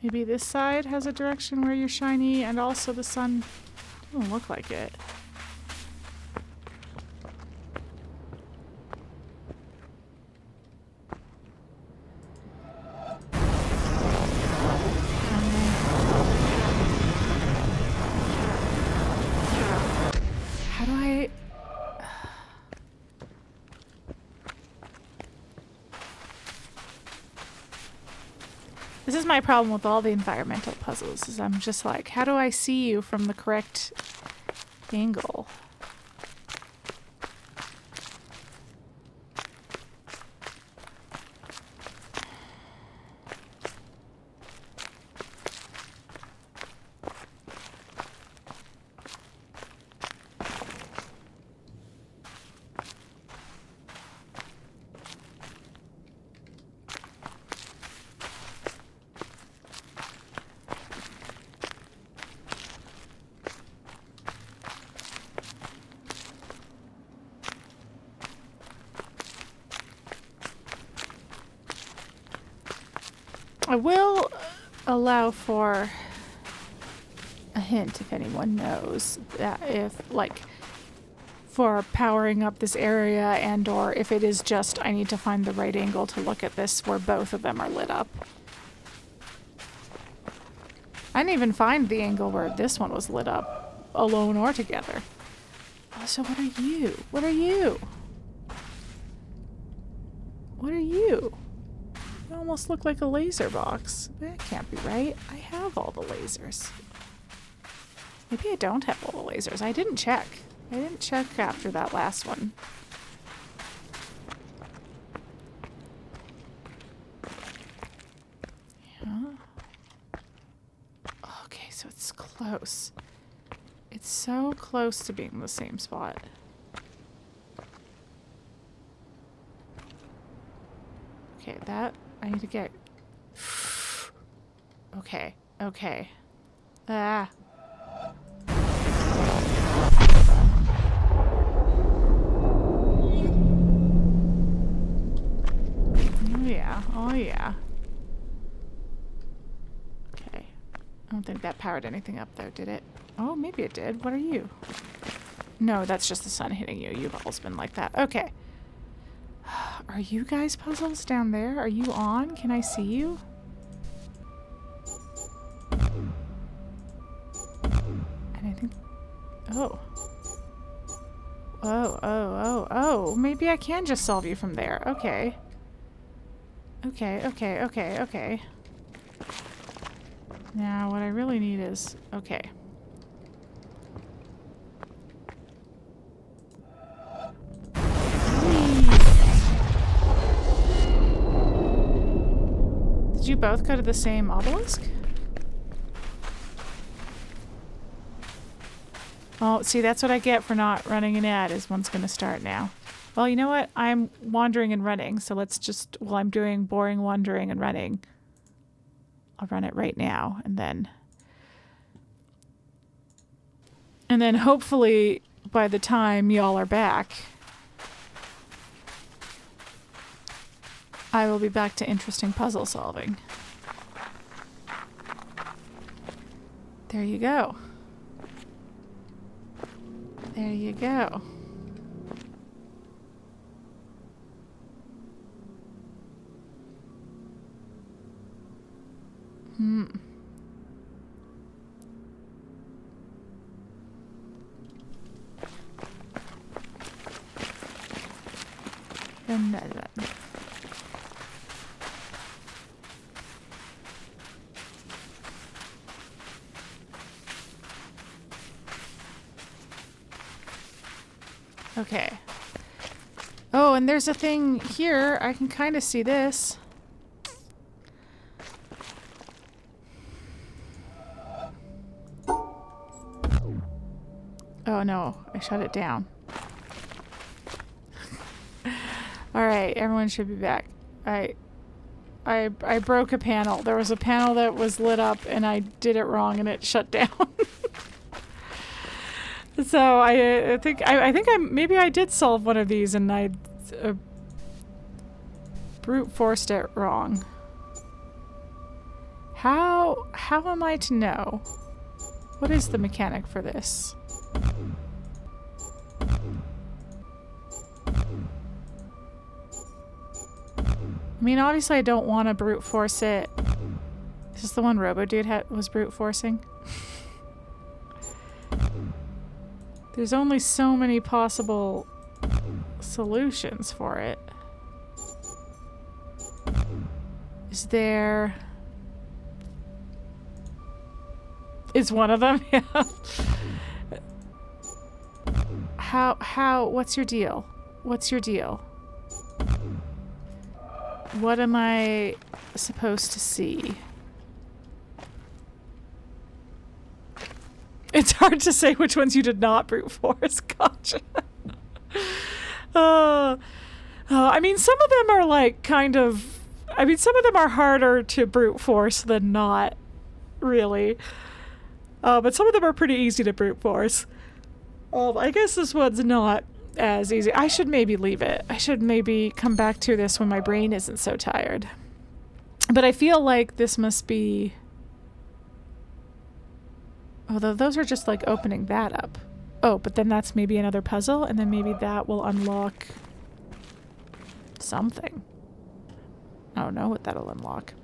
Maybe this side has a direction where you're shiny and also the sun doesn't look like it. How do I... This is my problem with all the environmental puzzles, is I'm just like, how do I see you from the correct angle? I will allow for a hint if anyone knows that if, like, for powering up this area and or if it is just I need to find the right angle to look at this where both of them are lit up. I didn't even find the angle where this one was lit up, alone or together. Oh, so what are you? What are you? What are you? You almost look like a laser box. That can't be right. I have all the lasers. Maybe I don't have all the lasers. I didn't check. I didn't check after that last one. Yeah. Okay, so it's close. It's so close to being the same spot. Okay, that I need to get... Okay, okay. Ah. Oh yeah, oh yeah. Okay. I don't think that powered anything up though, did it? Oh, maybe it did. What are you? No, that's just the sun hitting you. You've always been like that. Okay. Are you guys puzzles down there? Are you on? Can I see you? And I think... Oh. Oh. Maybe I can just solve you from there. Okay. Okay. Now, what I really need is... Okay. Did you both go to the same obelisk? Oh, see, that's what I get for not running an ad, is one's gonna start now. Well, you know what? I'm wandering and running, so let's just, while I'm doing boring wandering and running, I'll run it right now, and then hopefully by the time y'all are back, I will be back to interesting puzzle solving. There you go. There you go. Another one. Okay. Oh, and there's a thing here. I can kind of see this. Oh no, I shut it down. Alright, everyone should be back. I broke a panel. There was a panel that was lit up and I did it wrong and it shut down. So I think maybe I did solve one of these and I brute forced it wrong. How am I to know? What is the mechanic for this? I mean, obviously I don't want to brute force it. Is this the one Robo Dude was brute forcing? There's only so many possible solutions for it. Is there... Is one of them? Yeah. What's your deal? What's your deal? What am I supposed to see? It's hard to say which ones you did not brute force. Gotcha. I mean, some of them are like kind of... I mean, some of them are harder to brute force than not, really. But some of them are pretty easy to brute force. I guess this one's not as easy. I should maybe leave it. I should maybe come back to this when my brain isn't so tired. But I feel like this must be... Although those are just like opening that up. Oh, but then that's maybe another puzzle, and then maybe that will unlock something. I don't know what that'll unlock.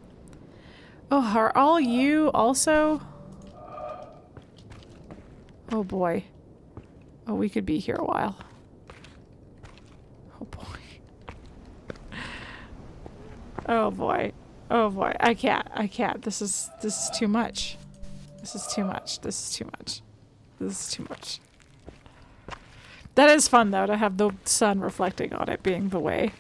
Oh, are all you also? Oh boy. Oh, we could be here a while. Oh boy. Oh boy. Oh boy. I can't. This is too much. This is too much. This is too much. This is too much. That is fun though, to have the sun reflecting on it being the way.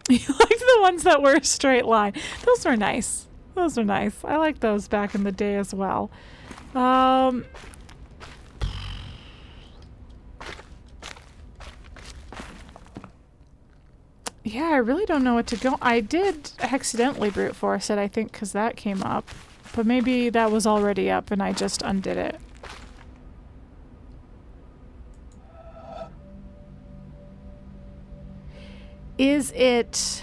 You like the ones that were a straight line. Those were nice. Those were nice. I liked those back in the day as well. Yeah, I really don't know what to go. I did accidentally brute force it, I think, because that came up. But maybe that was already up and I just undid it. Is it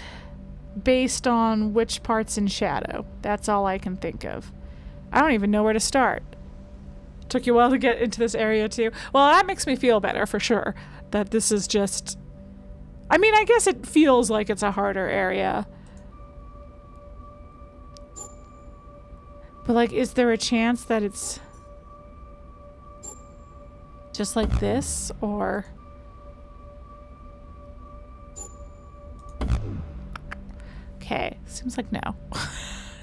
based on which part's in shadow? That's all I can think of. I don't even know where to start. Took you a while to get into this area too. Well, that makes me feel better for sure. That this is just... I mean, I guess it feels like it's a harder area. But like, is there a chance that it's just like this, or... Okay, seems like no.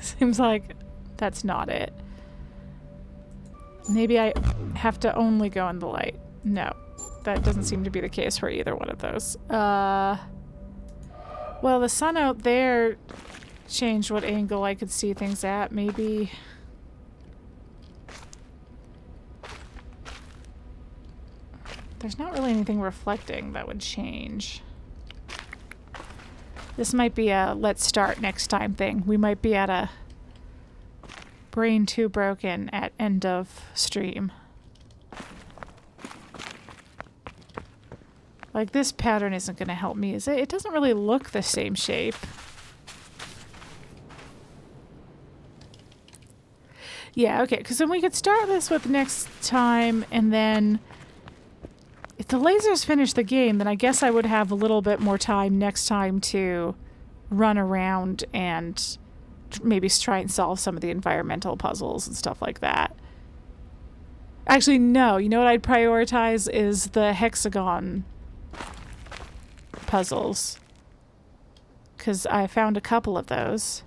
Seems like that's not it. Maybe I have to only go in the light. No, that doesn't seem to be the case for either one of those. Well, the sun out there changed what angle I could see things at. Maybe... There's not really anything reflecting that would change. This might be a let's start next time thing. We might be at a brain too broken at end of stream. Like, this pattern isn't going to help me, is it? It doesn't really look the same shape. Yeah, okay, because then we could start this with next time, and then if the lasers finish the game, then I guess I would have a little bit more time next time to run around and maybe try and solve some of the environmental puzzles and stuff like that. Actually, no. You know what I'd prioritize is the hexagon puzzles. Because I found a couple of those.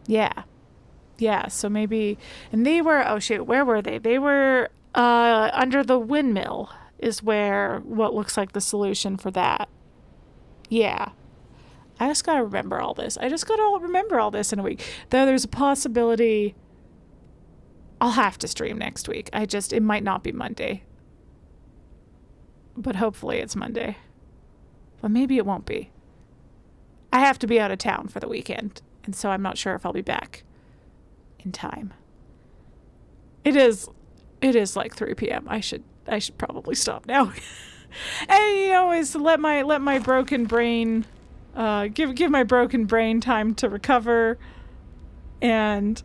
Yeah. Yeah, so maybe... And they were... Oh, shoot. Where were they? They were... under the windmill is where what looks like the solution for that. Yeah. I just gotta remember all this. I just gotta remember all this in a week. Though there's a possibility I'll have to stream next week. It might not be Monday. But hopefully it's Monday. But maybe it won't be. I have to be out of town for the weekend, and so I'm not sure if I'll be back in time. It is like 3 p.m. I should probably stop now. And you know, is let my broken brain give my broken brain time to recover, and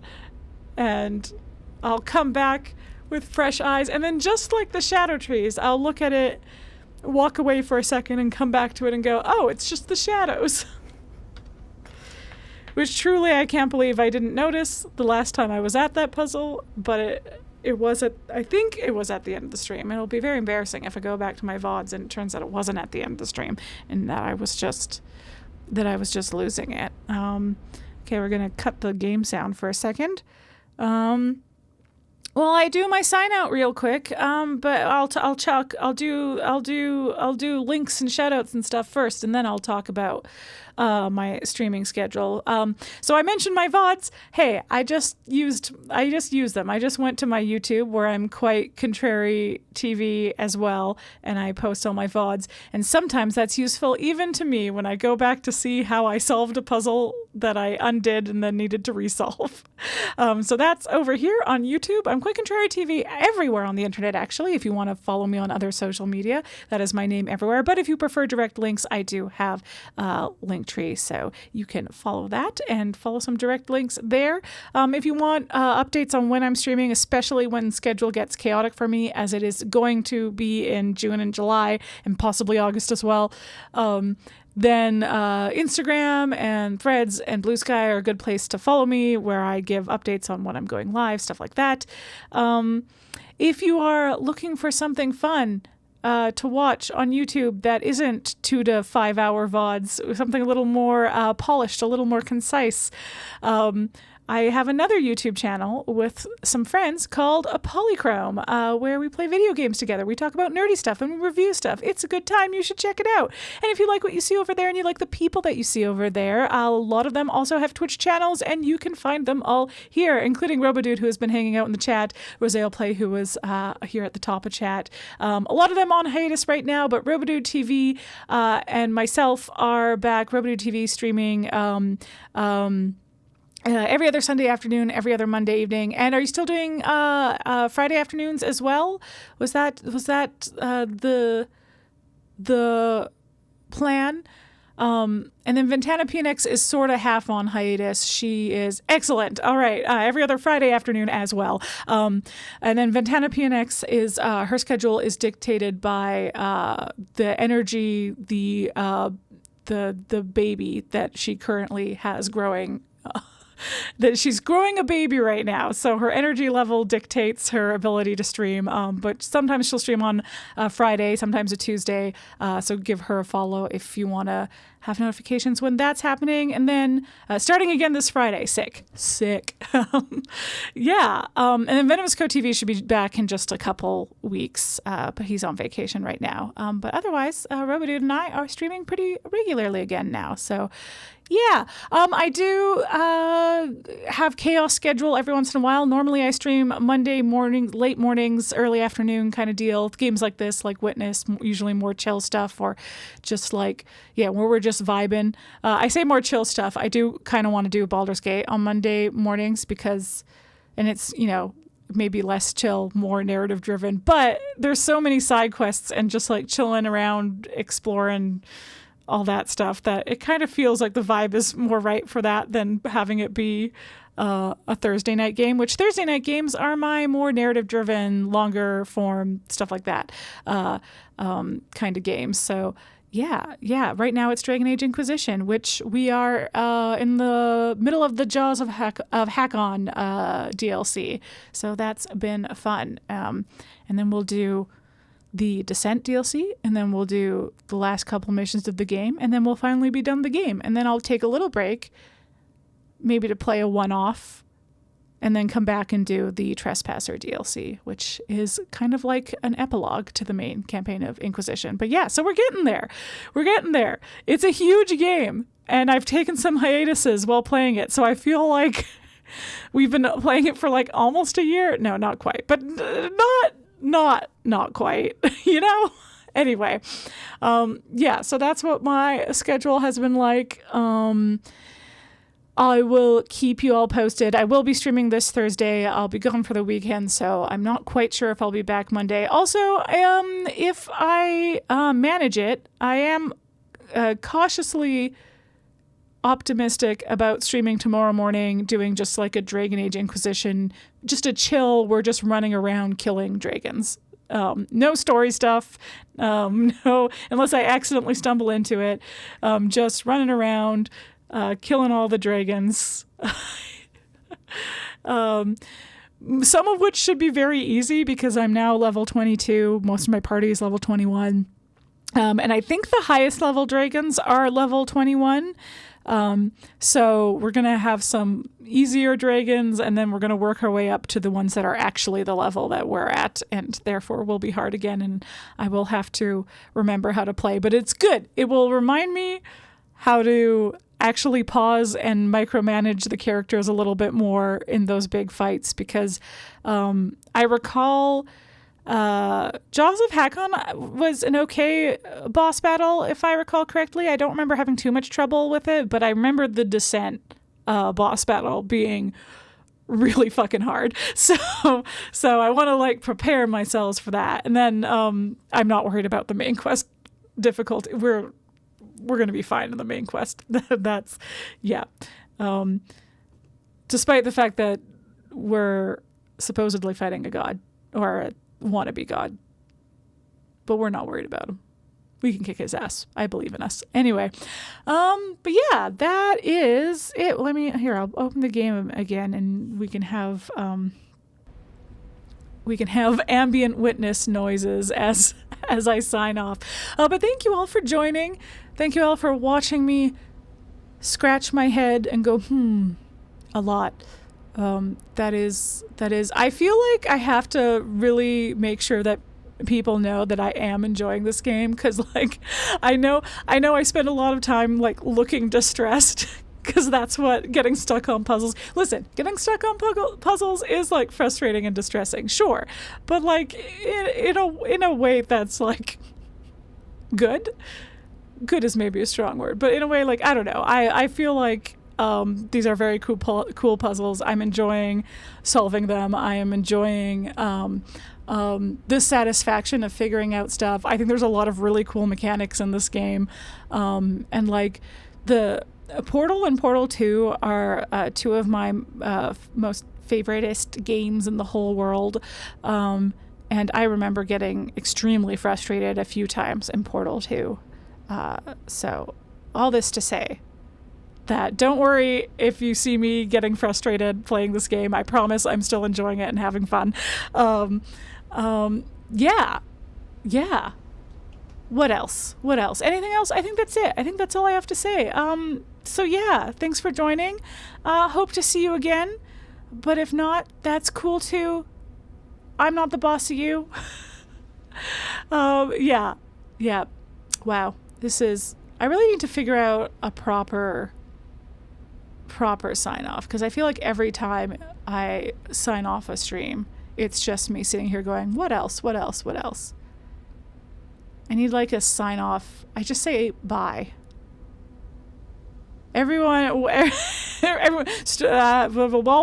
I'll come back with fresh eyes, and then just like the shadow trees, I'll look at it, walk away for a second, and come back to it and go, oh, it's just the shadows. Which truly I can't believe I didn't notice the last time I was at that puzzle, but I think it was at the end of the stream. It'll be very embarrassing if I go back to my VODs and it turns out it wasn't at the end of the stream and that I was just losing it. Okay, we're gonna cut the game sound for a second. Well, I do my sign out real quick, but I'll do links and shout outs and stuff first, and then I'll talk about my streaming schedule. So I mentioned my VODs. Hey, I just used them. I just went to my YouTube where I'm QuiteContraryTV as well, and I post all my VODs. And sometimes that's useful even to me when I go back to see how I solved a puzzle that I undid and then needed to resolve. So that's over here on YouTube. I'm QuiteContraryTV everywhere on the internet, actually, if you want to follow me on other social media. That is my name everywhere. But if you prefer direct links, I do have a Linktree, so you can follow that and follow some direct links there. If you want updates on when I'm streaming, especially when schedule gets chaotic for me, as it is going to be in June and July and possibly August as well, then Instagram and Threads and Blue Sky are a good place to follow me, where I give updates on when I'm going live, stuff like that. If you are looking for something fun to watch on YouTube that isn't 2 to 5 hour VODs, something a little more polished, a little more concise, I have another YouTube channel with some friends called a Polychrome, where we play video games together. We talk about nerdy stuff and we review stuff. It's a good time. You should check it out. And if you like what you see over there and you like the people that you see over there, a lot of them also have Twitch channels, and you can find them all here, including Robodude, who has been hanging out in the chat, Rosale Play, who was here at the top of chat. A lot of them on hiatus right now, but Robodude TV and myself are back. Robodude TV streaming every other Sunday afternoon, every other Monday evening. And are you still doing Friday afternoons as well? Was that the plan? And then Ventana PNX is sort of half on hiatus. She is excellent. All right. Every other Friday afternoon as well. And then Ventana PNX is, her schedule is dictated by the energy, the baby that she currently has growing. That she's growing a baby right now, so her energy level dictates her ability to stream. But sometimes she'll stream on Friday, sometimes a Tuesday. So give her a follow if you want to have notifications when that's happening. And then starting again this Friday, sick. Yeah. And then Venomous Co TV should be back in just a couple weeks, but he's on vacation right now. But otherwise, Robodude and I are streaming pretty regularly again now. So yeah, I do have chaos schedule every once in a while. Normally I stream Monday morning, late mornings, early afternoon kind of deal. Games like this, like Witness, usually more chill stuff, or just like, where we're just vibing. I say more chill stuff. I do kind of want to do Baldur's Gate on Monday mornings and it's, maybe less chill, more narrative driven, but there's so many side quests and just like chilling around, exploring all that stuff, that it kind of feels like the vibe is more right for that than having it be a Thursday night game, which Thursday night games are my more narrative driven, longer form, stuff like that kind of games. So yeah. Right now it's Dragon Age Inquisition, which we are in the middle of the Jaws of Hack-On DLC. So that's been fun. And then we'll do the Descent DLC, and then we'll do the last couple missions of the game, and then we'll finally be done the game. And then I'll take a little break, maybe to play a one-off, and then come back and do the Trespasser DLC, which is kind of like an epilogue to the main campaign of Inquisition. But yeah, so we're getting there. It's a huge game, and I've taken some hiatuses while playing it, so I feel like we've been playing it for like almost a year. No, not quite, but not quite, Anyway, so that's what my schedule has been like. I will keep you all posted. I will be streaming this Thursday. I'll be gone for the weekend, so I'm not quite sure if I'll be back Monday. Also, if I manage it, I am cautiously optimistic about streaming tomorrow morning, doing just like a Dragon Age Inquisition, just a chill. We're just running around killing dragons. No story stuff. No, unless I accidentally stumble into it. Just running around, killing all the dragons. Some of which should be very easy because I'm now level 22. Most of my party is level 21. And I think the highest level dragons are level 21. So we're going to have some easier dragons, and then we're going to work our way up to the ones that are actually the level that we're at, and therefore will be hard again, and I will have to remember how to play. But it's good. It will remind me how to actually pause and micromanage the characters a little bit more in those big fights, because I recall Jaws of Hack-On was an okay boss battle, if I recall correctly. I don't remember having too much trouble with it, but I remember the Descent boss battle being really fucking hard. So I want to like prepare myself for that. And then I'm not worried about the main quest difficulty. We're going to be fine in the main quest. That's, yeah. Despite the fact that we're supposedly fighting a god or a wannabe god, but we're not worried about him. We can kick his ass. I believe in us. Anyway, but yeah, that is it. I'll open the game again and we can have ambient witness noises as I sign off. But thank you all for joining. Thank you all for watching me scratch my head and go, a lot. That is, I feel like I have to really make sure that people know that I am enjoying this game, because like I know I spend a lot of time like looking distressed, because that's what getting stuck on puzzles. Listen, getting stuck on puzzles is like frustrating and distressing, sure, but like in a way that's like good. Good is maybe a strong word, but in a way, like, I don't know. I feel like these are very cool puzzles. I'm enjoying solving them. I am enjoying the satisfaction of figuring out stuff. I think there's a lot of really cool mechanics in this game. And like the Portal and Portal 2 are two of my most favoriteest games in the whole world. And I remember getting extremely frustrated a few times in Portal 2. So all this to say that don't worry if you see me getting frustrated playing this game. I promise I'm still enjoying it and having fun. Yeah. What else? Anything else? I think that's it. I think that's all I have to say. So yeah, thanks for joining. Hope to see you again. But if not, that's cool too. I'm not the boss of you. Yeah. Wow. I really need to figure out a proper sign off, because I feel like every time I sign off a stream, it's just me sitting here going, what else? I need like a sign off. I just say bye. Everyone, we'll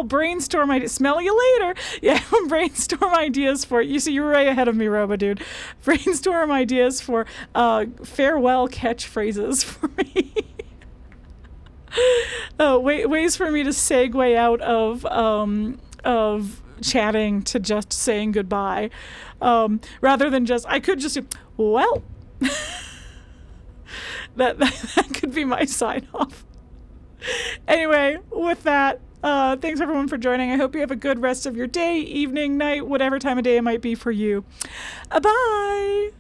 brainstorm ideas. Smell you later. Yeah, brainstorm ideas for, you see, you're right ahead of me, Robo Dude. Brainstorm ideas for farewell catchphrases for me. Ways for me to segue out of chatting to just saying goodbye, rather than just, I could just do, well, that could be my sign off. Anyway, with that, thanks everyone for joining. I hope you have a good rest of your day, evening, night, whatever time of day it might be for you. Bye!